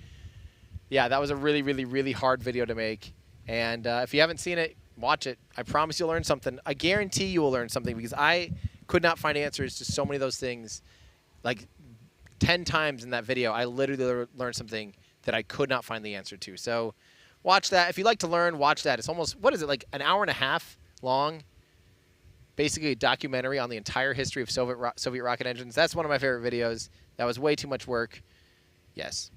Yeah, that was a really, really, really hard video to make. And if you haven't seen it, watch it. I promise you'll learn something. I guarantee you will learn something because I could not find answers to so many of those things. Like 10 times in that video, I literally learned something that I could not find the answer to. So watch that. If you'd like to learn, watch that. It's almost, what is it, like an hour and a half long? Basically a documentary on the entire history of Soviet rocket engines. That's one of my favorite videos. That was way too much work. Yes.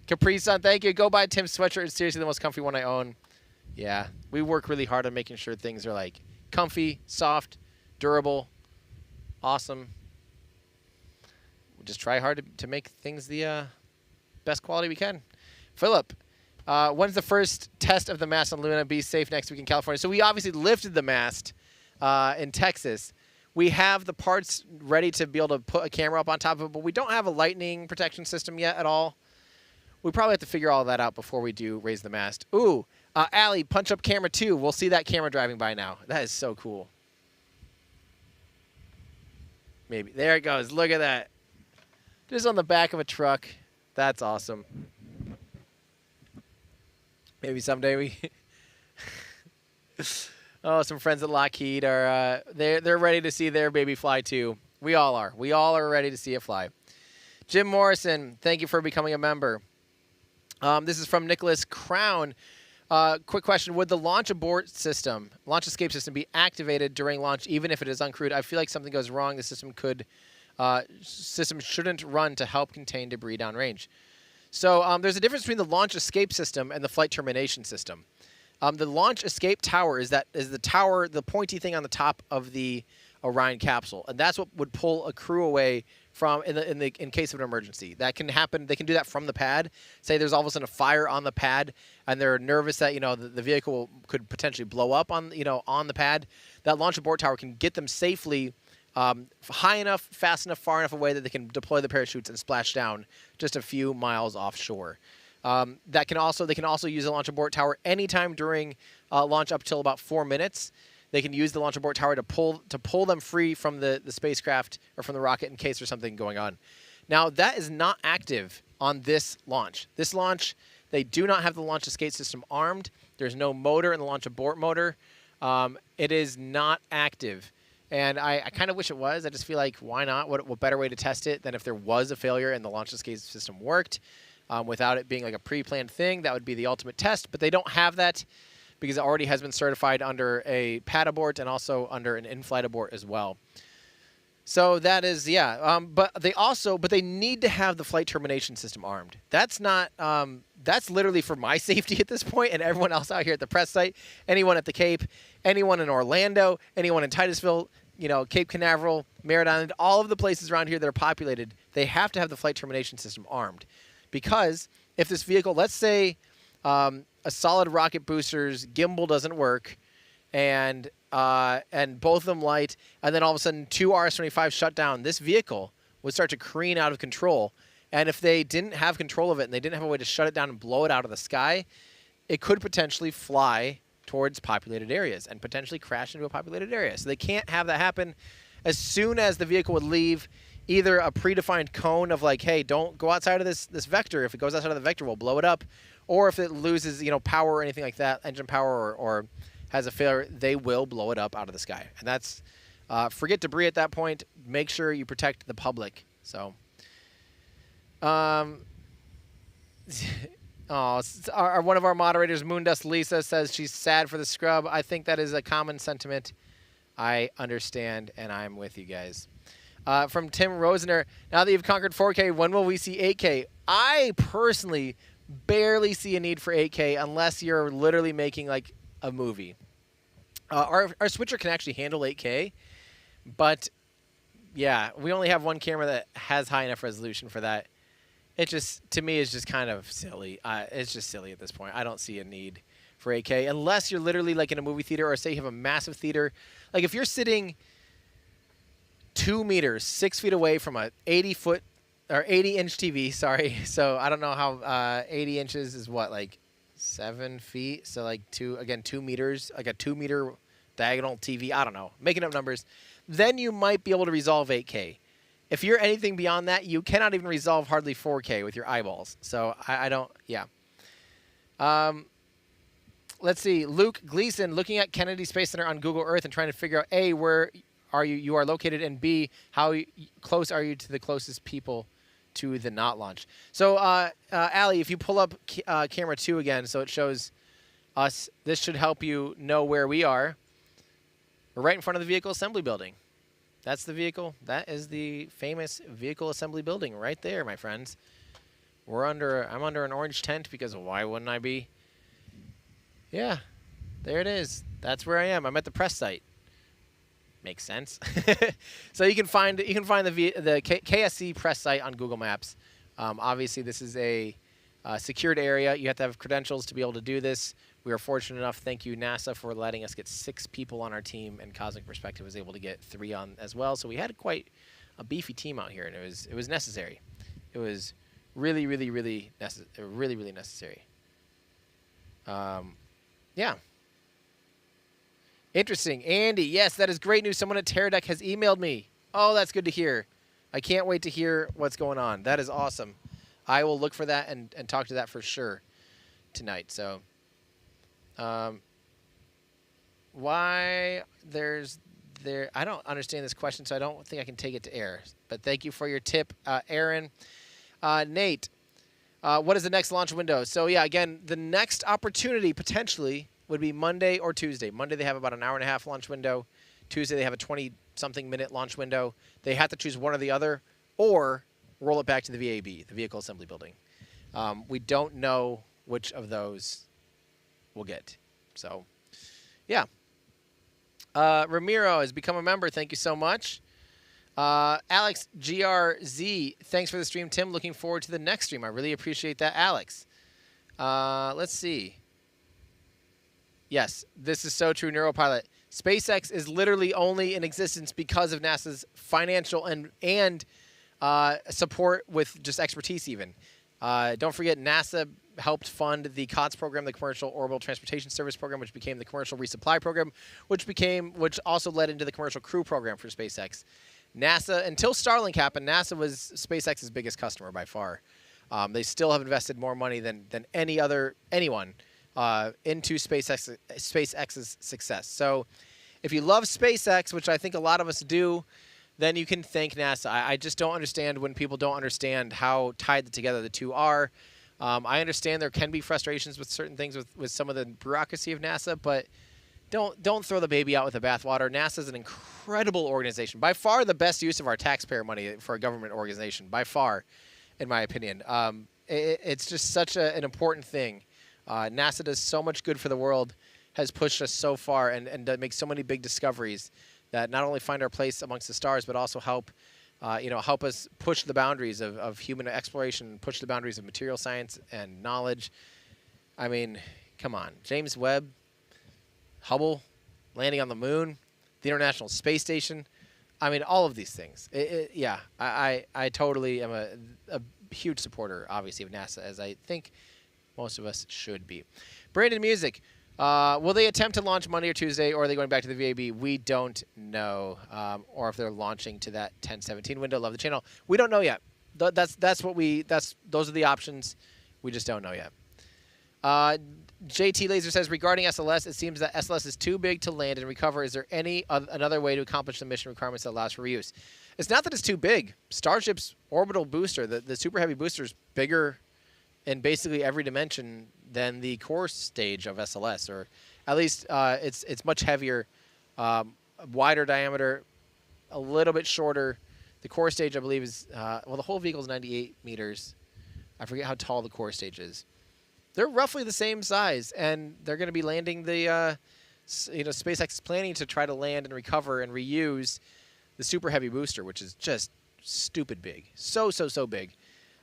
Capri-san, thank you. Go buy Tim's sweatshirt. It's seriously the most comfy one I own. Yeah. We work really hard on making sure things are like comfy, soft, durable, awesome. We just try hard to make things the best quality we can. Philip, when's the first test of the mast on Luna? Be safe next week in California. So we obviously lifted the mast in Texas. We have the parts ready to be able to put a camera up on top of it, but we don't have a lightning protection system yet at all. We probably have to figure all that out before we do raise the mast. Ooh, Allie, punch up camera 2. We'll see that camera driving by now. That is so cool. Maybe. There it goes. Look at that. Just on the back of a truck. That's awesome. Maybe someday we... Oh, some friends at Lockheed are they're ready to see their baby fly too. We all are. We all are ready to see it fly. Jim Morrison, thank you for becoming a member. This is from Nicholas Crown. Quick question: would the launch escape system, be activated during launch, even if it is uncrewed? I feel like something goes wrong. The system shouldn't run to help contain debris downrange. So there's a difference between the launch escape system and the flight termination system. The launch escape tower is the tower, the pointy thing on the top of the Orion capsule, and that's what would pull a crew away from in case of an emergency. That can happen. They can do that from the pad. Say there's all of a sudden a fire on the pad, and they're nervous that the vehicle could potentially blow up on the pad. That launch abort tower can get them safely high enough, fast enough, far enough away that they can deploy the parachutes and splash down just a few miles offshore. They can also use the launch abort tower anytime during launch up till about 4 minutes. They can use the launch abort tower to pull them free from the spacecraft or from the rocket in case there's something going on. Now, that is not active on this launch. This launch, they do not have the launch escape system armed. There's no motor in the launch abort motor. It is not active. And I kind of wish it was. I just feel like, why not? What better way to test it than if there was a failure and the launch escape system worked without it being like a pre-planned thing? That would be the ultimate test. But they don't have that because it already has been certified under a pad abort and also under an in-flight abort as well. So that is, yeah. But they need to have the flight termination system armed. That's not. That's literally for my safety at this point and everyone else out here at the press site, anyone at the Cape, anyone in Orlando, anyone in Titusville, Cape Canaveral, Merritt Island, all of the places around here that are populated, they have to have the flight termination system armed. Because if this vehicle, let's say a solid rocket booster's gimbal doesn't work, and both of them light, and then all of a sudden 2 RS-25 shut down, this vehicle would start to careen out of control. And if they didn't have control of it and they didn't have a way to shut it down and blow it out of the sky, it could potentially fly towards populated areas and potentially crash into a populated area. So they can't have that happen. As soon as the vehicle would leave either a predefined cone of like, hey, don't go outside of this vector. If it goes outside of the vector, we'll blow it up. Or if it loses, power or anything like that, engine power or has a failure, they will blow it up out of the sky. And that's, forget debris at that point. Make sure you protect the public. So, one of our moderators, Moondust Lisa, says she's sad for the scrub. I think that is a common sentiment. I understand, and I'm with you guys. From Tim Rosener, now that you've conquered 4K, when will we see 8K? I personally barely see a need for 8K unless you're literally making like a movie. Our switcher can actually handle 8K, but yeah, we only have one camera that has high enough resolution for that. It just, to me, is just kind of silly. It's just silly at this point. I don't see a need for 8K unless you're literally like in a movie theater, or say you have a massive theater. Like if you're sitting 2 meters, 6 feet away from a 80-inch TV, sorry. So I don't know how 80 inches is what, like 7 feet. So like 2 meters, like a 2 meter diagonal TV. I don't know, making up numbers. Then you might be able to resolve 8K. If you're anything beyond that, you cannot even resolve hardly 4K with your eyeballs. So I don't, yeah. Let's see. Luke Gleason, looking at Kennedy Space Center on Google Earth and trying to figure out, A, where you are located, and B, how close are you to the closest people to the not launch. So, Allie, if you pull up camera 2 again, so it shows us, this should help you know where we are. We're right in front of the vehicle assembly building. That's the vehicle. That is the famous vehicle assembly building right there, my friends. I'm under an orange tent because why wouldn't I be? Yeah, there it is. That's where I am. I'm at the press site. Makes sense. So you can find the KSC press site on Google Maps. Obviously, this is a secured area. You have to have credentials to be able to do this. We were fortunate enough. Thank you, NASA, for letting us get 6 people on our team, and Cosmic Perspective was able to get 3 on as well. So we had quite a beefy team out here, and it was necessary. It was really, really, really necessary. Yeah. Interesting. Andy, yes, that is great news. Someone at Teradek has emailed me. Oh, that's good to hear. I can't wait to hear what's going on. That is awesome. I will look for that and talk to that for sure tonight. So, why I don't understand this question, so I don't think I can take it to air. But thank you for your tip, Aaron. Nate, what is the next launch window? So, yeah, again, the next opportunity potentially would be Monday or Tuesday. Monday, they have about an hour-and-a-half launch window. Tuesday, they have a 20-something minute launch window. They have to choose one or the other, or roll it back to the VAB, the Vehicle Assembly Building. We don't know which of those we'll get. So, yeah. Ramiro has become a member. Thank you so much. Alex GRZ, thanks for the stream, Tim. Looking forward to the next stream. I really appreciate that, Alex. Let's see. Yes, this is so true, Neuropilot. SpaceX is literally only in existence because of NASA's financial and support with just expertise even. Don't forget, NASA helped fund the COTS program, the Commercial Orbital Transportation Service program, which became the Commercial Resupply program, which also led into the Commercial Crew program for SpaceX. NASA, until Starlink happened, NASA was SpaceX's biggest customer by far. They still have invested more money than anyone into SpaceX's success. So if you love SpaceX, which I think a lot of us do, then you can thank NASA. I just don't understand when people don't understand how tied together the two are. I understand there can be frustrations with certain things with some of the bureaucracy of NASA, but don't throw the baby out with the bathwater. NASA is an incredible organization. By far the best use of our taxpayer money for a government organization, by far, in my opinion. It's just such an important thing. NASA does so much good for the world, has pushed us so far, and makes so many big discoveries that not only find our place amongst the stars, but also help us push the boundaries of human exploration, push the boundaries of material science and knowledge. I mean, come on. James Webb, Hubble, landing on the moon, the International Space Station. I mean, all of these things. Yeah, I totally am a huge supporter, obviously, of NASA, as I think most of us should be. Brandon Music. Will they attempt to launch Monday or Tuesday, or are they going back to the VAB? We don't know. Or if they're launching to that 10/17 window. Love the channel. We don't know yet. Those are the options. We just don't know yet. JT Laser says, regarding SLS, it seems that SLS is too big to land and recover. Is there another way to accomplish the mission requirements that allows for reuse? It's not that it's too big. Starship's orbital booster, the Super Heavy booster, is bigger in basically every dimension than the core stage of SLS, or at least it's much heavier, wider diameter, a little bit shorter. The core stage, I believe, is the whole vehicle is 98 meters. I forget how tall the core stage is. They're roughly the same size, and they're going to be landing the SpaceX is planning to try to land and recover and reuse the Super Heavy booster, which is just stupid big, so big.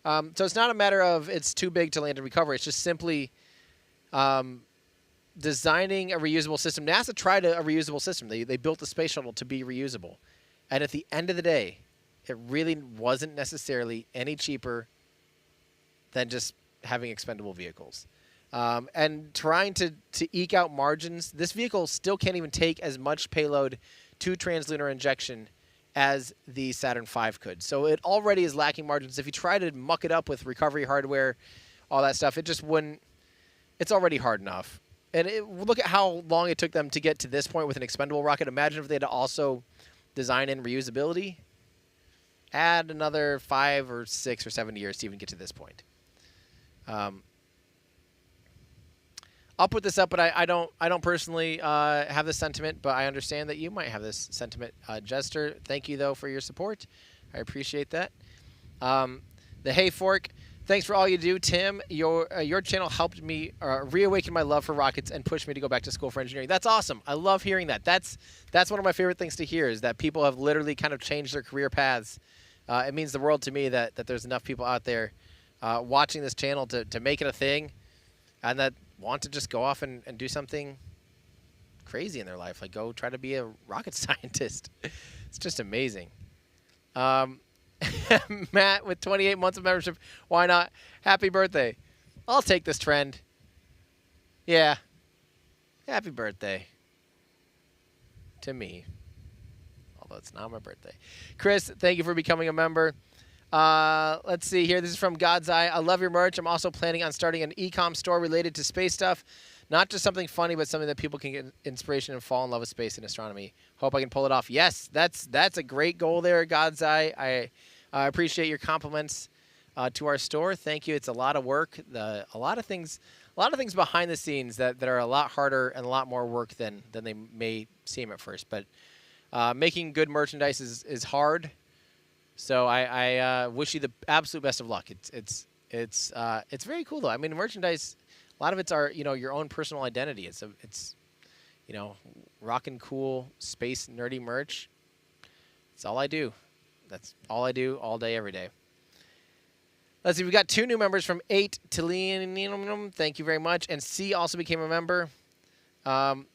So it's not a matter of it's too big to land and recover. It's just simply designing a reusable system. NASA tried a reusable system. They built the space shuttle to be reusable. And at the end of the day, it really wasn't necessarily any cheaper than just having expendable vehicles. And trying to eke out margins, this vehicle still can't even take as much payload to translunar injection as the Saturn V could. So it already is lacking margins. If you try to muck it up with recovery hardware, all that stuff, it just wouldn't. It's already hard enough. And look at how long it took them to get to this point with an expendable rocket. Imagine if they had to also design in reusability. Add another 5 or 6 or 7 years to even get to this point. I'll put this up, but I don't personally have this sentiment, but I understand that you might have this sentiment. Jester, thank you, though, for your support. I appreciate that. The Hey Fork, thanks for all you do, Tim. Your channel helped me reawaken my love for rockets and push me to go back to school for engineering. That's awesome. I love hearing that. That's one of my favorite things to hear, is that people have literally kind of changed their career paths. It means the world to me that there's enough people out there watching this channel to make it a thing, and that want to just go off and do something crazy in their life, like go try to be a rocket scientist. It's just amazing. Matt with 28 months of membership. Why not? Happy birthday. I'll take this trend. Yeah. Happy birthday to me. Although it's not my birthday. Chris, thank you for becoming a member. Let's see here. This is from God's Eye. I love your merch. I'm also planning on starting an e-com store related to space stuff. Not just something funny, but something that people can get inspiration and fall in love with space and astronomy. Hope I can pull it off. Yes, that's a great goal there, God's Eye. I appreciate your compliments to our store. Thank you. It's a lot of work. A lot of things behind the scenes that are a lot harder and a lot more work than they may seem at first. But making good merchandise is hard. So I wish you the absolute best of luck. It's very cool though. I mean, merchandise. A lot of it's your own personal identity. It's rockin' cool space nerdy merch. That's all I do. That's all I do all day, every day. Let's see. We got 2 new members from 8 Tilenium. Thank you very much. And C also became a member.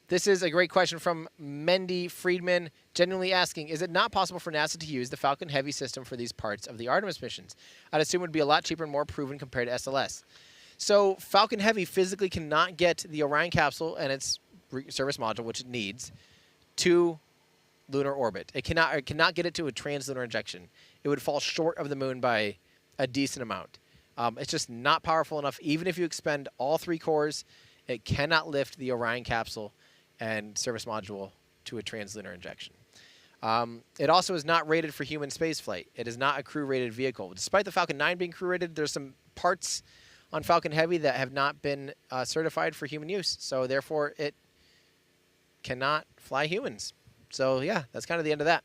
This is a great question from Mendy Friedman, genuinely asking, is it not possible for NASA to use the Falcon Heavy system for these parts of the Artemis missions? I'd assume it would be a lot cheaper and more proven compared to SLS. So Falcon Heavy physically cannot get the Orion capsule and its service module, which it needs, to lunar orbit. It cannot get it to a translunar injection. It would fall short of the moon by a decent amount. It's just not powerful enough. Even if you expend all 3 cores, it cannot lift the Orion capsule and service module to a translunar injection. It also is not rated for human spaceflight. It is not a crew-rated vehicle. Despite the Falcon 9 being crew-rated, there's some parts on Falcon Heavy that have not been certified for human use. So therefore, it cannot fly humans. So yeah, that's kind of the end of that.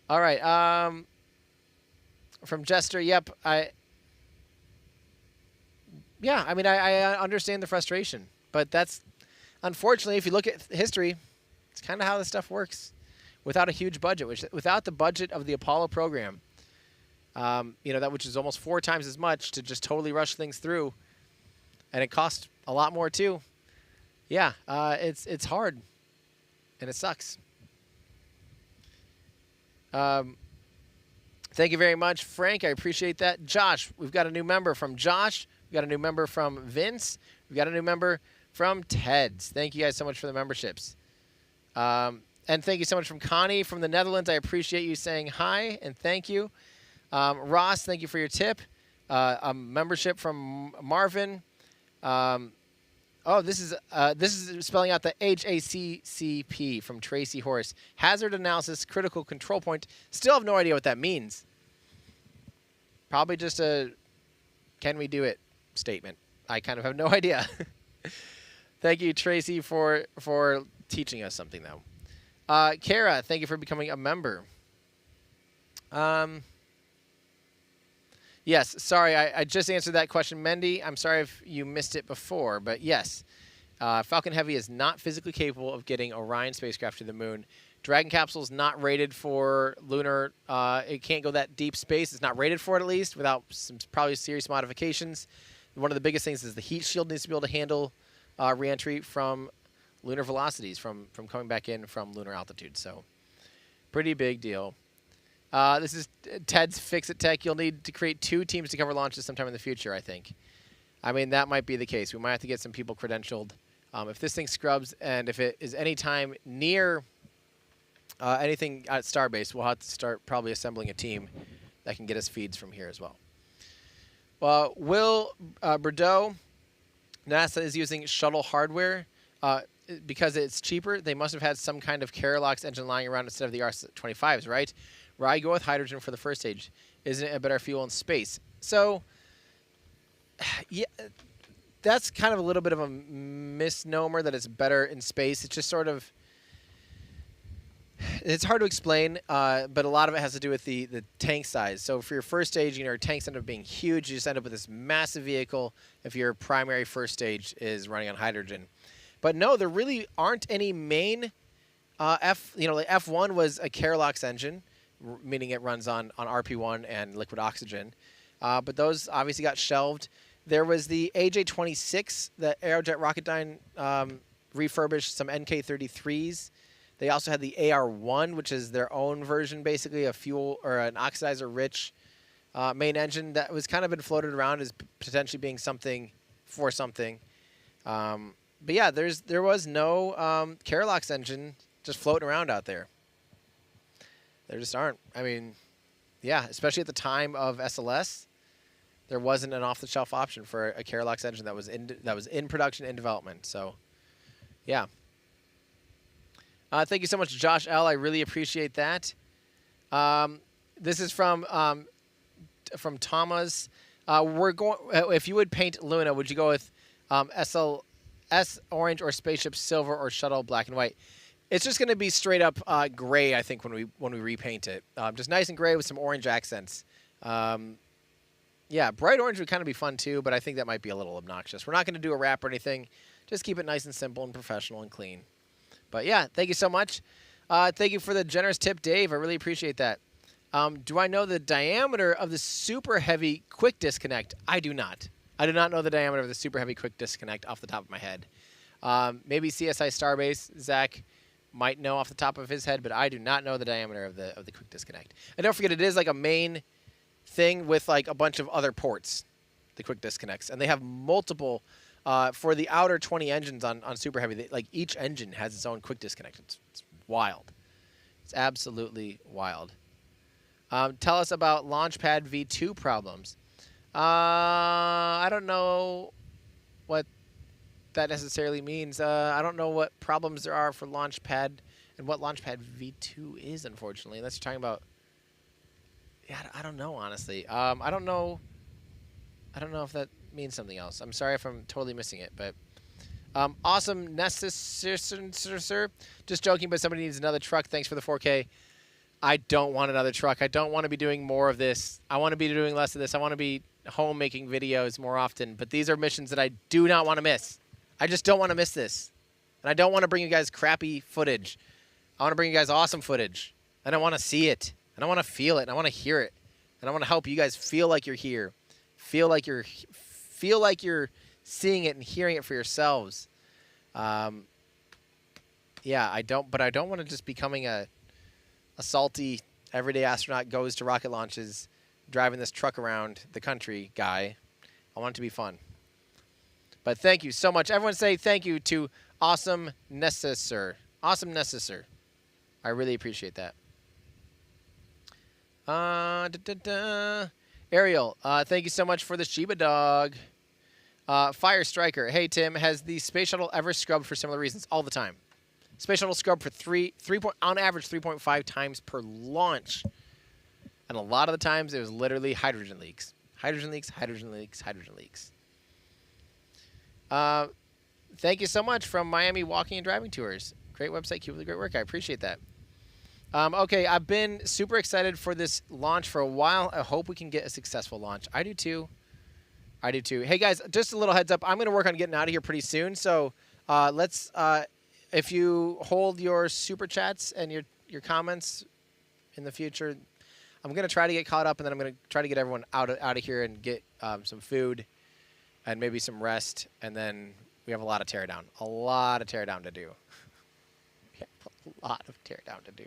All right. From Jester, yep. I understand the frustration, but that's unfortunately, if you look at history, it's kind of how this stuff works. Without a huge budget, without the budget of the Apollo program, which is almost 4 times as much to just totally rush things through, and it costs a lot more too. Yeah, it's hard, and it sucks. Thank you very much, Frank. I appreciate that. Josh, we've got a new member from Josh. We've got a new member from Vince. We've got a new member from Ted's. Thank you guys so much for the memberships. And thank you so much from Connie from the Netherlands. I appreciate you saying hi, and thank you. Ross, thank you for your tip. A membership from Marvin. This is spelling out the HACCP from Tracy Horace. Hazard analysis, critical control point. Still have no idea what that means. Probably just a can we do it statement. I kind of have no idea. Thank you, Tracy, for teaching us something, though. Kara, thank you for becoming a member. Yes, sorry, I just answered that question, Mendy. I'm sorry if you missed it before, but yes, Falcon Heavy is not physically capable of getting Orion spacecraft to the moon. Dragon capsule is not rated for lunar. It can't go that deep space. It's not rated for it, at least, without some probably serious modifications. One of the biggest things is the heat shield needs to be able to handle reentry from lunar velocities, from coming back in from lunar altitude. So pretty big deal. This is Ted's Fix-It Tech. You'll need to create 2 teams to cover launches sometime in the future, I think. I mean, that might be the case. We might have to get some people credentialed. If this thing scrubs and if it is any time near anything at Starbase, we'll have to start probably assembling a team that can get us feeds from here as well. Will Bordeaux, NASA is using shuttle hardware. Because it's cheaper, they must have had some kind of Keralox engine lying around instead of the R-25s, right? Where I go with hydrogen for the first stage. Isn't it a better fuel in space? So, yeah, that's kind of a little bit of a misnomer that it's better in space. It's just sort of, it's hard to explain, but a lot of it has to do with the tank size. So for your first stage, your tanks end up being huge. You just end up with this massive vehicle if your primary first stage is running on hydrogen. But no, there really aren't any main like F1 was a Keralox engine, meaning it runs on RP1 and liquid oxygen. but those obviously got shelved. There was the AJ-26 that Aerojet Rocketdyne refurbished some NK-33s. They also had the AR-1, which is their own version, basically a fuel or an oxidizer-rich main engine that was kind of been floated around as potentially being something for something. But yeah, there was no Kerlox engine just floating around out there. There just aren't. I mean, yeah, especially at the time of SLS, there wasn't an off-the-shelf option for a Kerlox engine that was in production, in development. So, yeah. Thank you so much, Josh L. I really appreciate that. This is from Thomas. We're going. If you would paint Luna, would you go with SLS orange or spaceship silver or shuttle black and white? It's just going to be straight up gray, I think, when we repaint it. Just nice and gray with some orange accents. Yeah, bright orange would kind of be fun too, but I think that might be a little obnoxious. We're not going to do a wrap or anything. Just keep it nice and simple and professional and clean. But yeah, thank you so much. Thank you for the generous tip, Dave. I really appreciate that. Do I know the diameter of the super heavy quick disconnect? I do not. I do not know the diameter of the super heavy quick disconnect off the top of my head. Maybe CSI Starbase, Zach, might know off the top of his head, but I do not know the diameter of the quick disconnect. And don't forget, it is like a main thing with like a bunch of other ports, the quick disconnects, and they have multiple. For the outer 20 engines on Super Heavy, like each engine has its own quick disconnect. It's wild. It's absolutely wild. Tell us about Launchpad V2 problems. I don't know what that necessarily means. I don't know what problems there are for Launchpad and what Launchpad V2 is, unfortunately. Unless you're talking about... Yeah, I don't know, honestly. I don't know if that means something else. I'm sorry if I'm totally missing it, but awesome sir. Just joking, but somebody needs another truck. Thanks for the 4K. I don't want another truck. I don't want to be doing more of this. I want to be doing less of this. I want to be home making videos more often, but these are missions that I do not want to miss. I just don't want to miss this. And I don't want to bring you guys crappy footage. I want to bring you guys awesome footage. And I want to see it. And I want to feel it. And I want to hear it. And I want to help you guys feel like you're here. Feel like you're seeing it and hearing it for yourselves. Yeah, I don't want to just becoming a salty everyday astronaut goes to rocket launches, driving this truck around the country guy. I want it to be fun. But thank you so much. Everyone say thank you to Awesome Necessor. Awesome Necessor. I really appreciate that. Ariel, thank you so much for the Shiba dog. Fire Striker. Hey, Tim, has the space shuttle ever scrubbed for similar reasons? All the time. Space shuttle scrubbed for on average 3.5 times per launch. And a lot of the times it was literally hydrogen leaks. Hydrogen leaks, hydrogen leaks, hydrogen leaks. Thank you so much from Miami Walking and Driving Tours. Great website, keep up the great work. I appreciate that. Okay, I've been super excited for this launch for a while. I hope we can get a successful launch. I do too. I do too. Hey guys, just a little heads up. I'm going to work on getting out of here pretty soon. So let's, if you hold your super chats and your comments in the future, I'm going to try to get caught up, and then I'm going to try to get everyone out of here and get some food and maybe some rest. And then we have a lot of teardown. A lot of teardown to do. We have a lot of teardown to do.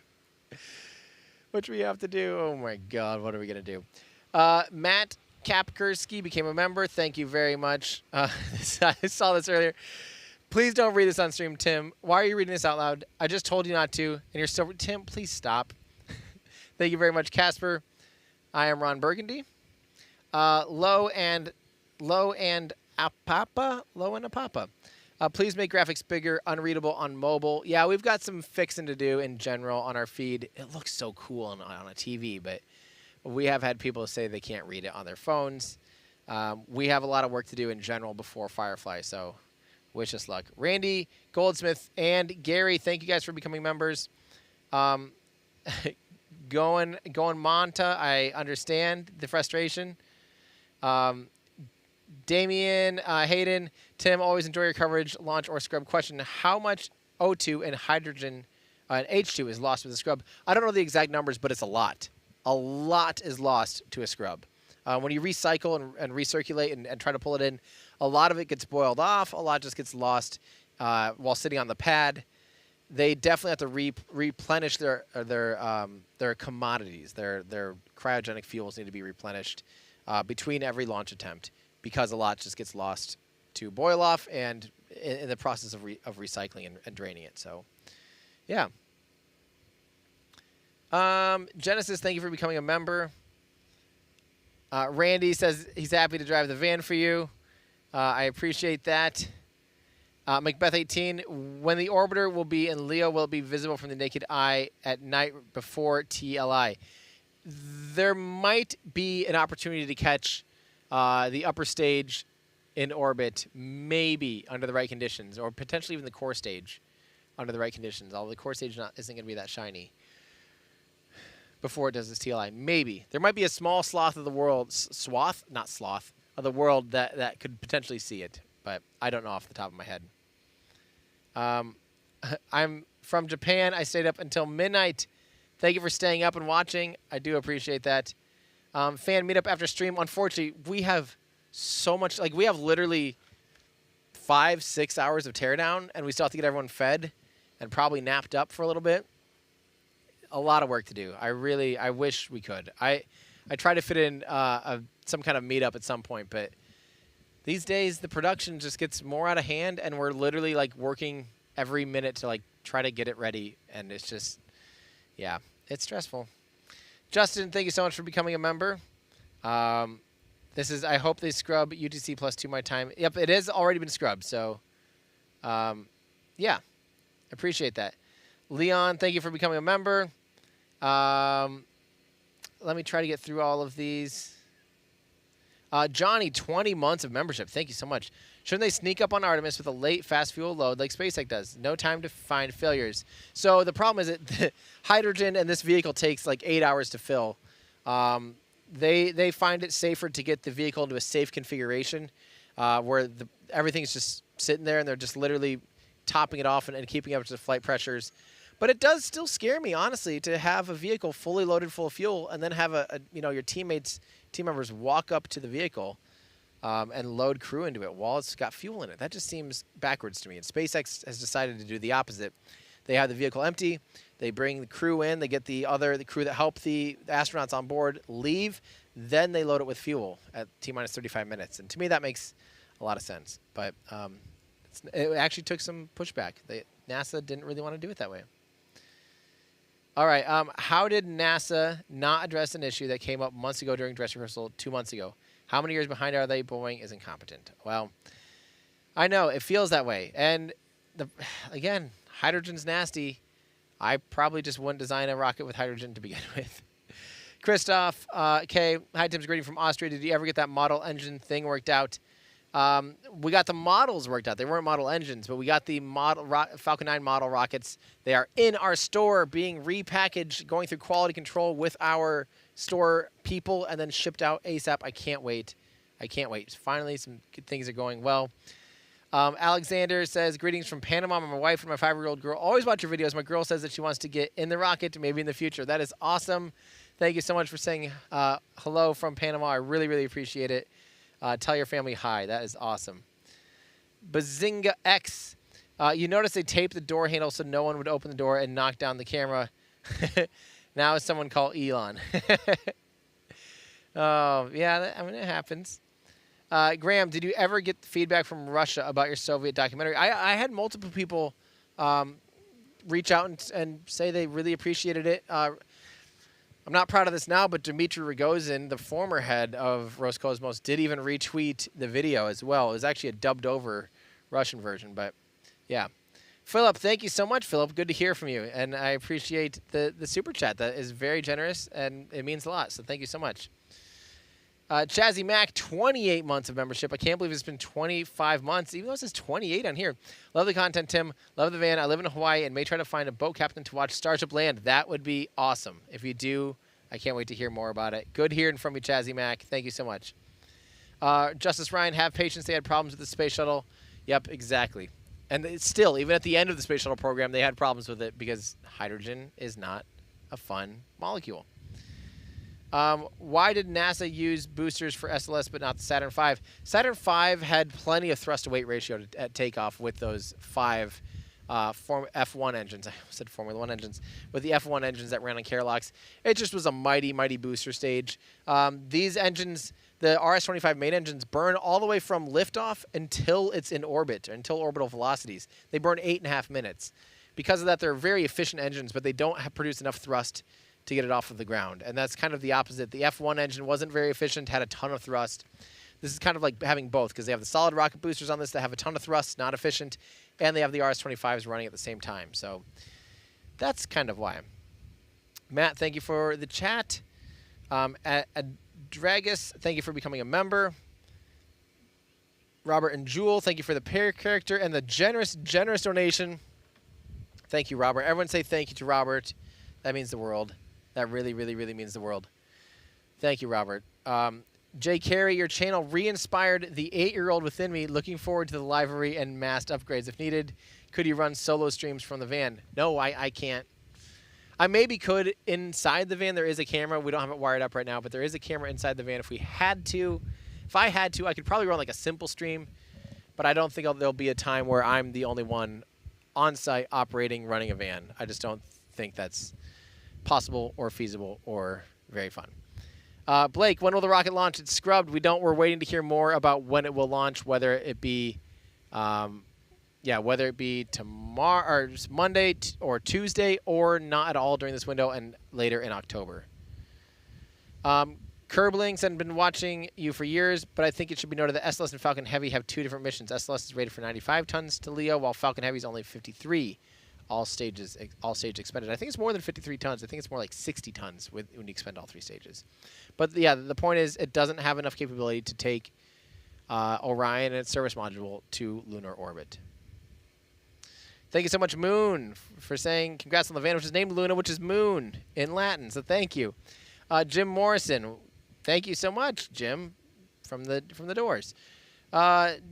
Which we have to do. Oh my God, what are we going to do? Matt Kapkerski became a member. Thank you very much. I saw this earlier. Please don't read this on stream, Tim. Why are you reading this out loud? I just told you not to, and you're still... Tim, please stop. Thank you very much, Casper. I am Ron Burgundy. Low and Apapa. Please make graphics bigger, unreadable on mobile. Yeah, we've got some fixing to do in general on our feed. It looks so cool on a TV, but we have had people say they can't read it on their phones. We have a lot of work to do in general before Firefly, so wish us luck. Randy, Goldsmith, and Gary, thank you guys for becoming members. Going Monta, I understand the frustration. Damien, Hayden, Tim, always enjoy your coverage, launch or scrub. Question, how much O2 and hydrogen and H2 is lost with a scrub? I don't know the exact numbers, but it's a lot. A lot is lost to a scrub. When you recycle and recirculate and try to pull it in, a lot of it gets boiled off. A lot just gets lost while sitting on the pad. They definitely have to replenish their commodities. Their cryogenic fuels need to be replenished between every launch attempt, because a lot just gets lost to boil off and in the process of recycling and draining it. So, yeah. Genesis, thank you for becoming a member. Randy says he's happy to drive the van for you. I appreciate that. Macbeth 18, when the orbiter will be in Leo, will it be visible from the naked eye at night before TLI? There might be an opportunity to catch the upper stage in orbit, maybe under the right conditions, or potentially even the core stage under the right conditions, although the core stage isn't going to be that shiny before it does its TLI. Maybe. There might be a small swath of the world, not sloth, of the world that could potentially see it, but I don't know off the top of my head. I'm from Japan. I stayed up until midnight. Thank you for staying up and watching. I do appreciate that. Fan meetup after stream. Unfortunately, we have so much, like we have literally 5-6 hours of teardown, and we still have to get everyone fed and probably napped up for a little bit. A lot of work to do. I wish we could. I try to fit in some kind of meetup at some point, but these days the production just gets more out of hand, and we're literally like working every minute to like try to get it ready, and it's just, yeah, it's stressful. Justin, thank you so much for becoming a member. This is, I hope they scrub UTC plus 2 my time. Yep, it has already been scrubbed, so yeah, appreciate that. Leon, thank you for becoming a member. Let me try to get through all of these. Johnny, 20 months of membership. Thank you so much. Shouldn't they sneak up on Artemis with a late fast fuel load like SpaceX does? No time to find failures. So the problem is that the hydrogen in this vehicle takes like 8 hours to fill. They find it safer to get the vehicle into a safe configuration where everything's just sitting there and they're just literally topping it off and keeping up to the flight pressures. But it does still scare me, honestly, to have a vehicle fully loaded full of fuel and then have your team members walk up to the vehicle and load crew into it while it's got fuel in it. That just seems backwards to me. And SpaceX has decided to do the opposite. They have the vehicle empty. They bring the crew in. They get the crew that help the astronauts on board leave. Then they load it with fuel at T-minus 35 minutes. And to me, that makes a lot of sense. But it actually took some pushback. NASA didn't really want to do it that way. All right. How did NASA not address an issue that came up months ago during dress rehearsal 2 months ago? How many years behind are they? Boeing is incompetent. Well, I know. It feels that way. And, again, hydrogen's nasty. I probably just wouldn't design a rocket with hydrogen to begin with. Christoph, K. Hi, Tim's greeting from Austria. Did you ever get that model engine thing worked out? We got the models worked out. They weren't model engines, but we got the Falcon 9 model rockets. They are in our store being repackaged, going through quality control with our store people, and then shipped out ASAP. I can't wait. I can't wait. Finally, some good things are going well. Alexander says, greetings from Panama. My wife and my 5-year-old girl always watch your videos. My girl says that she wants to get in the rocket, maybe in the future. That is awesome. Thank you so much for saying hello from Panama. I really, really appreciate it. Tell your family hi. That is awesome. Bazinga X. You notice they taped the door handle so no one would open the door and knock down the camera. Now it's someone call Elon. Oh, yeah, it happens. Graham, did you ever get feedback from Russia about your Soviet documentary? I had multiple people reach out and say they really appreciated it. I'm not proud of this now, but Dmitry Rogozin, the former head of Roscosmos, did even retweet the video as well. It was actually a dubbed-over Russian version, but yeah. Philip, thank you so much, Philip. Good to hear from you, and I appreciate the super chat. That is very generous, and it means a lot, so thank you so much. Chazzy Mac, 28 months of membership. I can't believe it's been 25 months, even though it says 28 on here. Love the content, Tim. Love the van. I live in Hawaii and may try to find a boat captain to watch Starship land. That would be awesome. If you do, I can't wait to hear more about it. Good hearing from you, Chazzy Mac. Thank you so much. Justice Ryan, have patience. They had problems with the space shuttle. Yep, exactly. And it's still, even at the end of the space shuttle program, they had problems with it because hydrogen is not a fun molecule. Why did NASA use boosters for SLS but not the Saturn V? Saturn V had plenty of thrust-to-weight ratio at takeoff with those 5 F1 engines. I said Formula 1 engines. With the F1 engines that ran on Carolocks. It just was a mighty, mighty booster stage. These engines, the RS-25 main engines, burn all the way from liftoff until it's in orbit, or until orbital velocities. They burn 8.5 minutes. Because of that, they're very efficient engines, but they don't produce enough thrust to get it off of the ground. And that's kind of the opposite. The F1 engine wasn't very efficient, had a ton of thrust. This is kind of like having both, because they have the solid rocket boosters on this that have a ton of thrust, not efficient, and they have the RS-25s running at the same time. So that's kind of why. Matt, thank you for the chat. Dragus, thank you for becoming a member. Robert and Jewel, thank you for the pair character and the generous, generous donation. Thank you, Robert. Everyone say thank you to Robert. That means the world. That really, really, really means the world. Thank you, Robert. Jay Carey, your channel re-inspired the 8-year-old within me, looking forward to the library and masked upgrades if needed. Could you run solo streams from the van? No, I can't. I maybe could inside the van. There is a camera. We don't have it wired up right now, but there is a camera inside the van if we had to. If I had to, I could probably run like a simple stream, but I don't think there'll be a time where I'm the only one on-site operating, running a van. I just don't think that's possible or feasible or very fun. Blake, when will the rocket launch? It's scrubbed. We're waiting to hear more about when it will launch, whether it be whether it be tomorrow or Monday or Tuesday or not at all during this window and later in October. Kerblings, I've been watching you for years, but I think it should be noted that SLS and Falcon Heavy have 2 different missions. SLS is rated for 95 tons to LEO, while Falcon Heavy is only 53. All stages expended. I think it's more than 53 tons. I think it's more like 60 tons when you expend all 3 stages. But yeah, the point is it doesn't have enough capability to take Orion and its service module to lunar orbit. Thank you so much, Moon, for saying congrats on the van, which is named Luna, which is moon in Latin. So thank you. Jim Morrison, thank you so much, Jim, from the Doors.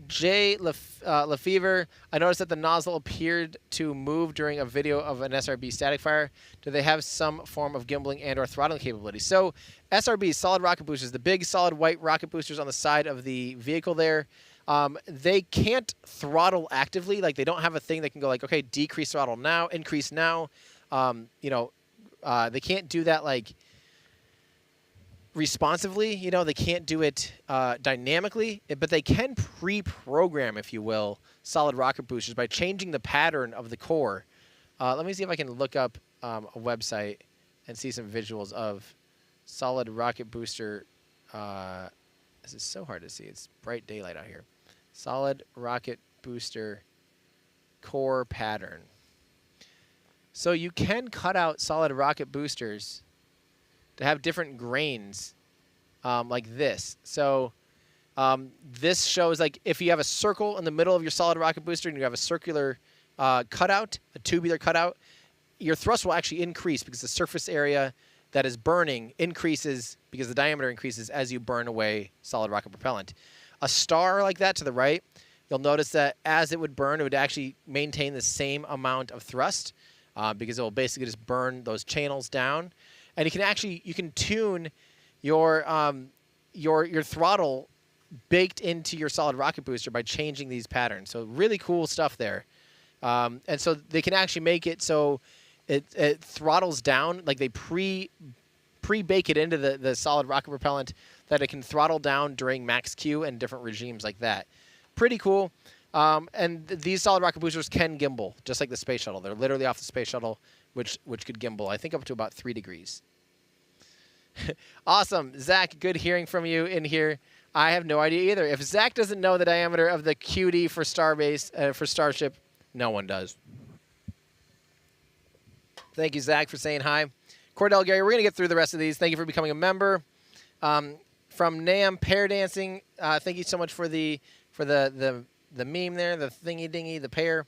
Jay Lefevre, I noticed that the nozzle appeared to move during a video of an SRB static fire. Do they have some form of gimbaling and or throttling capability? So SRBs, solid rocket boosters, the big solid white rocket boosters on the side of the vehicle there, they can't throttle actively. Like they don't have a thing that can go like, okay, decrease throttle now, increase now. They can't do that like responsively, they can't do it dynamically, but they can pre-program, if you will, solid rocket boosters by changing the pattern of the core. Let me see if I can look up a website and see some visuals of solid rocket booster. This is so hard to see. It's bright daylight out here. Solid rocket booster core pattern. So you can cut out solid rocket boosters to have different grains like this. So this shows like if you have a circle in the middle of your solid rocket booster and you have a circular cutout, a tubular cutout, your thrust will actually increase because the surface area that is burning increases because the diameter increases as you burn away solid rocket propellant. A star like that to the right, you'll notice that as it would burn, it would actually maintain the same amount of thrust because it will basically just burn those channels down. And you can tune your throttle baked into your solid rocket booster by changing these patterns. So really cool stuff there. And so they can actually make it so it throttles down, like they pre-bake it into the solid rocket propellant that it can throttle down during max Q and different regimes like that. Pretty cool. And these solid rocket boosters can gimbal, just like the space shuttle. They're literally off the space shuttle, which could gimbal, I think, up to about 3 degrees. Awesome. Zach, good hearing from you in here. I have no idea either. If Zach doesn't know the diameter of the QD for Starbase, for Starship, no one does. Thank you, Zach, for saying hi. Cordell, Gary, we're going to get through the rest of these. Thank you for becoming a member. From Nam, pair dancing, thank you so much for the meme there, the thingy dingy, the pair.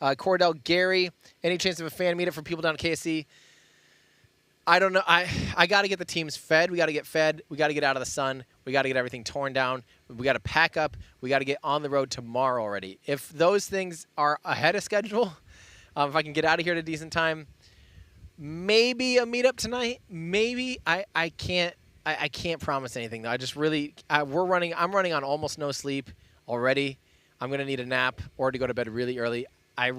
Cordell, Gary, any chance of a fan meetup for people down at KSC? I don't know. I got to get the teams fed. We got to get fed. We got to get out of the sun. We got to get everything torn down. We got to pack up. We got to get on the road tomorrow already. If those things are ahead of schedule, if I can get out of here at a decent time, maybe a meetup tonight. Maybe. I can't I can't promise anything though. I just really I'm running on almost no sleep already. I'm gonna need a nap or to go to bed really early. I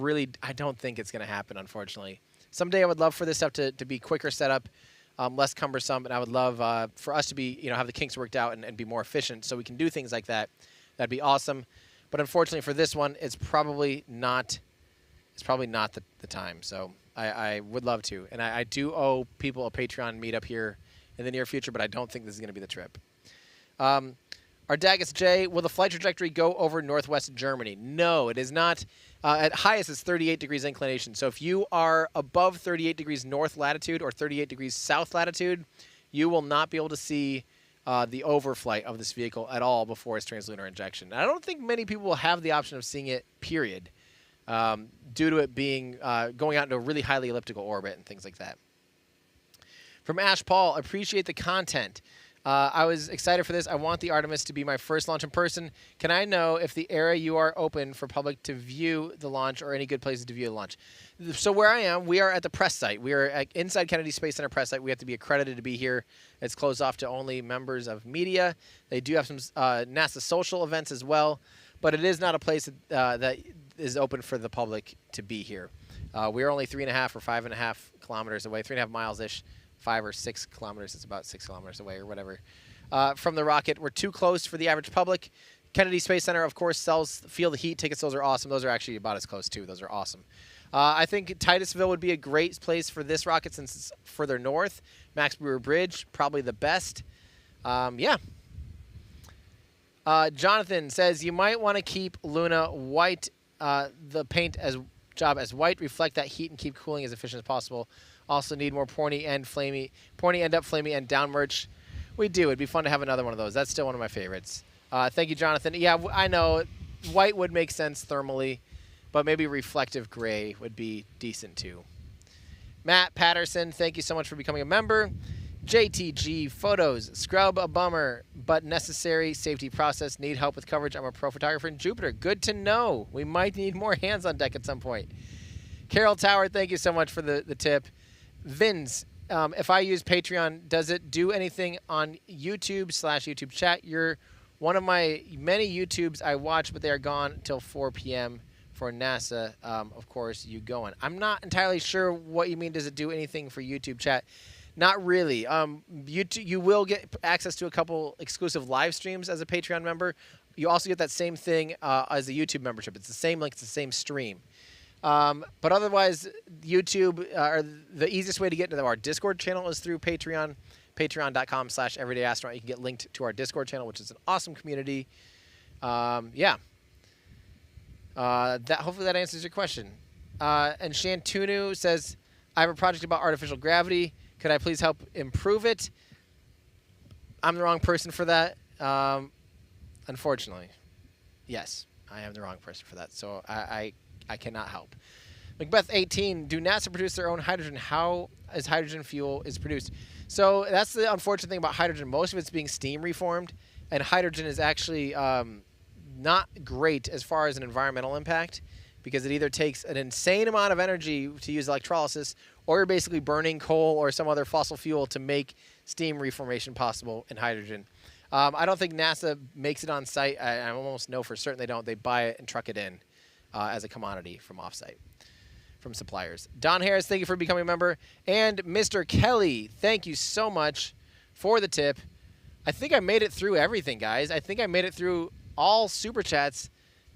don't think it's gonna happen, unfortunately. Someday I would love for this stuff to be quicker setup, less cumbersome, and I would love for us to be have the kinks worked out and be more efficient so we can do things like that. That'd be awesome. But unfortunately for this one, it's probably not the time. So I would love to, and I do owe people a Patreon meetup here in the near future, but I don't think this is going to be the trip. Ardagus J, will the flight trajectory go over northwest Germany? No, it is not. At highest, it's 38 degrees inclination. So if you are above 38 degrees north latitude or 38 degrees south latitude, you will not be able to see the overflight of this vehicle at all before its translunar injection. And I don't think many people will have the option of seeing it, period, due to it being going out into a really highly elliptical orbit and things like that. From Ash Paul, appreciate the content. I was excited for this. I want the Artemis to be my first launch in person. Can I know if the area you are open for public to view the launch or any good places to view the launch? So where I am, we are at the press site. We are at inside Kennedy Space Center press site. We have to be accredited to be here. It's closed off to only members of media. They do have some NASA social events as well, but it is not a place that is open for the public to be here. We're only 3.5 or 5.5 kilometers away, 3.5 miles-ish. 5 or 6 kilometers. It's about 6 kilometers away or whatever. From the rocket, we're too close for the average public. Kennedy Space Center, of course, sells field heat tickets. Those are awesome. Those are actually about as close, too. Those are awesome. I think Titusville would be a great place for this rocket since it's further north. Max Brewer Bridge, probably the best. Yeah. Jonathan says, you might want to keep Luna white, the paint job as white, reflect that heat and keep cooling as efficient as possible. Also need more pointy end up flamey end down merch. We do. It'd be fun to have another one of those. That's still one of my favorites. Thank you, Jonathan. Yeah, I know white would make sense thermally, but maybe reflective gray would be decent too. Matt Patterson, thank you so much for becoming a member. JTG Photos, scrub a bummer, but necessary safety process. Need help with coverage. I'm a pro photographer in Jupiter. Good to know. We might need more hands on deck at some point. Carol Tower, thank you so much for the tip. Vins, if I use Patreon, does it do anything on YouTube/YouTube chat? You're one of my many YouTubes I watch, but they are gone until 4 p.m. for NASA. Of course, you going. I'm not entirely sure what you mean. Does it do anything for YouTube chat? Not really. You will get access to a couple exclusive live streams as a Patreon member. You also get that same thing as a YouTube membership. It's the same link. It's the same stream. But otherwise, YouTube, or the easiest way to get into our Discord channel is through Patreon, patreon.com/everydayastronaut. You can get linked to our Discord channel, which is an awesome community. Yeah. Hopefully that answers your question. And Shantunu says, I have a project about artificial gravity. Could I please help improve it? I'm the wrong person for that. Unfortunately. Yes, I am the wrong person for that. So I cannot help. Macbeth 18, do NASA produce their own hydrogen? How is hydrogen fuel is produced? So that's the unfortunate thing about hydrogen. Most of it's being steam reformed, and hydrogen is actually not great as far as an environmental impact because it either takes an insane amount of energy to use electrolysis, or you're basically burning coal or some other fossil fuel to make steam reformation possible in hydrogen. I don't think NASA makes it on site. I almost know for certain they don't. They buy it and truck it in as a commodity from offsite, from suppliers. Don Harris, thank you for becoming a member. And Mr. Kelly, thank you so much for the tip. I think I made it through everything, guys. I think I made it through all Super Chats.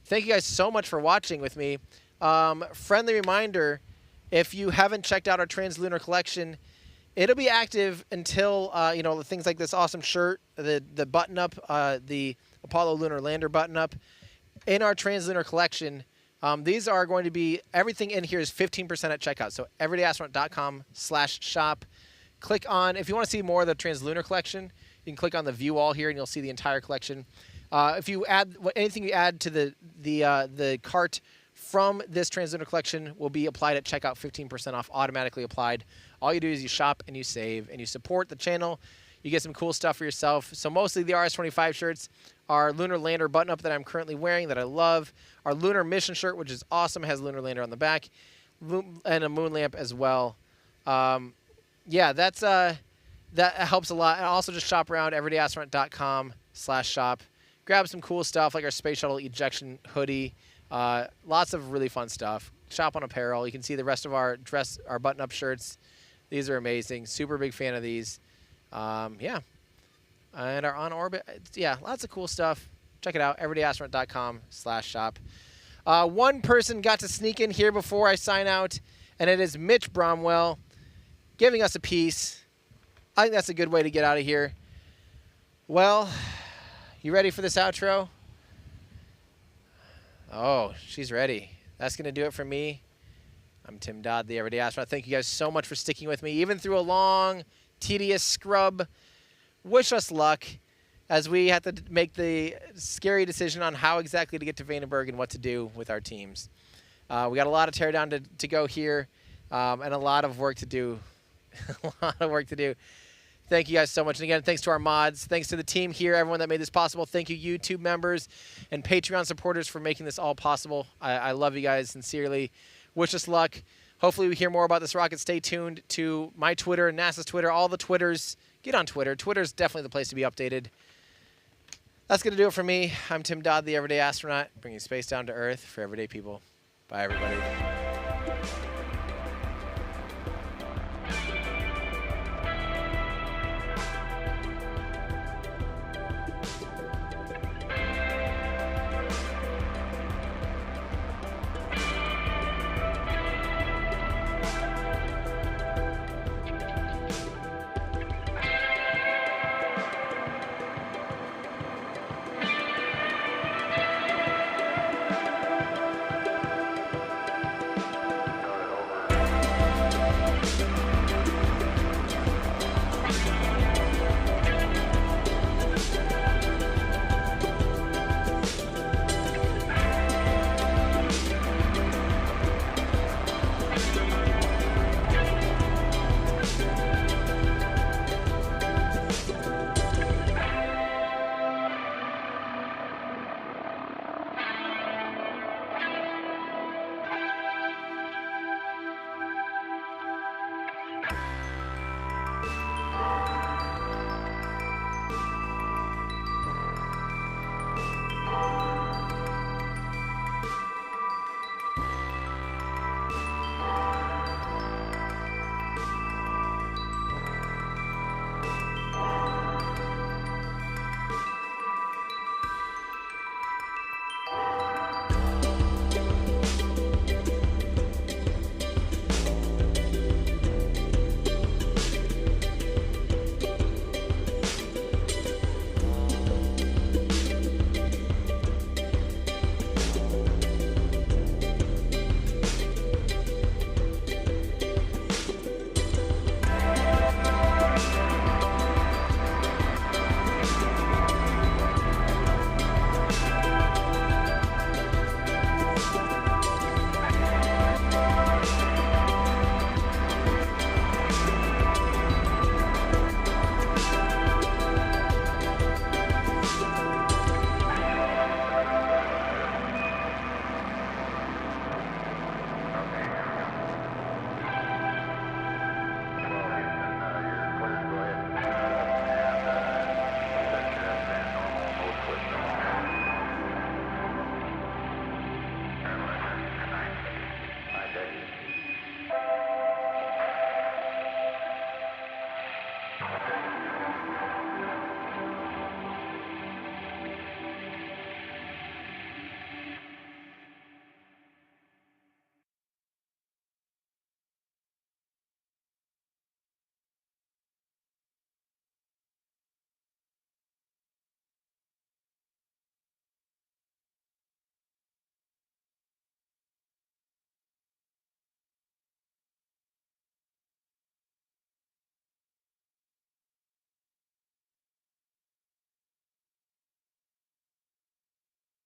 Thank you guys so much for watching with me. Friendly reminder, if you haven't checked out our Translunar collection, it'll be active until, things like this awesome shirt, the button-up, the Apollo Lunar Lander button-up in our Translunar collection. These are going to be, everything in here is 15% at checkout. So everydayastronaut.com/shop. Click on, if you want to see more of the Translunar collection, you can click on the view all here and you'll see the entire collection. If you add, anything you add to the cart from this Translunar collection will be applied at checkout, 15% off, automatically applied. All you do is you shop and you save and you support the channel. You get some cool stuff for yourself. So mostly the RS-25 shirts, our Lunar Lander button-up that I'm currently wearing that I love, our Lunar Mission shirt, which is awesome, has Lunar Lander on the back, and a moon lamp as well. Yeah, that's that helps a lot. And also just shop around everydayastronaut.com/shop. Grab some cool stuff like our space shuttle ejection hoodie. Lots of really fun stuff. Shop on apparel. You can see the rest of our button-up shirts. These are amazing. Super big fan of these. Yeah. And our on orbit. Yeah, lots of cool stuff. Check it out. everydayastronaut.com/shop. One person got to sneak in here before I sign out, and it is Mitch Bromwell giving us a piece. I think that's a good way to get out of here. Well, you ready for this outro? Oh, she's ready. That's going to do it for me. I'm Tim Dodd, the Everyday Astronaut. Thank you guys so much for sticking with me, even through a long, tedious scrub. Wish us luck as we have to make the scary decision on how exactly to get to Vandenberg and what to do with our teams. We got a lot of teardown to go here, and a lot of work to do. A lot of work to do. Thank you guys so much. And again, thanks to our mods. Thanks to the team here, everyone that made this possible. Thank you, YouTube members and Patreon supporters, for making this all possible. I love you guys sincerely. Wish us luck. Hopefully we hear more about this rocket. Stay tuned to my Twitter, NASA's Twitter, all the Twitters. Get on Twitter. Twitter's definitely the place to be updated. That's going to do it for me. I'm Tim Dodd, the Everyday Astronaut, bringing space down to Earth for everyday people. Bye, everybody.